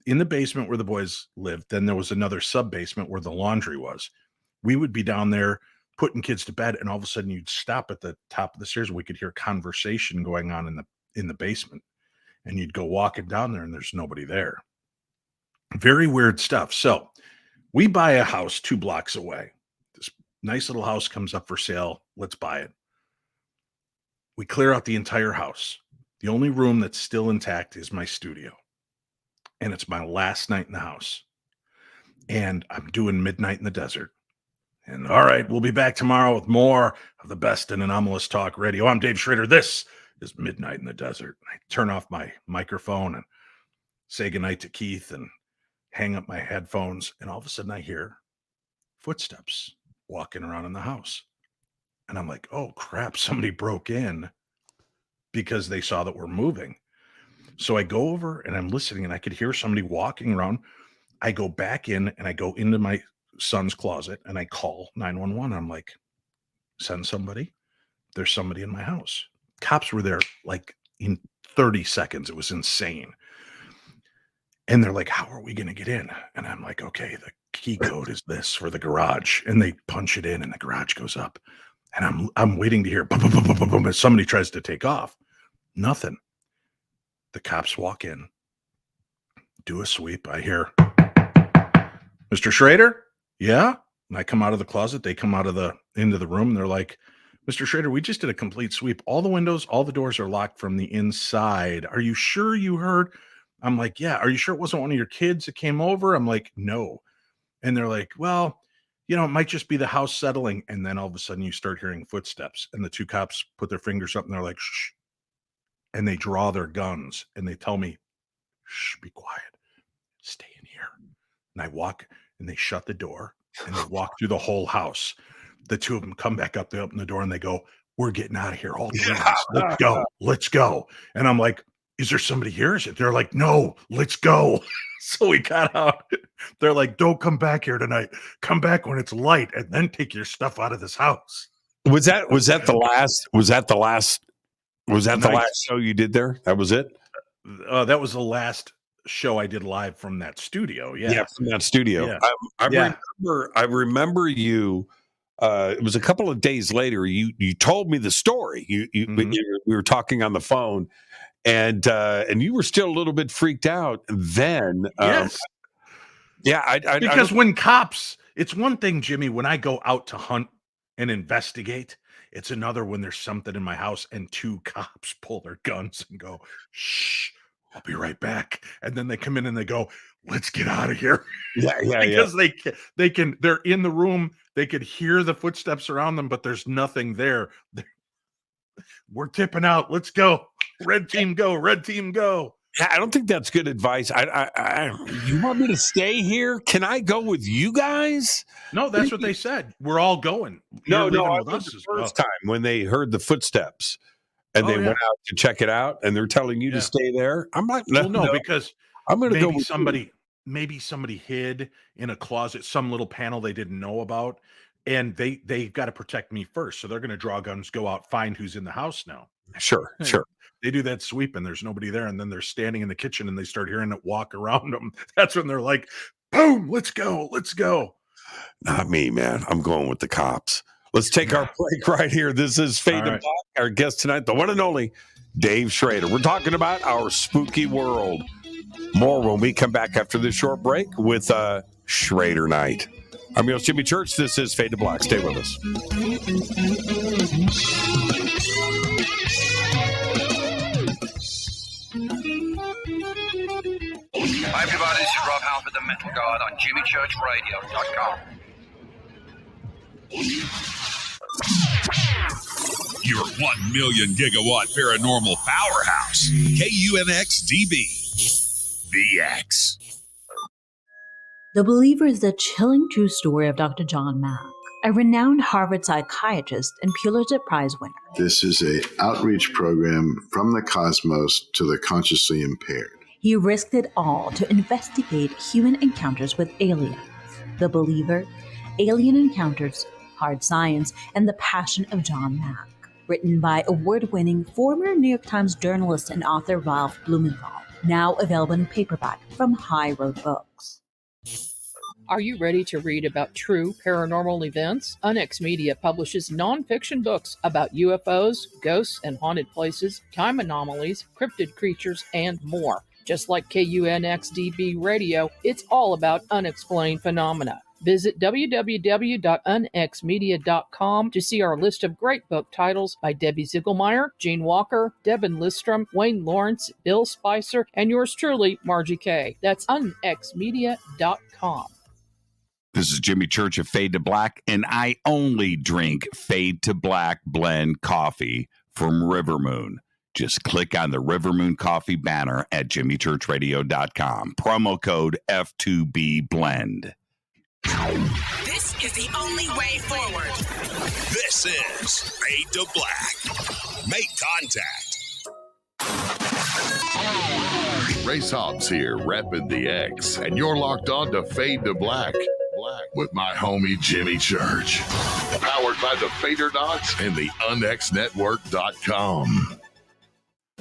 in the basement where the boys lived. Then there was another sub basement where the laundry was. We would be down there putting kids to bed, and all of a sudden you'd stop at the top of the stairs. We could hear conversation going on in the basement, and you'd go walking down there and there's nobody there. Very weird stuff. So we buy a house 2 blocks away. This nice little house comes up for sale. Let's buy it. We clear out the entire house. The only room that's still intact is my studio. And it's my last night in the house. And I'm doing Midnight in the Desert. And all right, we'll be back tomorrow with more of the best in anomalous talk radio. I'm Dave Schrader. This is Midnight in the Desert. I turn off my microphone and say goodnight to Keith and hang up my headphones. And all of a sudden I hear footsteps walking around in the house. And I'm like, oh, crap, somebody broke in because they saw that we're moving. So I go over and I'm listening, and I could hear somebody walking around. I go back in and I go into my son's closet and I call 911. I'm like, send somebody. There's somebody in my house. Cops were there like in 30 seconds. It was insane. And they're like, how are we going to get in? And I'm like, okay, the key code is this for the garage. And they punch it in and the garage goes up. And I'm waiting to hear boom, boom, boom, boom, boom, boom, as somebody tries to take off. Nothing. The cops walk in, do a sweep. I hear, Mr. Schrader? Yeah? And I come out of the closet. They come out of into the room. And they're like, Mr. Schrader, we just did a complete sweep. All the windows, all the doors are locked from the inside. Are you sure you heard? I'm like, yeah. Are you sure it wasn't one of your kids that came over? I'm like, no. And they're like, well, it might just be the house settling. And then all of a sudden you start hearing footsteps and the two cops put their fingers up and they're like, shh. And they draw their guns and they tell me, shh, be quiet. Stay in here. And I walk and they shut the door and they walk through the whole house. The two of them come back up, they open the door and they go, we're getting out of here. All three of us. Let's go. Let's go. And I'm like, is there somebody here? They're like, no, let's go. So we got out. They're like, don't come back here tonight. Come back when it's light and then take your stuff out of this house. Was that the last show you did there? That was it? That was the last show I did live from that studio. Yeah, from that studio. Yeah. I remember you. It was a couple of days later. You told me the story. We were talking on the phone, and you were still a little bit freaked out then. Yes. Because when cops, it's one thing, Jimmy, when I go out to hunt and investigate, it's another when there's something in my house and two cops pull their guns and go, shh, I'll be right back. And then they come in and they go, let's get out of here. Because they're in the room. They could hear the footsteps around them, but there's nothing there. We're tipping out. Let's go. Red team go. Red team go. Yeah, I don't think that's good advice. You want me to stay here? Can I go with you guys? No, that's what they said. We're all going. No, I was the first time when they heard the footsteps and they went out to check it out, and they're telling you to stay there. I'm like, no, because I'm going to go with somebody. Maybe somebody hid in a closet, some little panel they didn't know about, and they've got to protect me first. So they're going to draw guns, go out, find who's in the house now. Sure. They do that sweep and there's nobody there. And then they're standing in the kitchen and they start hearing it walk around them. That's when they're like, boom, let's go. Let's go. Not me, man. I'm going with the cops. Let's take our break right here. This is Fade to Black. Our guest tonight, the one and only Dave Schrader. We're talking about our spooky world. More when we come back after this short break with Schrader Night. I'm your host, Jimmy Church. This is Fade to Black. Stay with us. Hi, everybody. This is Rob Halford, the Metal Guard on JimmyChurchRadio.com. Your 1 million gigawatt paranormal powerhouse, KUNX-DB, The X. The Believer is the chilling true story of Dr. John Mack, a renowned Harvard psychiatrist and Pulitzer Prize winner. This is an outreach program from the cosmos to the consciously impaired. He risked it all to investigate human encounters with aliens. The Believer, Alien Encounters, Hard Science, and the Passion of John Mack. Written by award-winning former New York Times journalist and author Ralph Blumenthal. Now available in paperback from High Road Books. Are you ready to read about true paranormal events? Unex Media publishes nonfiction books about UFOs, ghosts and haunted places, time anomalies, cryptid creatures, and more. Just like KUNX-DB Radio, it's all about unexplained phenomena. Visit www.unxmedia.com to see our list of great book titles by Debbie Ziegelmeyer, Gene Walker, Devin Listrom, Wayne Lawrence, Bill Spicer, and yours truly, Margie Kay. That's unxmedia.com. This is Jimmy Church of Fade to Black, and I only drink Fade to Black blend coffee from Rivermoon. Just click on the Rivermoon Coffee banner at jimmychurchradio.com. Promo code F2B Blend. This is the only way forward. This is Fade to Black. Make contact. Race Hobbs here, repping the X, and you're locked on to Fade to Black with my homie Jimmy Church. Powered by the Fader Docs and the UnXNetwork.com.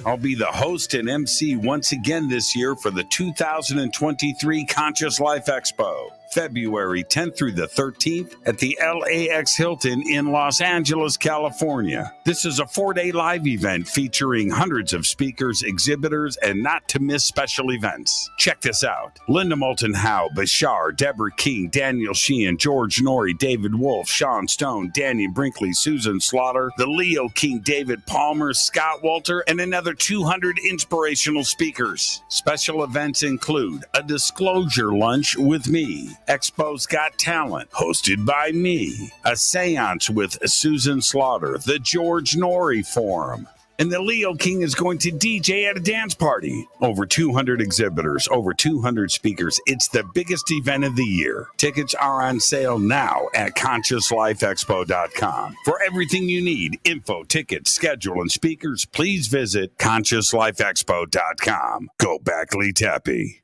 I'll be the host and MC once again this year for the 2023 Conscious Life Expo, February 10th through the 13th at the LAX Hilton in Los Angeles, California. This is a 4-day live event featuring hundreds of speakers, exhibitors, and not-to-miss special events. Check this out. Linda Moulton Howe, Bashar, Deborah King, Daniel Sheehan, George Norrie, David Wolf, Sean Stone, Danny Brinkley, Susan Slaughter, the Leo King, David Palmer, Scott Walter, and another 200 inspirational speakers. Special events include a disclosure lunch with me, Expo's Got Talent, hosted by me, a seance with Susan Slaughter, the George Norrie Forum, and the Leo King is going to DJ at a dance party. Over 200 exhibitors, over 200 speakers. It's the biggest event of the year. Tickets are on sale now at ConsciousLifeExpo.com. For everything you need, info, tickets, schedule, and speakers, please visit ConsciousLifeExpo.com. Go back, Lee Tappy.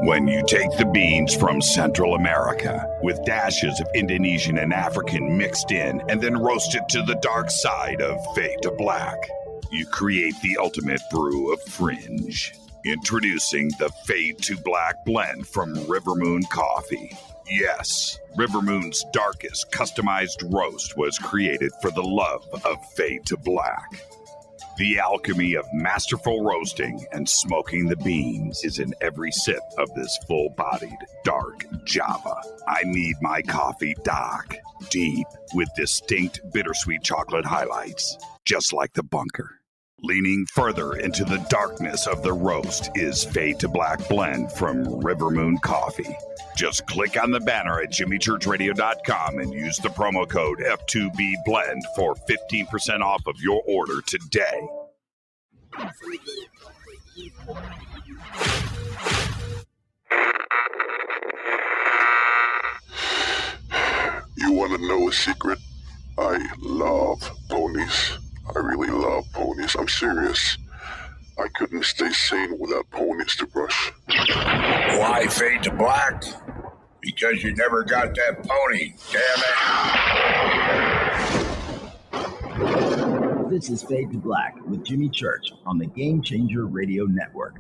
When you take the beans from Central America with dashes of Indonesian and African mixed in and then roast it to the dark side of Fade to Black, you create the ultimate brew of fringe. Introducing the Fade to Black blend from Rivermoon Coffee. Yes, Rivermoon's darkest customized roast was created for the love of Fade to Black. The alchemy of masterful roasting and smoking the beans is in every sip of this full-bodied, dark Java. I need my coffee dark, deep, with distinct bittersweet chocolate highlights, just like the bunker. Leaning further into the darkness of the roast is Fade to Black blend from Rivermoon Coffee. Just click on the banner at jimmychurchradio.com and use the promo code F2BBLEND for 15% off of your order today. You want to know a secret? I love ponies. I really love ponies. I'm serious. I couldn't stay sane without ponies to brush. Why Fade to Black? Because you never got that pony, damn it. This is Fade to Black with Jimmy Church on the Game Changer Radio Network.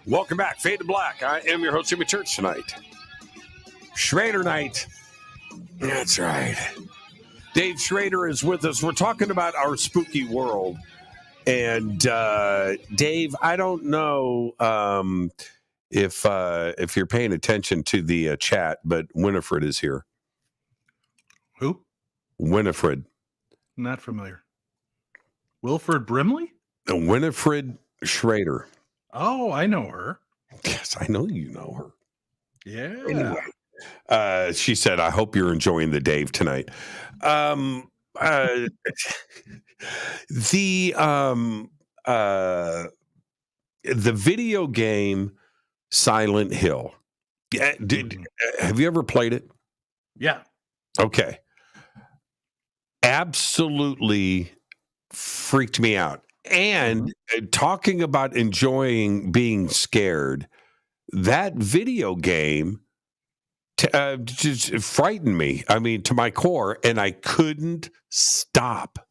Welcome back, Fade to Black. I am your host, Jimmy Church, tonight. Schrader night. That's right. Dave Schrader is with us. We're talking about our spooky world. And Dave, I don't know if you're paying attention to the chat, but Winifred is here. Who? Winifred. Not familiar. Wilfred Brimley? Winifred Schrader. Oh, I know her. Yes, I know you know her. Yeah. Anyway, she said, I hope you're enjoying the Dave tonight. The video game Silent Hill. Have you ever played it? Yeah. Okay. Absolutely freaked me out. And talking about enjoying being scared, that video game just frightened me. I mean, to my core, and I couldn't stop.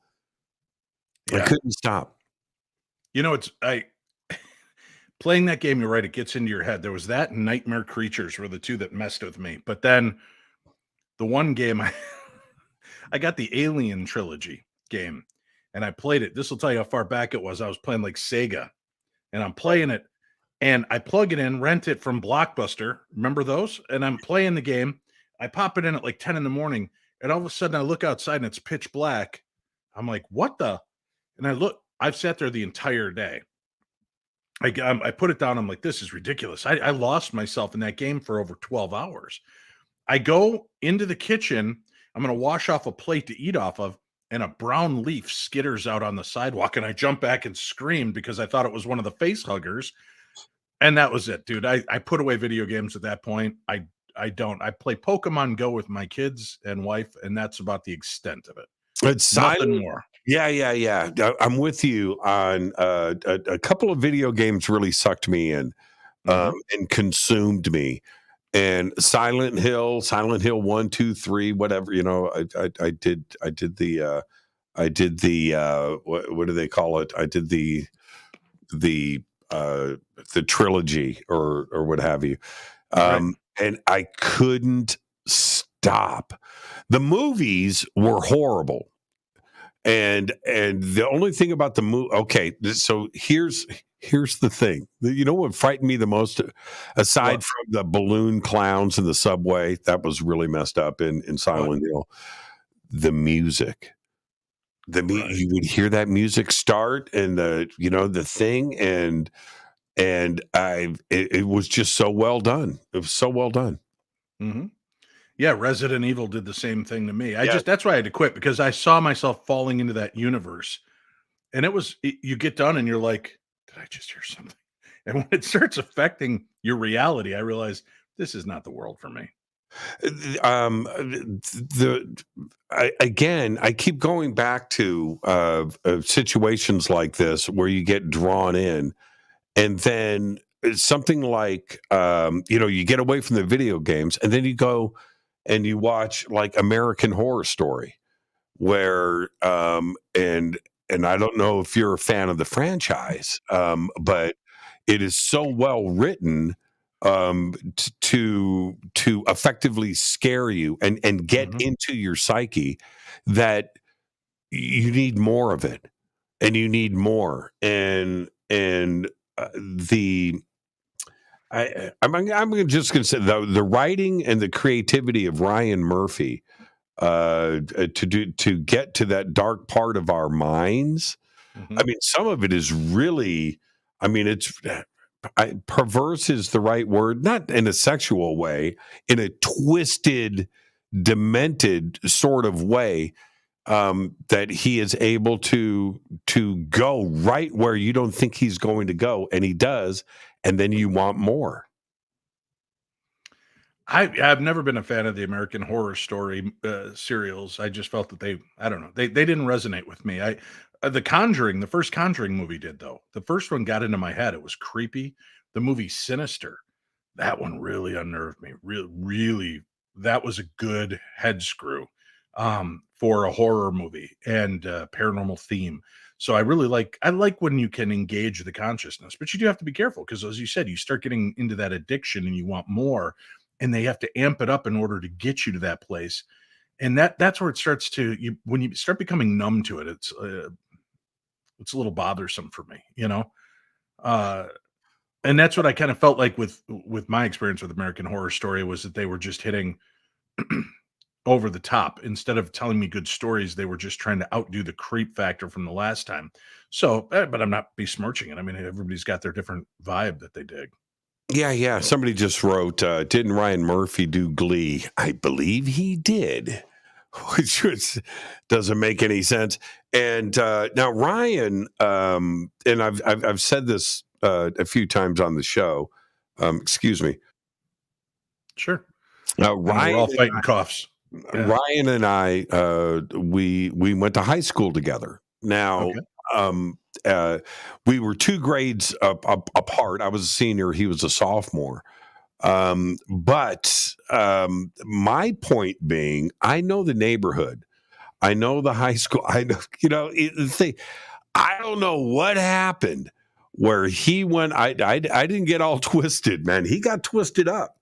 Yeah. I couldn't stop. You know, playing that game, you're right, it gets into your head. There was that and Nightmare Creatures were the two that messed with me. But then the one game, I got the Alien trilogy game. And I played it. This will tell you how far back it was. I was playing like Sega. And I'm playing it. And I plug it in, rent it from Blockbuster. Remember those? And I'm playing the game. I pop it in at like 10 in the morning. And all of a sudden I look outside and it's pitch black. I'm like, what the? And I look. I've sat there the entire day. I put it down. I'm like, this is ridiculous. I lost myself in that game for over 12 hours. I go into the kitchen. I'm going to wash off a plate to eat off of. And a brown leaf skitters out on the sidewalk, and I jump back and scream because I thought it was one of the face huggers. And that was it, dude. I put away video games at that point. I don't. I play Pokemon Go with my kids and wife, and that's about the extent of it. It's Nothing silent. more. Yeah. I'm with you on a couple of video games really sucked me in and consumed me. And Silent Hill 1, 2, 3, whatever, I did the what do they call it? I did the trilogy or what have you. And I couldn't stop. The movies were horrible. And the only thing about the movie, okay, so here's the thing. You know what frightened me the most, aside from the balloon clowns in the subway, that was really messed up in Silent Hill. The music. You would hear that music start and the thing, and it was just so well done. It was so well done. Mm-hmm. Yeah, Resident Evil did the same thing to me. That's why I had to quit, because I saw myself falling into that universe. And you get done and you're like, did I just hear something? And when it starts affecting your reality, I realize this is not the world for me. I keep going back to situations like this where you get drawn in, and then something like you get away from the video games, and then you go and you watch like American Horror Story, where and I don't know if you're a fan of the franchise, but it is so well written to effectively scare you and get into your psyche that you need more of it, and you need more, I'm just going to say the writing and the creativity of Ryan Murphy to get to that dark part of our minds. I mean, some of it is really, it's perverse is the right word, not in a sexual way, in a twisted, demented sort of way, that he is able to go right where you don't think he's going to go, and he does, and then you want more. I've never been a fan of the American Horror Story serials. I just felt that they didn't resonate with me. The Conjuring, the first Conjuring movie did, though. The first one got into my head. It was creepy. The movie Sinister, that one really unnerved me. Really, that was a good head screw for a horror movie and paranormal theme. So I like when you can engage the consciousness, but you do have to be careful, because, as you said, you start getting into that addiction and you want more, and they have to amp it up in order to get you to that place. And that's where it starts when you start becoming numb to it, it's a little bothersome for me, and that's what I kind of felt like with my experience with American Horror Story, was that they were just hitting over the top. Instead of telling me good stories, they were just trying to outdo the creep factor from the last time. So, but I'm not besmirching it. I mean, everybody's got their different vibe that they dig. Yeah. Somebody just wrote, didn't Ryan Murphy do Glee? I believe he did, which doesn't make any sense. And now Ryan, and I've said this a few times on the show. Excuse me. Sure. Ryan, we're all fighting coughs. Yeah. Ryan and I, we went to high school together. Now, we were 2 grades apart. I was a senior; he was a sophomore. But my point being, I know the neighborhood, I know the high school, I know, the thing. I don't know what happened where he went. I didn't get all twisted, man. He got twisted up.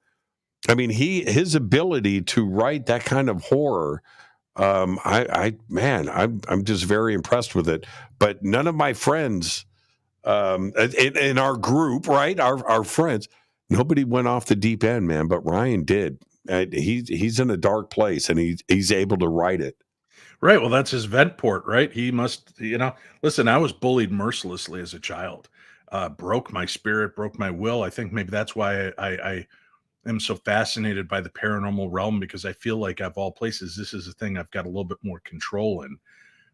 I mean, his ability to write that kind of horror, I'm just very impressed with it. But none of my friends, in our group, right, our friends, nobody went off the deep end, man. But Ryan did. He's in a dark place, and he's able to write it. Right. Well, that's his vent port, right? He must, listen, I was bullied mercilessly as a child, broke my spirit, broke my will. I think maybe that's why I am so fascinated by the paranormal realm, because I feel like, of all places, this is a thing I've got a little bit more control in.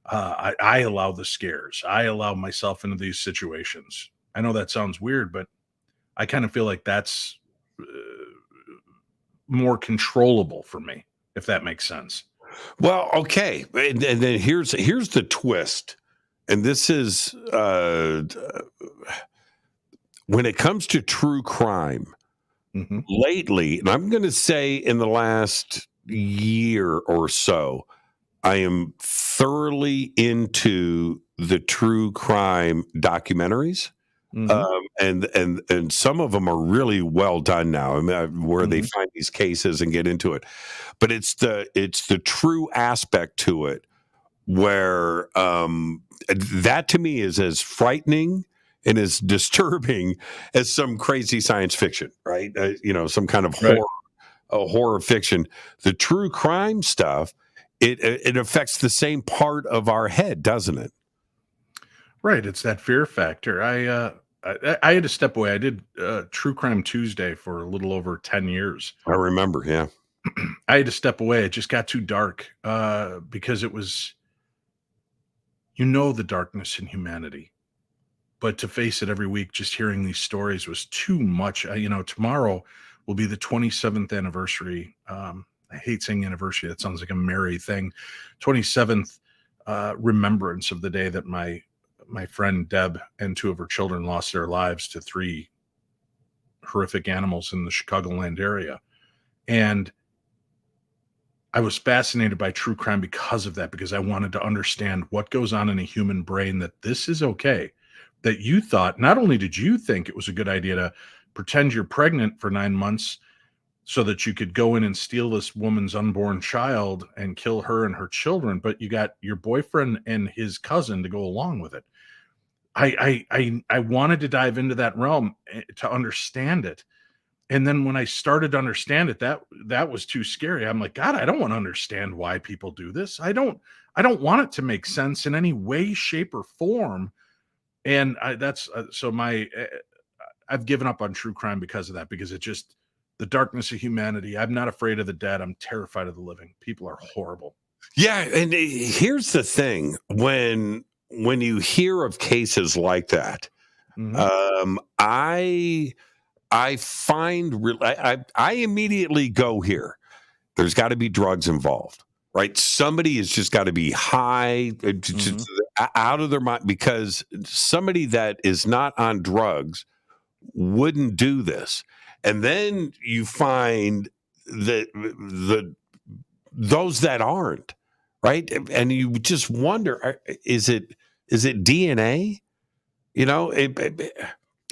I allow the scares. I allow myself into these situations. I know that sounds weird, but I kind of feel like that's more controllable for me, if that makes sense. Well, okay, and then here's the twist, and this is when it comes to true crime. Lately, and I'm going to say in the last year or so, I am thoroughly into the true crime documentaries. And some of them are really well done now. I mean, where they find these cases and get into it, but it's the true aspect to it where that to me is as frightening and as disturbing as some crazy science fiction, right? Some kind of horror fiction. The true crime stuff, it affects the same part of our head, doesn't it? Right. It's that fear factor. I had to step away. I did True Crime Tuesday for a little over 10 years. I remember, yeah. I had to step away. It just got too dark because it was, the darkness in humanity. But to face it every week, just hearing these stories was too much. Tomorrow will be the 27th anniversary. I hate saying anniversary. That sounds like a merry thing. 27th remembrance of the day that my friend Deb and two of her children lost their lives to 3 horrific animals in the Chicagoland area. And I was fascinated by true crime because of that, because I wanted to understand what goes on in a human brain, that this is okay. That you thought, not only did you think it was a good idea to pretend you're pregnant for 9 months so that you could go in and steal this woman's unborn child and kill her and her children, but you got your boyfriend and his cousin to go along with it. I wanted to dive into that realm to understand it. And then when I started to understand it, that was too scary. I'm like, God, I don't want to understand why people do this. I don't want it to make sense in any way, shape, or form. And I've given up on true crime because of that, because it just, the darkness of humanity. I'm not afraid of the dead. I'm terrified of the living. People are horrible. Yeah. And here's the thing. When you hear of cases like that, I find I immediately go here. There's got to be drugs involved, right? Somebody has just got to be high, out of their mind, because somebody that is not on drugs wouldn't do this. And then you find that those that aren't, right? And you just wonder, is it DNA?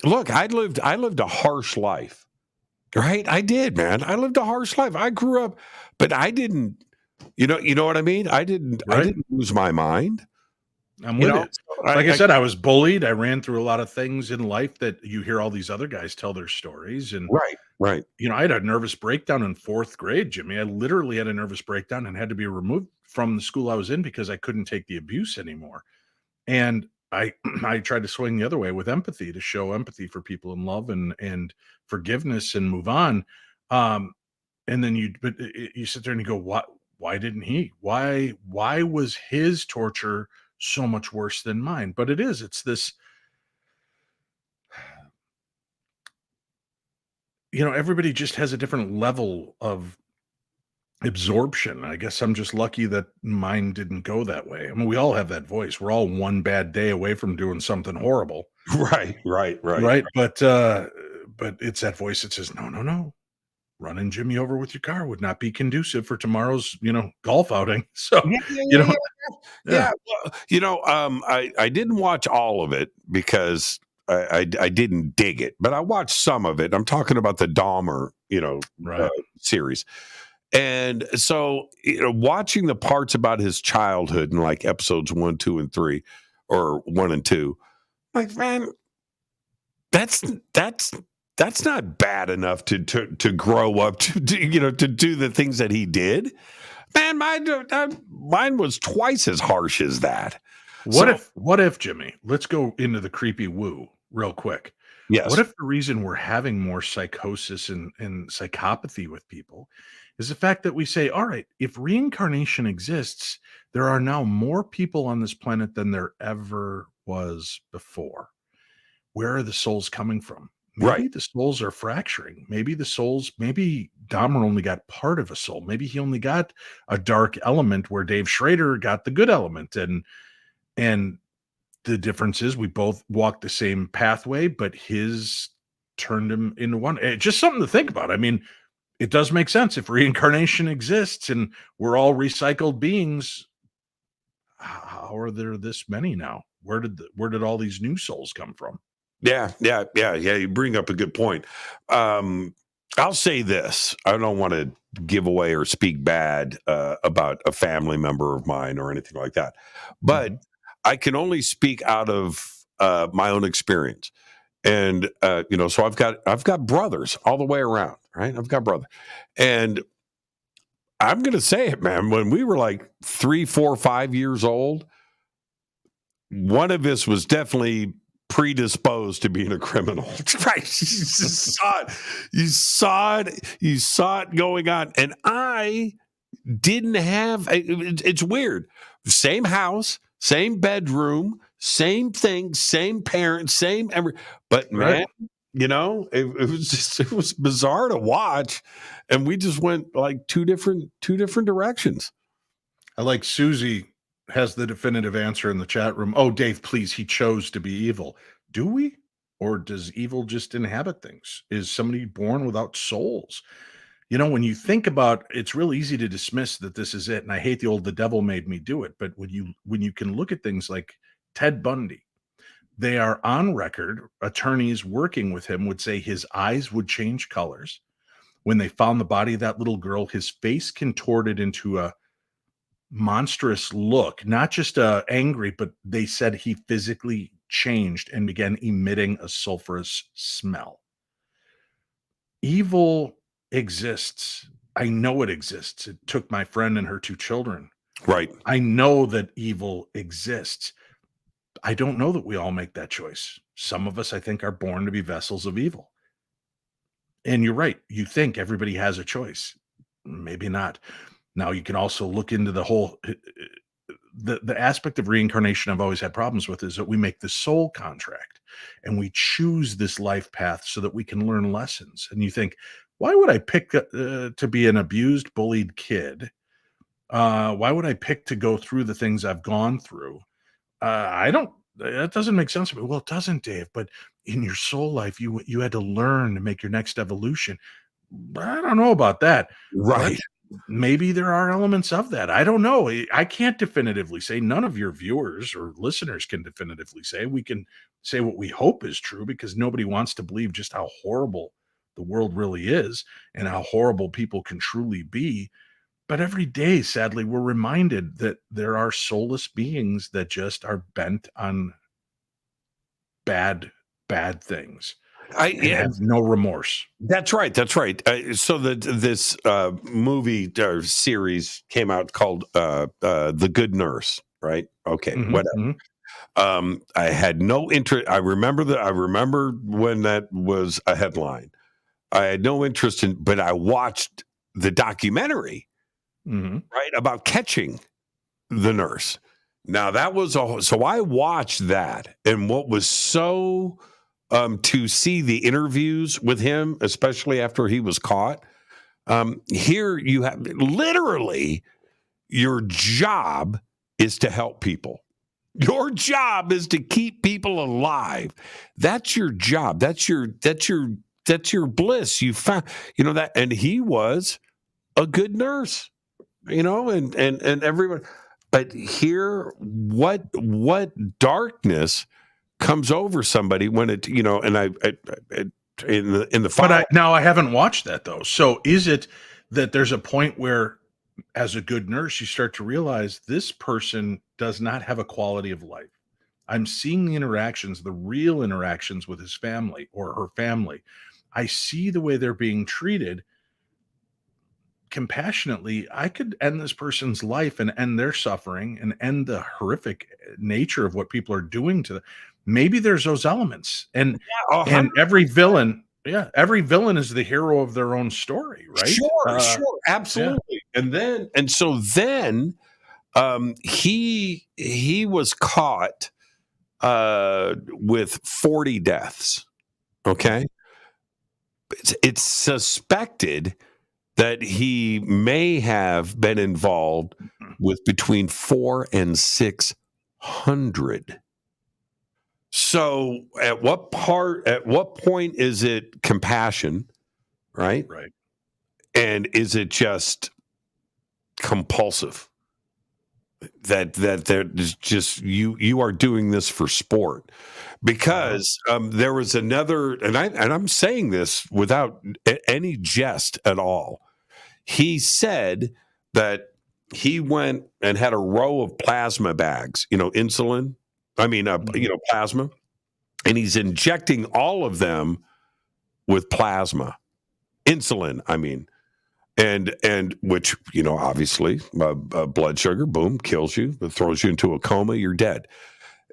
Look, I lived a harsh life, right? I did, man. I lived a harsh life. I grew up, but I didn't, you know what I mean? I didn't lose my mind. I'm with it. Like I said, I was bullied. I ran through a lot of things in life that you hear all these other guys tell their stories. And right. I had a nervous breakdown in 4th grade, Jimmy. I literally had a nervous breakdown and had to be removed from the school I was in because I couldn't take the abuse anymore. And I tried to swing the other way with empathy, to show empathy for people in love and forgiveness and move on. And then you sit there and you go, why didn't he? Why was his torture so much worse than mine? But it's this, everybody just has a different level of absorption. I guess I'm just lucky that mine didn't go that way. I mean, we all have that voice. We're all one bad day away from doing something horrible. Right. But it's that voice that says, no, running Jimmy over with your car would not be conducive for tomorrow's, golf outing. So, Yeah. Well, I didn't watch all of it because I didn't dig it, but I watched some of it. I'm talking about the Dahmer, series. And so, watching the parts about his childhood in like episodes 1, 2, and 3, or 1 and 2, like, man, that's not bad enough to grow up to do the things that he did. Man, mine was twice as harsh as that. What if, Jimmy, let's go into the creepy woo real quick. Yes. What if the reason we're having more psychosis and psychopathy with people is the fact that we say, all right, if reincarnation exists, there are now more people on this planet than there ever was before. Where are the souls coming from? Maybe the souls are fracturing. Maybe Dahmer only got part of a soul. Maybe he only got a dark element where Dave Schrader got the good element. And the difference is we both walked the same pathway, but his turned him into one. It's just something to think about. I mean, it does make sense. If reincarnation exists and we're all recycled beings, how are there this many now? Where did all these new souls come from? Yeah. You bring up a good point. I'll say this. I don't want to give away or speak bad about a family member of mine or anything like that, but I can only speak out of my own experience. And so I've got brothers all the way around, right? I've got brothers, and I'm going to say it, man. When we were like 3, 4, 5 years old, one of us was definitely predisposed to being a criminal. Right? You saw it going on, and I didn't have. It's weird. Same house, same bedroom, same thing, same parents, same every. But man, it was bizarre to watch, and we just went like two different directions. I like Susie has the definitive answer in the chat room. Oh, Dave, please, he chose to be evil. Do we? Or does evil just inhabit things? Is somebody born without souls? When you think about it's real easy to dismiss that this is it. And I hate the devil made me do it. But when you can look at things like Ted Bundy, they are on record. Attorneys working with him would say his eyes would change colors. When they found the body of that little girl, his face contorted into a monstrous look, not just angry, but they said he physically changed and began emitting a sulfurous smell. Evil exists. I know it exists. It took my friend and her 2 children. Right. I know that evil exists. I don't know that we all make that choice. Some of us, I think, are born to be vessels of evil. And you're right. You think everybody has a choice. Maybe not. Now, you can also look into the whole the aspect of reincarnation I've always had problems with is that we make the soul contract and we choose this life path so that we can learn lessons. And you think, why would I pick to be an abused, bullied kid? Why would I pick to go through the things I've gone through? That doesn't make sense to me. Well, it doesn't, Dave, but in your soul life, you had to learn to make your next evolution. I don't know about that. Right. But maybe there are elements of that. I don't know. I can't definitively say. None of your viewers or listeners can definitively say. We can say what we hope is true because nobody wants to believe just how horrible the world really is and how horrible people can truly be. But every day, sadly, we're reminded that there are soulless beings that just are bent on bad things. Have no remorse. That's right. So this movie or series came out called The Good Nurse, right? Okay, whatever. I had no interest. I remember when that was a headline. I had no interest in, but I watched the documentary, right, about catching the nurse. Now that was so I watched that, and what was so to see the interviews with him, especially after he was caught. Here you have literally your job is to help people. Your job is to keep people alive. That's your job. That's your bliss. You found, that, and he was a good nurse, and everyone. But here, what darkness comes over somebody when it, and I in the but I haven't watched that though. So is it that there's a point where, as a good nurse, you start to realize this person does not have a quality of life? I'm seeing the real interactions with his family or her family. I see the way they're being treated. Compassionately, I could end this person's life and end their suffering and end the horrific nature of what people are doing to them. Maybe there's those elements, and every villain is the hero of their own story, right? Sure, absolutely. Yeah. And so then he was caught with 40 deaths. Okay. it's suspected that he may have been involved with between 400 and 600. So at what point is it compassion, right? Right. And is it just compulsive? That there's just you are doing this for sport. Because there was another, and I'm saying this without any jest at all. He said that he went and had a row of plasma bags, insulin. Plasma, and he's injecting all of them with plasma, insulin. And which obviously blood sugar, boom, kills you, it throws you into a coma, you're dead.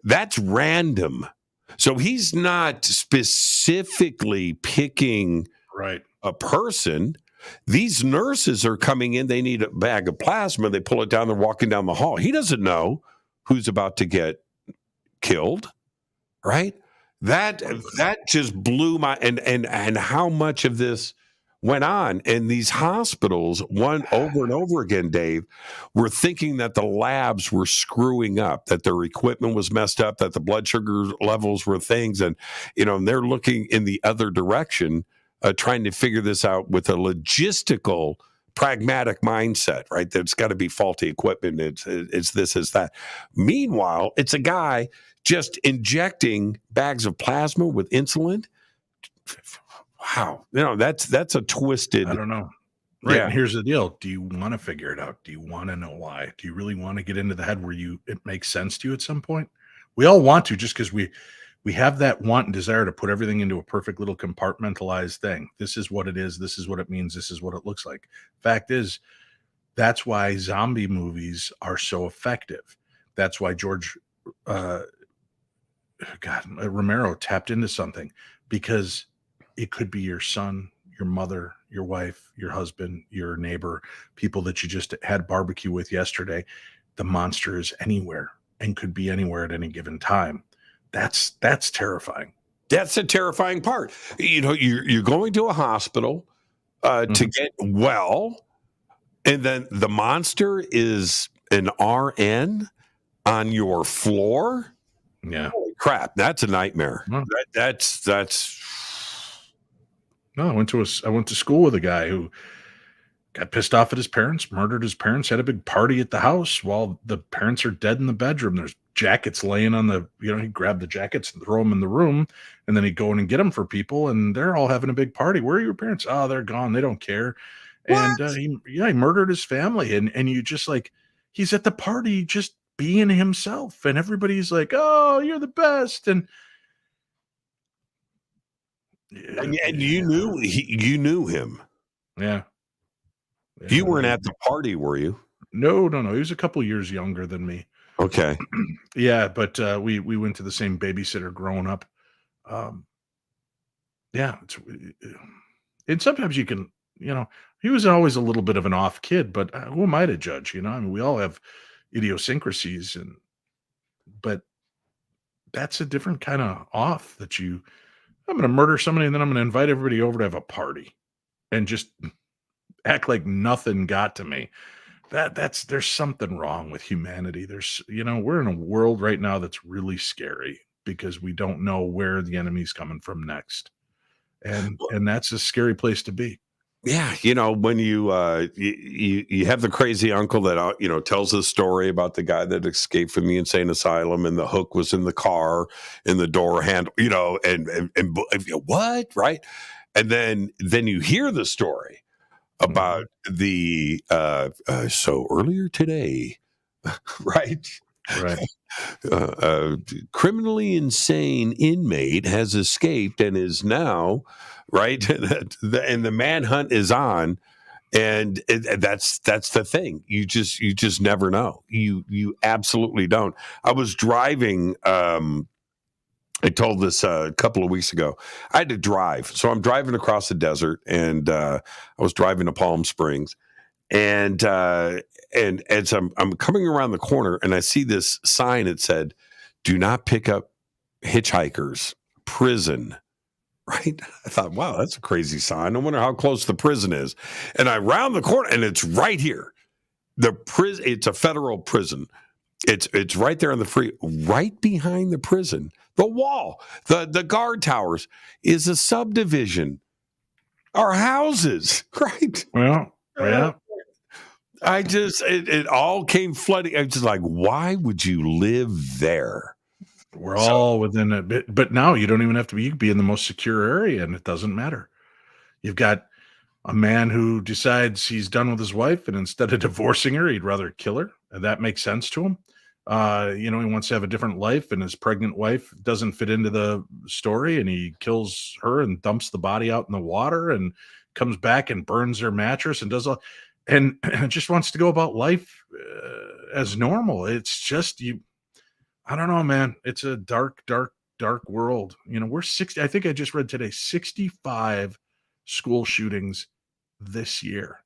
That's random. So he's not specifically picking a person. These nurses are coming in. They need a bag of plasma. They pull it down. They're walking down the hall. He doesn't know who's about to get killed, right? That just blew my and how much of this went on. And these hospitals, over and over again, Dave, were thinking that the labs were screwing up, that their equipment was messed up, that the blood sugar levels were things. And, and they're looking in the other direction, trying to figure this out with a logistical, pragmatic mindset, right? There's got to be faulty equipment. It's this, it's that. Meanwhile, it's a guy just injecting bags of plasma with insulin. Wow. That's a twisted. I don't know. Right. Yeah. And here's the deal. Do you want to figure it out? Do you want to know why? Do you really want to get into the head where it makes sense to you at some point? We all want to, just because we have that want and desire to put everything into a perfect little compartmentalized thing. This is what it is. This is what it means. This is what it looks like. Fact is, that's why zombie movies are so effective. That's why Romero tapped into something, because it could be your son, your mother, your wife, your husband, your neighbor, people that you just had barbecue with yesterday. The monster is anywhere and could be anywhere at any given time. That's terrifying. That's a terrifying part. You're going to a hospital to get well, and then the monster is an RN on your floor. Yeah. Holy crap, that's a nightmare. That's. No, I went to school with a guy who got pissed off at his parents, murdered his parents, had a big party at the house while the parents are dead in the bedroom. There's jackets laying on he'd grab the jackets and throw them in the room, and then he'd go in and get them for people, and they're all having a big party. Where are your parents? Oh, they're gone. They don't care. What? And he murdered his family. And you just he's at the party just being himself, and everybody's like, oh, you're the best. And you knew him. Yeah. You weren't at the party, were you? No. He was a couple years younger than me. Okay. Yeah, but we went to the same babysitter growing up. Yeah, and sometimes you can, he was always a little bit of an off kid, but who am I to judge? We all have idiosyncrasies, but that's a different kind of off that I'm going to murder somebody and then I'm going to invite everybody over to have a party and just act like nothing got to me. There's something wrong with humanity. We're in a world right now that's really scary because we don't know where the enemy's coming from next. And that's a scary place to be. Yeah, when you have the crazy uncle that tells a story about the guy that escaped from the insane asylum and the hook was in the car in the door handle, and what, right? And then you hear the story about the so earlier today, right? Criminally insane inmate has escaped and is now right, and the manhunt is on, and that's the thing. You just never know. You absolutely don't. I was driving. I told this a couple of weeks ago. I had to drive, so I'm driving across the desert, and I was driving to Palm Springs, and as I'm coming around the corner, and I see this sign. It said, "Do not pick up hitchhikers. Prison." right? I thought, wow, that's a crazy sign. I wonder how close the prison is. And I round the corner, and it's right here. It's a federal prison. It's right there on the free, right behind the prison. The wall, the guard towers is a subdivision. Our houses, right? Well, yeah. It all came flooding. I was just like, why would you live there? We're all within a bit, but now you don't even have to be. You can be in the most secure area, and it doesn't matter. You've got a man who decides he's done with his wife, and instead of divorcing her, he'd rather kill her. And that makes sense to him. He wants to have a different life, and his pregnant wife doesn't fit into the story, and he kills her and dumps the body out in the water, and comes back and burns her mattress and does all, and just wants to go about life as normal. It's just I don't know, man. It's a dark, dark, dark world. We're 60. I think I just read today 65 school shootings this year.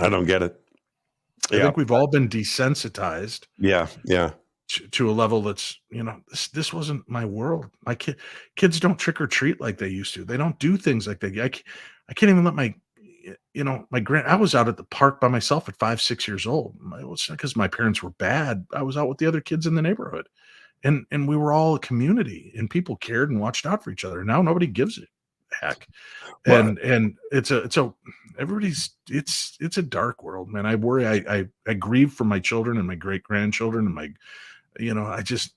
I don't get it. I think we've all been desensitized. Yeah. To a level that's, this wasn't my world. My kids don't trick or treat like they used to. They don't do things like they. I can't even let my I was out at the park by myself at 5, 6 years old. It was not because my parents were bad. I was out with the other kids in the neighborhood, and we were all a community, and people cared and watched out for each other. Now nobody gives a heck, and it's a dark world, man. I worry. I grieve for my children and my great grandchildren and my, it's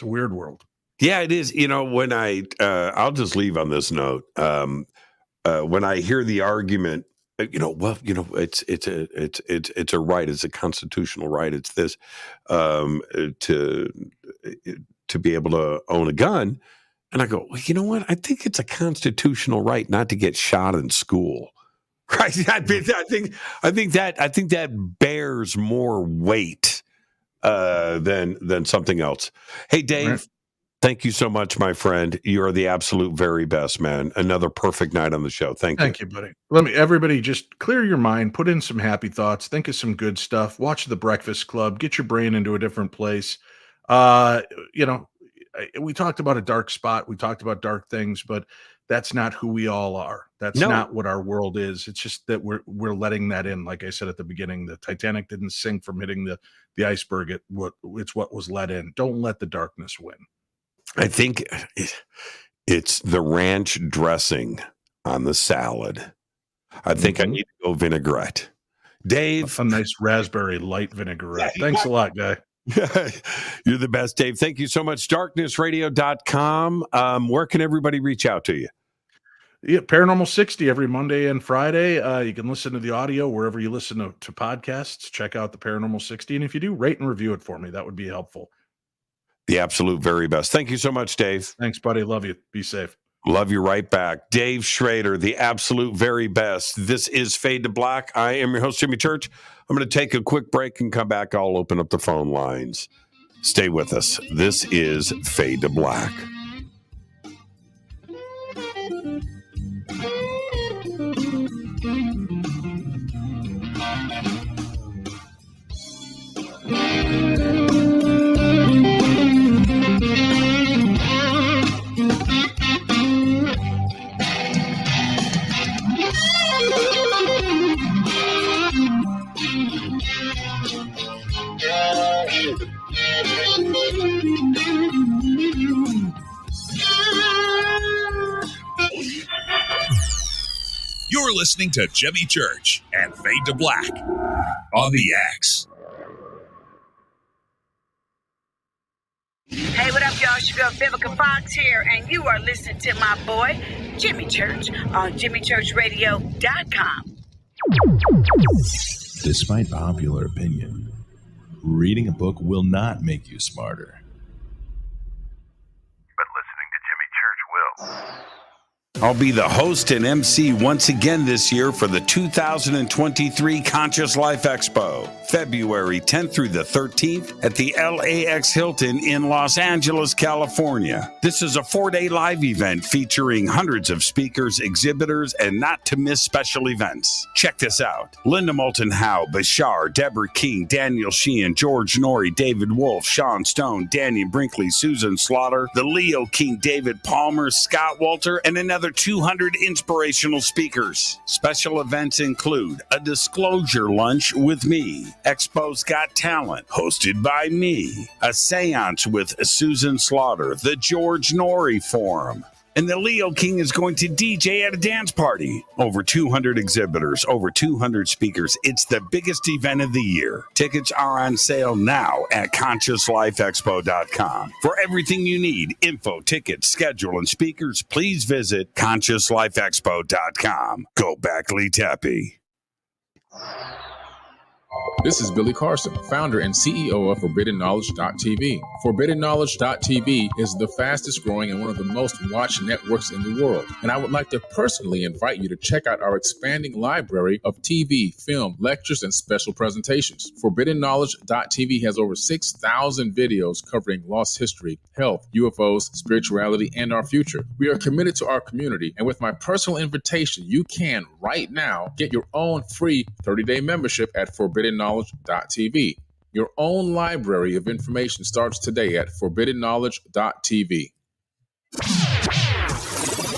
a weird world. Yeah, it is. When I'll just leave on this note. When I hear the argument, it's a right, it's a constitutional right. It's this to be able to own a gun, and I go, well, you know what? I think it's a constitutional right not to get shot in school. Right? I think that bears more weight than something else. Hey, Dave. Right. Thank you so much, my friend. You are the absolute very best, man. Another perfect night on the show. Thank you, buddy. Everybody just clear your mind, put in some happy thoughts, think of some good stuff, watch The Breakfast Club, get your brain into a different place. We talked about a dark spot. We talked about dark things, but that's not who we all are. That's not what our world is. It's just that we're letting that in. Like I said at the beginning, the Titanic didn't sink from hitting the iceberg. It's what was let in. Don't let the darkness win. I think it's the ranch dressing on the salad. I think I need to go vinaigrette. Dave. A nice raspberry light vinaigrette. Thanks a lot, guy. You're the best, Dave. Thank you so much. Darknessradio.com. Where can everybody reach out to you? Yeah, Paranormal 60 every Monday and Friday. You can listen to the audio wherever you listen to podcasts. Check out the Paranormal 60. And if you do, rate and review it for me. That would be helpful. The absolute very best. Thank you so much, Dave. Thanks, buddy. Love you. Be safe. Love you right back. Dave Schrader, the absolute very best. This is Fade to Black. I am your host, Jimmy Church. I'm going to take a quick break and come back. I'll open up the phone lines. Stay with us. This is Fade to Black. You're listening to Jimmy Church and Fade to Black on the X. Hey, what up, y'all? It's your girl, Vivica Fox here, and you are listening to my boy, Jimmy Church, on JimmyChurchRadio.com. Despite popular opinion, reading a book will not make you smarter. But listening to Jimmy Church will. I'll be the host and MC once again this year for the 2023 Conscious Life Expo, February 10th through the 13th at the LAX Hilton in Los Angeles, California. This is a 4-day live event featuring hundreds of speakers, exhibitors, and not-to-miss special events. Check this out. Linda Moulton Howe, Bashar, Deborah King, Daniel Sheehan, George Norrie, David Wolf, Sean Stone, Danny Brinkley, Susan Slaughter, the Leo King, David Palmer, Scott Walter, and another 200 inspirational speakers. Special events include a disclosure lunch with me, Expo's Got Talent, hosted by me, a seance with Susan Slaughter, the George Norrie Forum, and the Leo King is going to DJ at a dance party. Over 200 exhibitors, over 200 speakers. It's the biggest event of the year. Tickets are on sale now at ConsciousLifeExpo.com. For everything you need, info, tickets, schedule, and speakers, please visit ConsciousLifeExpo.com. Go back, Lee Tappy. This is Billy Carson, founder and CEO of ForbiddenKnowledge.tv. ForbiddenKnowledge.tv is the fastest growing and one of the most watched networks in the world. And I would like to personally invite you to check out our expanding library of TV, film, lectures, and special presentations. ForbiddenKnowledge.tv has over 6,000 videos covering lost history, health, UFOs, spirituality, and our future. We are committed to our community, and with my personal invitation, you can right now get your own free 30-day membership at ForbiddenKnowledge.tv. Your own library of information starts today at ForbiddenKnowledge.tv.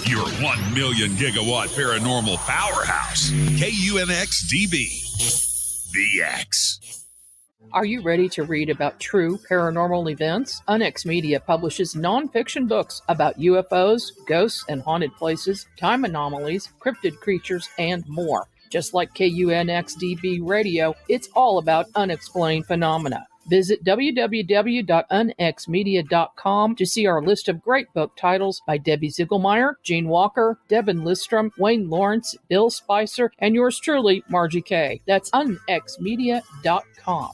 Your 1 million gigawatt paranormal powerhouse, KUNX-DB, The X. Are you ready to read about true paranormal events? Unex Media publishes nonfiction books about UFOs, ghosts and haunted places, time anomalies, cryptid creatures, and more. Just like KUNX-DB Radio, it's all about unexplained phenomena. Visit www.unxmedia.com to see our list of great book titles by Debbie Ziegelmeyer, Gene Walker, Devin Listrom, Wayne Lawrence, Bill Spicer, and yours truly, Margie Kay. That's unxmedia.com.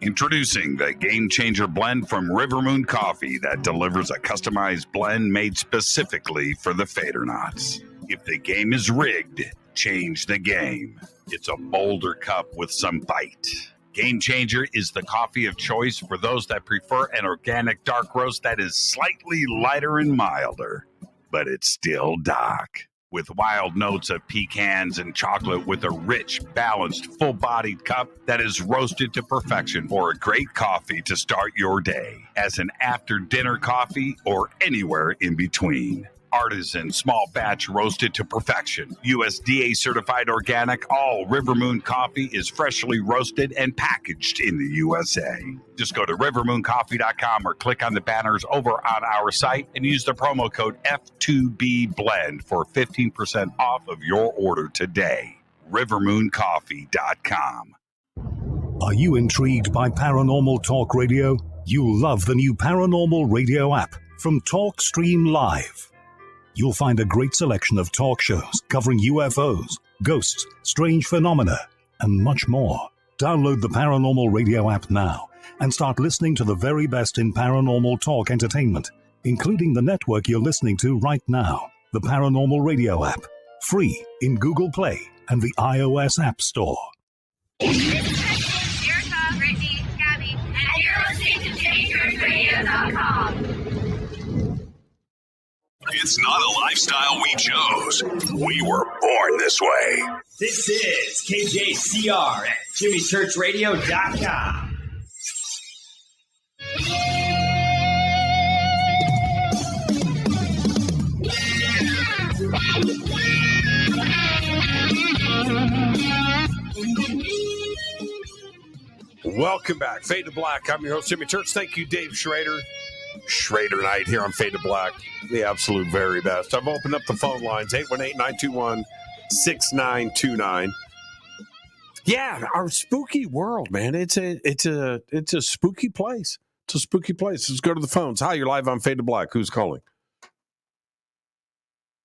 Introducing the Game Changer blend from River Moon Coffee that delivers a customized blend made specifically for the Fadernauts. If the game is rigged, change the game. It's a bolder cup with some bite. Game Changer is the coffee of choice for those that prefer an organic dark roast that is slightly lighter and milder, but it's still dark. With wild notes of pecans and chocolate with a rich, balanced, full-bodied cup that is roasted to perfection for a great coffee to start your day, as an after-dinner coffee or anywhere in between. Artisan, small batch, roasted to perfection. USDA certified organic, all River Moon coffee is freshly roasted and packaged in the USA. Just go to rivermooncoffee.com or click on the banners over on our site and use the promo code F2BBLEND for 15% off of your order today. rivermooncoffee.com. Are you intrigued by Paranormal Talk Radio? You'll love the new Paranormal Radio app from TalkStream Live. You'll find a great selection of talk shows covering UFOs, ghosts, strange phenomena, and much more. Download the Paranormal Radio app now and start listening to the very best in paranormal talk entertainment, including the network you're listening to right now, the Paranormal Radio app. Free in Google Play and the iOS App Store. Erica, Brittany, Gabby, and you're listening to JamieChurchRadio.com. It's not a lifestyle we chose. We were born this way. This is KJCR at JimmyChurchRadio.com. Welcome back. Fade to Black. I'm your host, Jimmy Church. Thank you, Dave Schrader. Schrader Night here on Fade to Black. The absolute very best. I've opened up the phone lines, 818-921-6929. Yeah, our spooky world, man. It's a spooky place. It's a spooky place. Let's go to the phones. Hi, you're live on Fade to Black. Who's calling?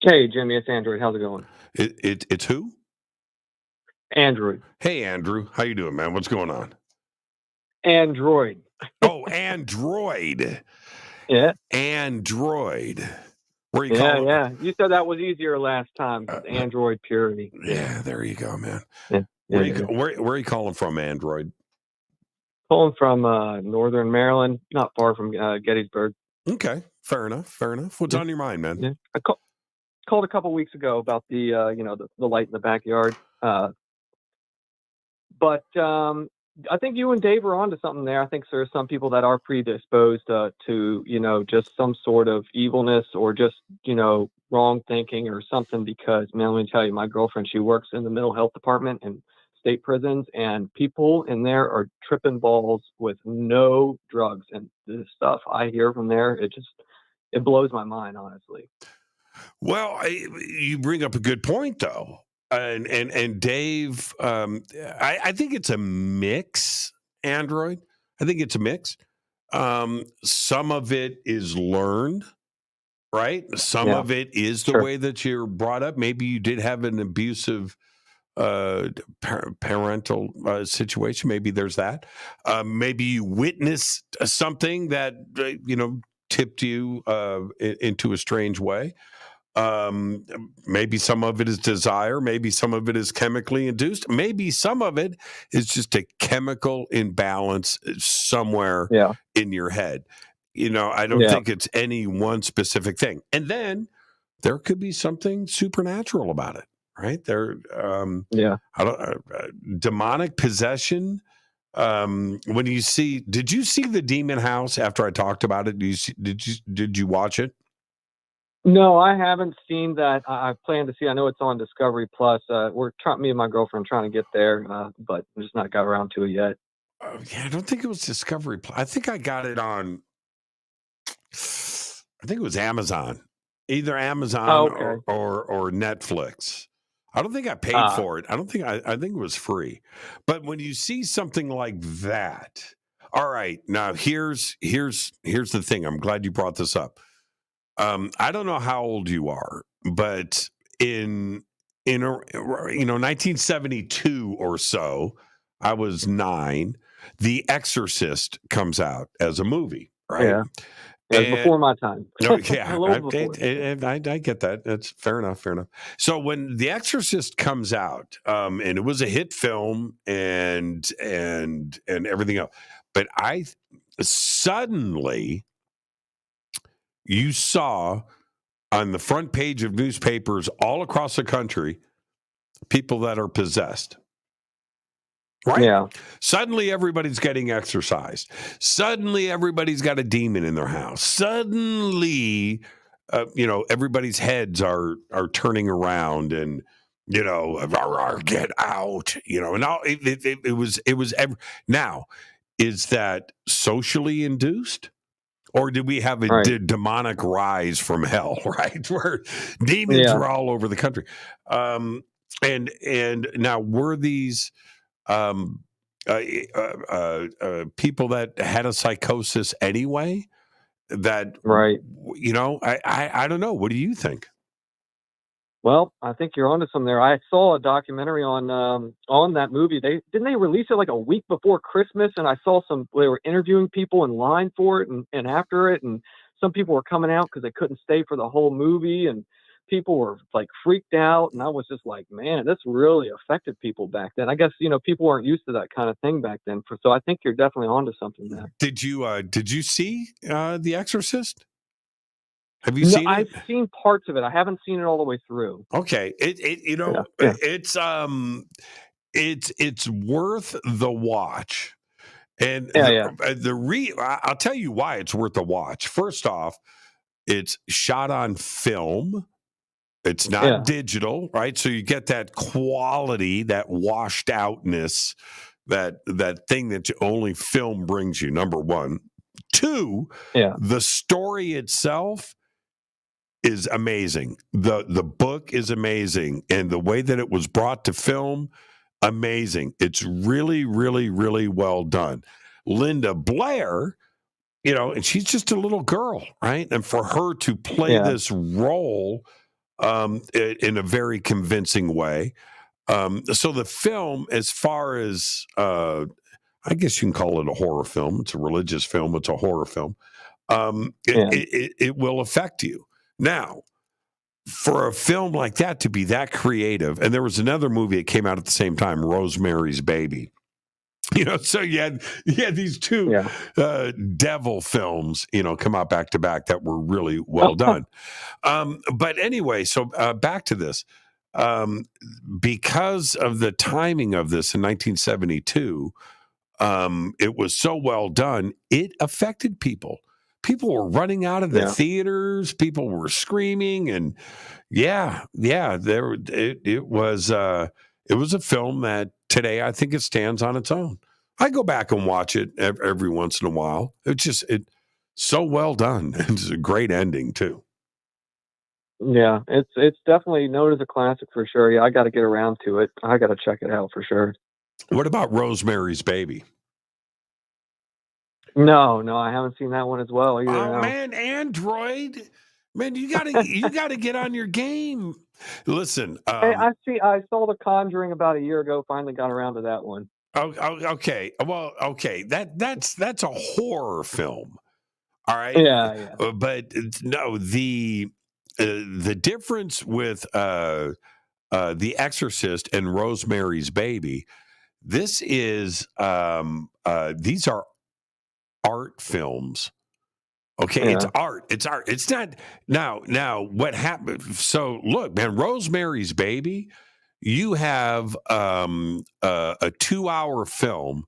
Hey, Jimmy, it's Android. How's it going? It's who? Android. Hey, Andrew. How you doing, man? What's going on? Android. Oh, Android. Yeah. Android. Where you Yeah, calling? yeah. You said that was easier last time. Android purity. Yeah, there you go, man. Yeah, Where yeah. are you calling from, Android? Calling from northern Maryland, not far from Gettysburg. Okay, fair enough. Fair enough. What's Yeah. on your mind, man? Yeah. I called a couple weeks ago about the the light in the backyard. But I think you and Dave are onto something there. I think there are some people that are predisposed to just some sort of evilness or just, wrong thinking or something because, man, let me tell you, my girlfriend, she works in the mental health department in state prisons, and people in there are tripping balls with no drugs. And the stuff I hear from there, it blows my mind, honestly. Well, you bring up a good point, though, and Dave, I think it's a mix. Android, I think it's a mix. Some of it is learned, right? Some Yeah. of it is the Sure. way that you're brought up. Maybe you did have an abusive parental situation. Maybe there's that. Maybe you witnessed something that tipped you into a strange way. Maybe some of it is desire. Maybe some of it is chemically induced. Maybe some of it is just a chemical imbalance somewhere Yeah. in your head. I don't Yeah. think it's any one specific thing. And then there could be something supernatural about it, right? Yeah. Demonic possession. Did you see the Demon House after I talked about it? Did you watch it? No, I haven't seen that. I plan to see. I know it's on Discovery Plus. Me and my girlfriend trying to get there, but I'm just not got around to it yet. Yeah, I don't think it was Discovery Plus. I think I got it on. I think it was Amazon, either Amazon or Netflix. I don't think I paid for it. I don't think I think it was free. But when you see something like that, all right. Now here's the thing. I'm glad you brought this up. I don't know how old you are, but in 1972 or so, I was 9. The Exorcist comes out as a movie, right? Yeah, it was before my time. Yeah, A little before. I get that. That's fair enough. Fair enough. So when The Exorcist comes out, and it was a hit film, and everything else, but suddenly you saw on the front page of newspapers all across the country people that are possessed. Right? Yeah. Suddenly everybody's getting exorcised. Suddenly everybody's got a demon in their house. Suddenly, everybody's heads are turning around and, get out, and all it was now, is that socially induced? Or did we have a demonic rise from hell, right? Where demons were all over the country. And now were these people that had a psychosis anyway? That right? I don't know. What do you think? Well, I think you're onto something there. I saw a documentary on that movie. Didn't they release it like a week before Christmas, and I saw they were interviewing people in line for it and after it, and some people were coming out because they couldn't stay for the whole movie, and people were like freaked out, and I was just like, man, this really affected people back then. I guess people weren't used to that kind of thing back then. So I think you're definitely onto something there. Did you see The Exorcist? Have you seen it? I've seen parts of it. I haven't seen it all the way through. Okay. It's worth the watch. And I'll tell you why it's worth the watch. First off, it's shot on film. It's not digital, right? So you get that quality, that washed outness, that thing that only film brings you, number one. Two, the story itself is amazing. The book is amazing, and the way that it was brought to film, amazing. It's really, really, really well done. Linda Blair, and she's just a little girl, right? And for her to play this role in a very convincing way. So the film, as far as I guess you can call it a horror film. It's a religious film. It's a horror film. It will affect you. Now, for a film like that to be that creative, and there was another movie that came out at the same time, Rosemary's Baby. So you had these two devil films, come out back to back that were really well done. But anyway, so back to this. Because of the timing of this in 1972, it was so well done, it affected people. People were running out of the theaters. People were screaming, and it was a film that today I think it stands on its own. I go back and watch it every once in a while. It's so well done. It's a great ending too. Yeah, it's definitely known as a classic for sure. Yeah, I got to get around to it. I got to check it out for sure. What about Rosemary's Baby? No, I haven't seen that one as well either. Oh man, Android, man, you gotta get on your game. Listen, I saw The Conjuring about a year ago. Finally got around to that one. Okay. Well, okay. That's a horror film. All right. Yeah. But no, the difference with The Exorcist and Rosemary's Baby, this is these are art films. Okay, it's art. It's art. It's not now what happened. So look, man, Rosemary's Baby, you have a 2-hour film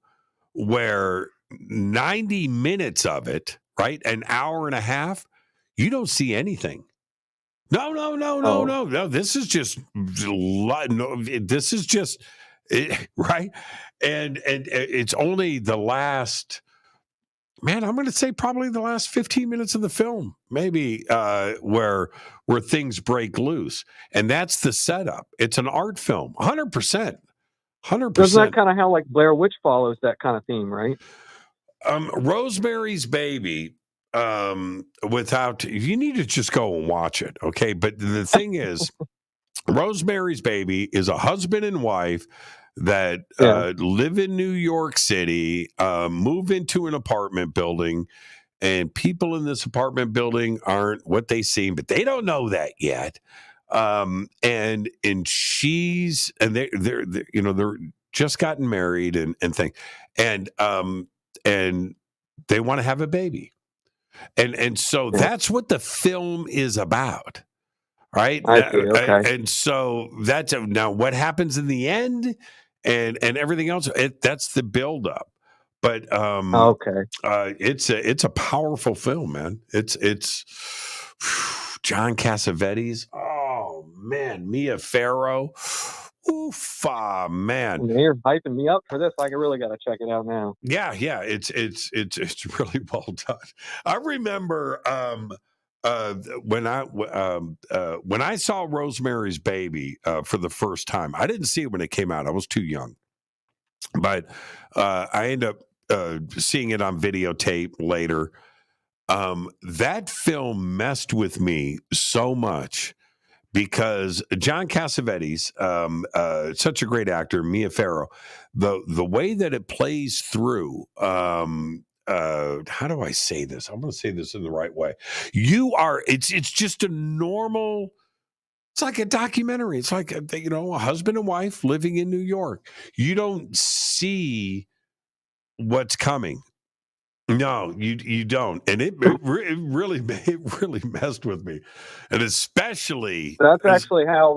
where 90 minutes of it, right? An hour and a half, you don't see anything. No. This is just right. And it's only the last, man, I'm going to say probably the last 15 minutes of the film, maybe, where things break loose. And that's the setup. It's an art film, 100%. 100%. Doesn't that kind of how like Blair Witch follows that kind of theme, right? Rosemary's Baby, you need to just go and watch it, okay? But the thing is, Rosemary's Baby is a husband and wife that live in New York City, move into an apartment building, and people in this apartment building aren't what they seem, but they don't know that yet. And they're just gotten married and thing, and they want to have a baby, and so that's what the film is about. Right. I see, okay. And so that's now what happens in the end and everything else. That's the buildup. But it's a powerful film, man. It's John Cassavetes. Oh man, Mia Farrow. Oof, man. You're hyping me up for this. I really got to check it out now. Yeah. It's really well done. I remember when I saw Rosemary's Baby for the first time. I didn't see it when it came out. I was too young, but I ended up seeing it on videotape later. That film messed with me so much because John Cassavetes, such a great actor, Mia Farrow, the way that it plays through. How do I say this? I'm going to say this in the right way. It's just a normal, it's like a documentary. It's like, a husband and wife living in New York. You don't see what's coming. No, you don't. And it really messed with me. And especially that's actually how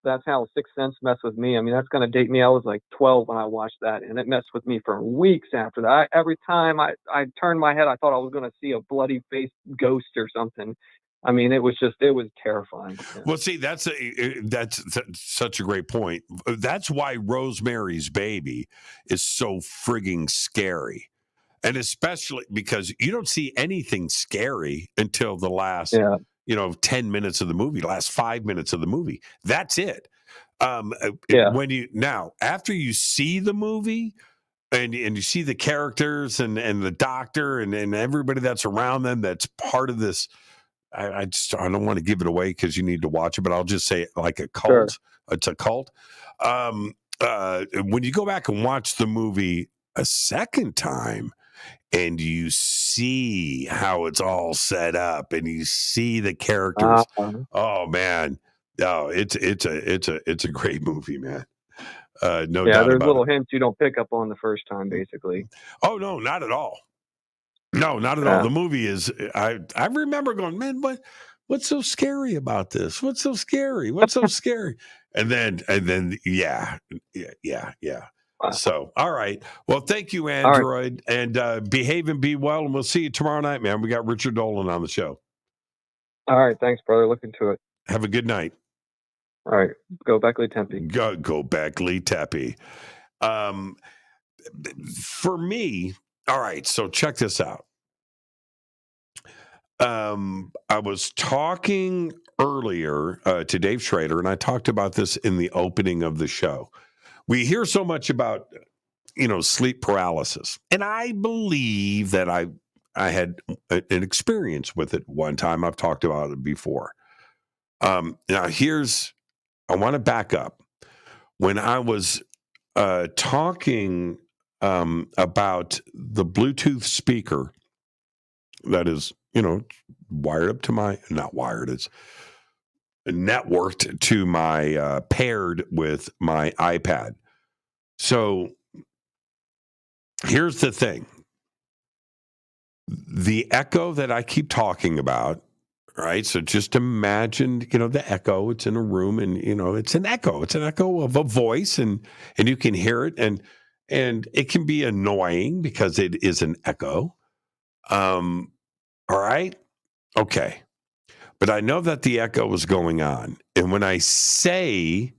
that's how Sixth Sense messed with me. I mean, that's going to date me. I was like 12 when I watched that, and it messed with me for weeks after that. Every time I turned my head, I thought I was going to see a bloody faced ghost or something. I mean, it was terrifying. Yeah. Well, see, that's such a great point. That's why Rosemary's Baby is so frigging scary. And especially because you don't see anything scary until the last, 10 minutes of the movie, the last 5 minutes of the movie. That's it. After you see the movie and you see the characters and the doctor and everybody that's around them, that's part of this. I don't want to give it away because you need to watch it, but I'll just say like a cult. Sure. It's a cult. When you go back and watch the movie a second time, and you see how it's all set up, and you see the characters. Oh man, it's a great movie, man. No Yeah, doubt there's about little it. hints you don't pick up on the first time, basically. Oh no, not at all. No, not at all. The movie is. I remember going, man, what's so scary about this? What's so scary? What's so scary? And then, yeah. So, all right. Well, thank you, Android, and behave and be well, and we'll see you tomorrow night, man. We got Richard Dolan on the show. All right, thanks, brother. Looking to it. Have a good night. All right, go back, Lee Tempe. Go back, Lee Tempe. For me, all right. So check this out. I was talking earlier to Dave Schrader, and I talked about this in the opening of the show. We hear so much about, sleep paralysis, and I believe that I had an experience with it one time. I've talked about it before. Now I want to back up. When I was talking about the Bluetooth speaker that is, wired up to not wired, it's networked to my, paired with my iPad. So here's the thing. The echo that I keep talking about, right? So just imagine, the echo, it's in a room and, it's an echo. It's an echo of a voice and you can hear it and it can be annoying because it is an echo. All right. Okay. But I know that the echo was going on. And when I say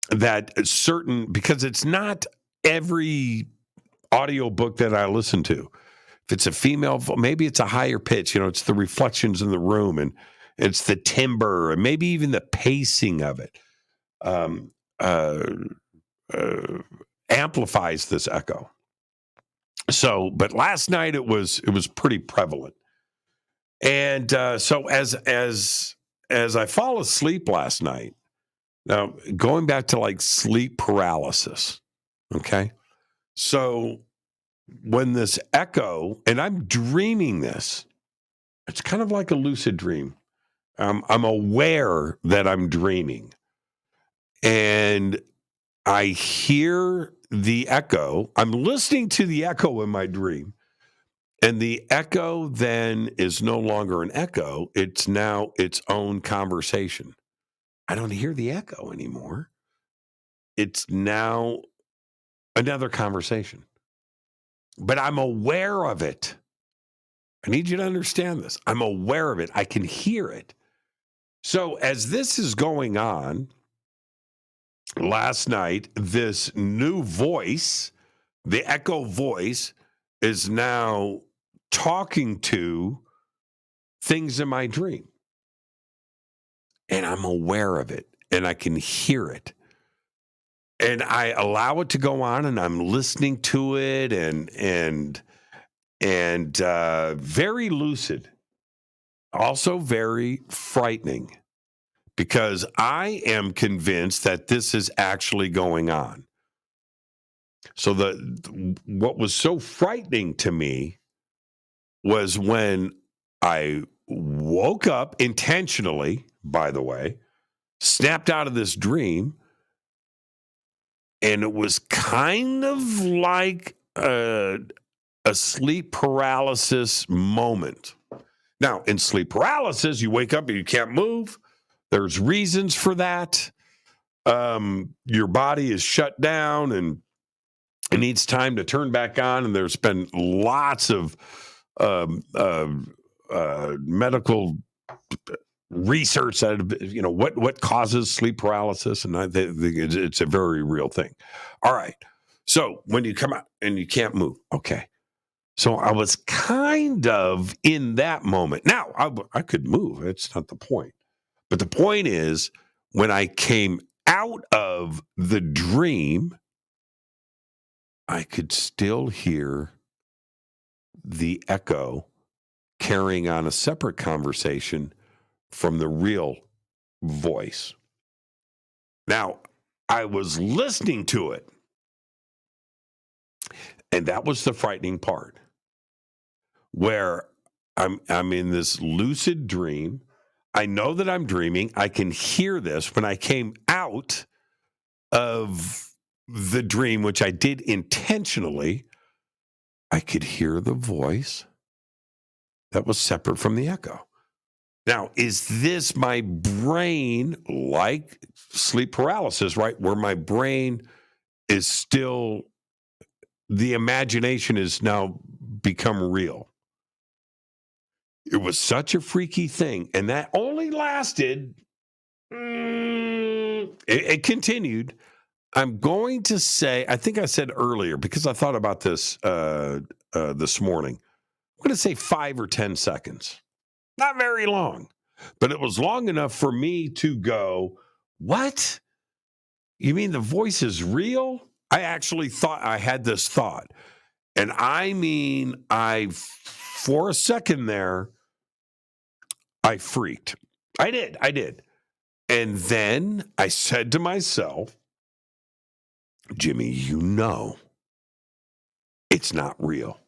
that because it's not every audiobook that I listen to. If it's a female, maybe it's a higher pitch, it's the reflections in the room and it's the timbre and maybe even the pacing of it amplifies this echo. So, but last night it was pretty prevalent. And so as I fall asleep last night, now going back to like sleep paralysis, okay? So when this echo, and I'm dreaming this, it's kind of like a lucid dream. I'm aware that I'm dreaming. And I hear the echo. I'm listening to the echo in my dream. And the echo then is no longer an echo. It's now its own conversation. I don't hear the echo anymore. It's now another conversation. But I'm aware of it. I need you to understand this. I'm aware of it. I can hear it. So as this is going on, last night, this new voice, the echo voice, is now talking to things in my dream. And I'm aware of it and I can hear it. And I allow it to go on and I'm listening to it and very lucid, also very frightening because I am convinced that this is actually going on. So what was so frightening to me was when I woke up intentionally, by the way, snapped out of this dream, and it was kind of like a sleep paralysis moment. Now, in sleep paralysis, you wake up and you can't move. There's reasons for that. Your body is shut down and it needs time to turn back on. And there's been lots of medical research that what causes sleep paralysis, and I think it's a very real thing. All right, so when you come out and you can't move, okay. So I was kind of in that moment. Now I could move. It's not the point, but the point is when I came out of the dream, I could still hear the echo carrying on a separate conversation from the real voice. Now, I was listening to it, and that was the frightening part. where I'm in this lucid dream. I know that I'm dreaming. I can hear this. When I came out of the dream, which I did intentionally, I could hear the voice that was separate from the echo. Now, is this my brain, like sleep paralysis, right? Where my brain is still, the imagination is now become real. It was such a freaky thing. And that only lasted, it continued. I'm going to say, I think I said earlier, because I thought about this this morning, I'm going to say 5 or 10 seconds. Not very long, but it was long enough for me to go, what? You mean the voice is real? I actually thought, I had this thought. And I mean, for a second there, I freaked. I did. And then I said to myself, Jimmy, you know it's not real.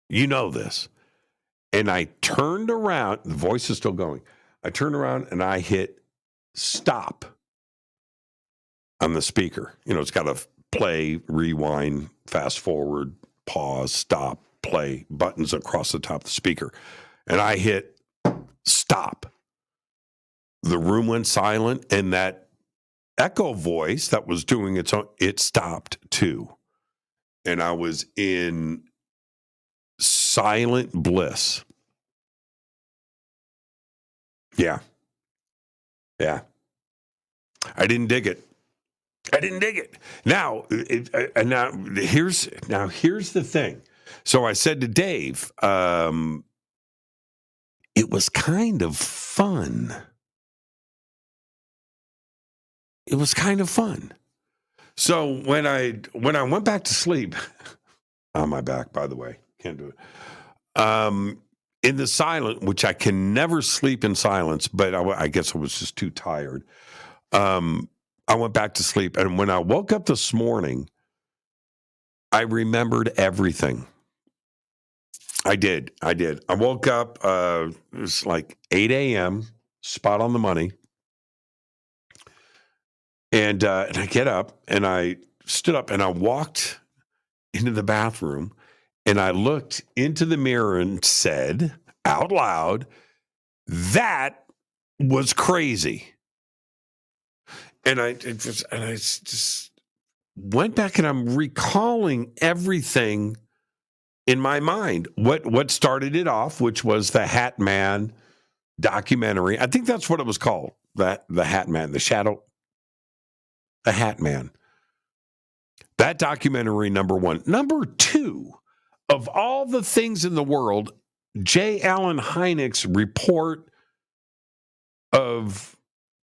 You know this. And I turned around. The voice is still going. I turned around and I hit stop on the speaker. You know, it's got a play, rewind, fast forward, pause, stop, play buttons across the top of the speaker. And I hit stop. The room went silent, and that echo voice that was doing its own, it stopped too. And I was in silent bliss. Yeah. I didn't dig it. Now, here's the thing. So I said to Dave, it was kind of fun. It was kind of fun. So when I went back to sleep, on my back, by the way, can't do it. In the silent, which I can never sleep in silence, but I guess I was just too tired. I went back to sleep, and when I woke up this morning, I remembered everything. I did. I woke up, it was like 8 a.m., spot on the money. And I get up, and I stood up, and I walked into the bathroom, and I looked into the mirror and said out loud, that was crazy. And I just went back, and I'm recalling everything in my mind. What started it off, which was the Hat Man documentary. I think that's what it was called. The Hat Man, the Hat Man. That documentary, number one. Number two, of all the things in the world, J. Allen Hynek's report of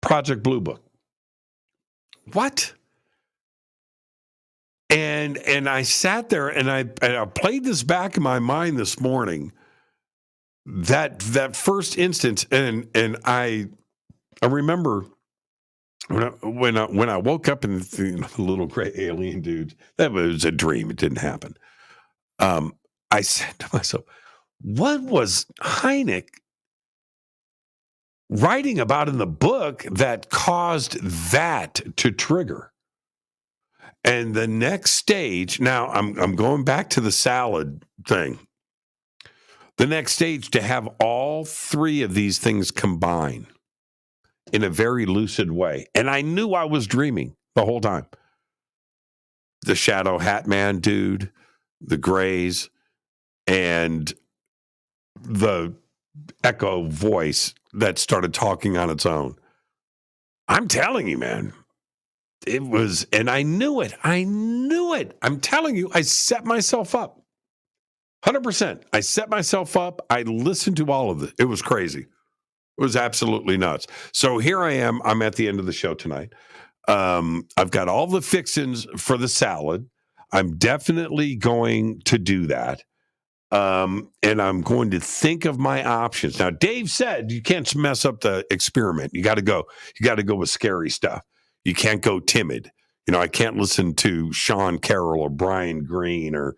Project Blue Book. What? And I sat there, and I played this back in my mind this morning. That first instance, and I remember when I woke up in the little gray alien dude. That was a dream. It didn't happen. I said to myself, what was Hynek writing about in the book that caused that to trigger? And the next stage, now I'm going back to the salad thing. The next stage, to have all three of these things combine in a very lucid way. And I knew I was dreaming the whole time. The Shadow Hat Man dude, the Grays, and the echo voice that started talking on its own. I'm telling you, man, it was, and I knew it. I'm telling you, I set myself up. 100%. I set myself up. I listened to all of it. It was crazy. It was absolutely nuts. So here I am. I'm at the end of the show tonight. I've got all the fixins for the salad. I'm definitely going to do that. And I'm going to think of my options. Now, Dave said you can't mess up the experiment. You got to go with scary stuff. You can't go timid. You know, I can't listen to Sean Carroll or Brian Greene or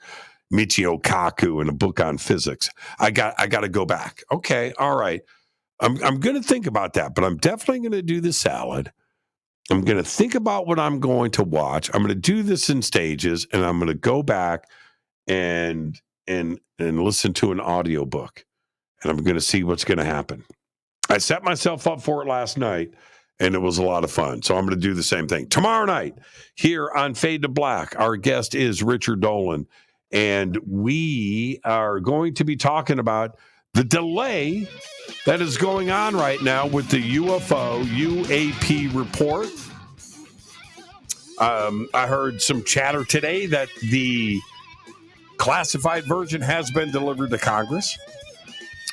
Michio Kaku and a book on physics. I got to go back. Okay, all right. I'm going to think about that, but I'm definitely going to do the salad. I'm going to think about what I'm going to watch. I'm going to do this in stages, and I'm going to go back and listen to an audiobook, and I'm going to see what's going to happen. I set myself up for it last night, and it was a lot of fun. So I'm going to do the same thing. Tomorrow night, here on Fade to Black, our guest is Richard Dolan, and we are going to be talking about the delay that is going on right now with the UAP report. I heard some chatter today that the classified version has been delivered to Congress.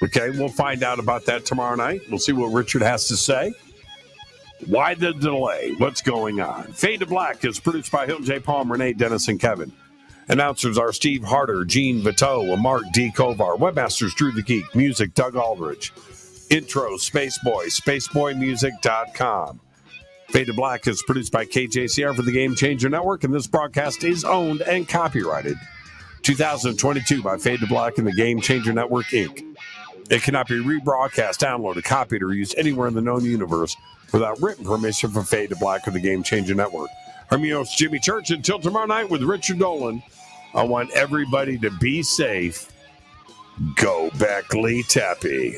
Okay, we'll find out about that tomorrow night. We'll see what Richard has to say. Why the delay? What's going on? Fade to Black is produced by Hilton J. Palm, Renee, Dennis, and Kevin. Announcers are Steve Harder, Gene Vito, and Mark D. Kovar. Webmasters Drew the Geek. Music, Doug Aldrich. Intro, Spaceboy, spaceboymusic.com. Fade to Black is produced by KJCR for the Game Changer Network, and this broadcast is owned and copyrighted 2022 by Fade to Black and the Game Changer Network, Inc. It cannot be rebroadcast, downloaded, copied, or used anywhere in the known universe without written permission from Fade to Black or the Game Changer Network. I'm your host, Jimmy Church. Until tomorrow night with Richard Dolan, I want everybody to be safe. Go Beckley Tappy.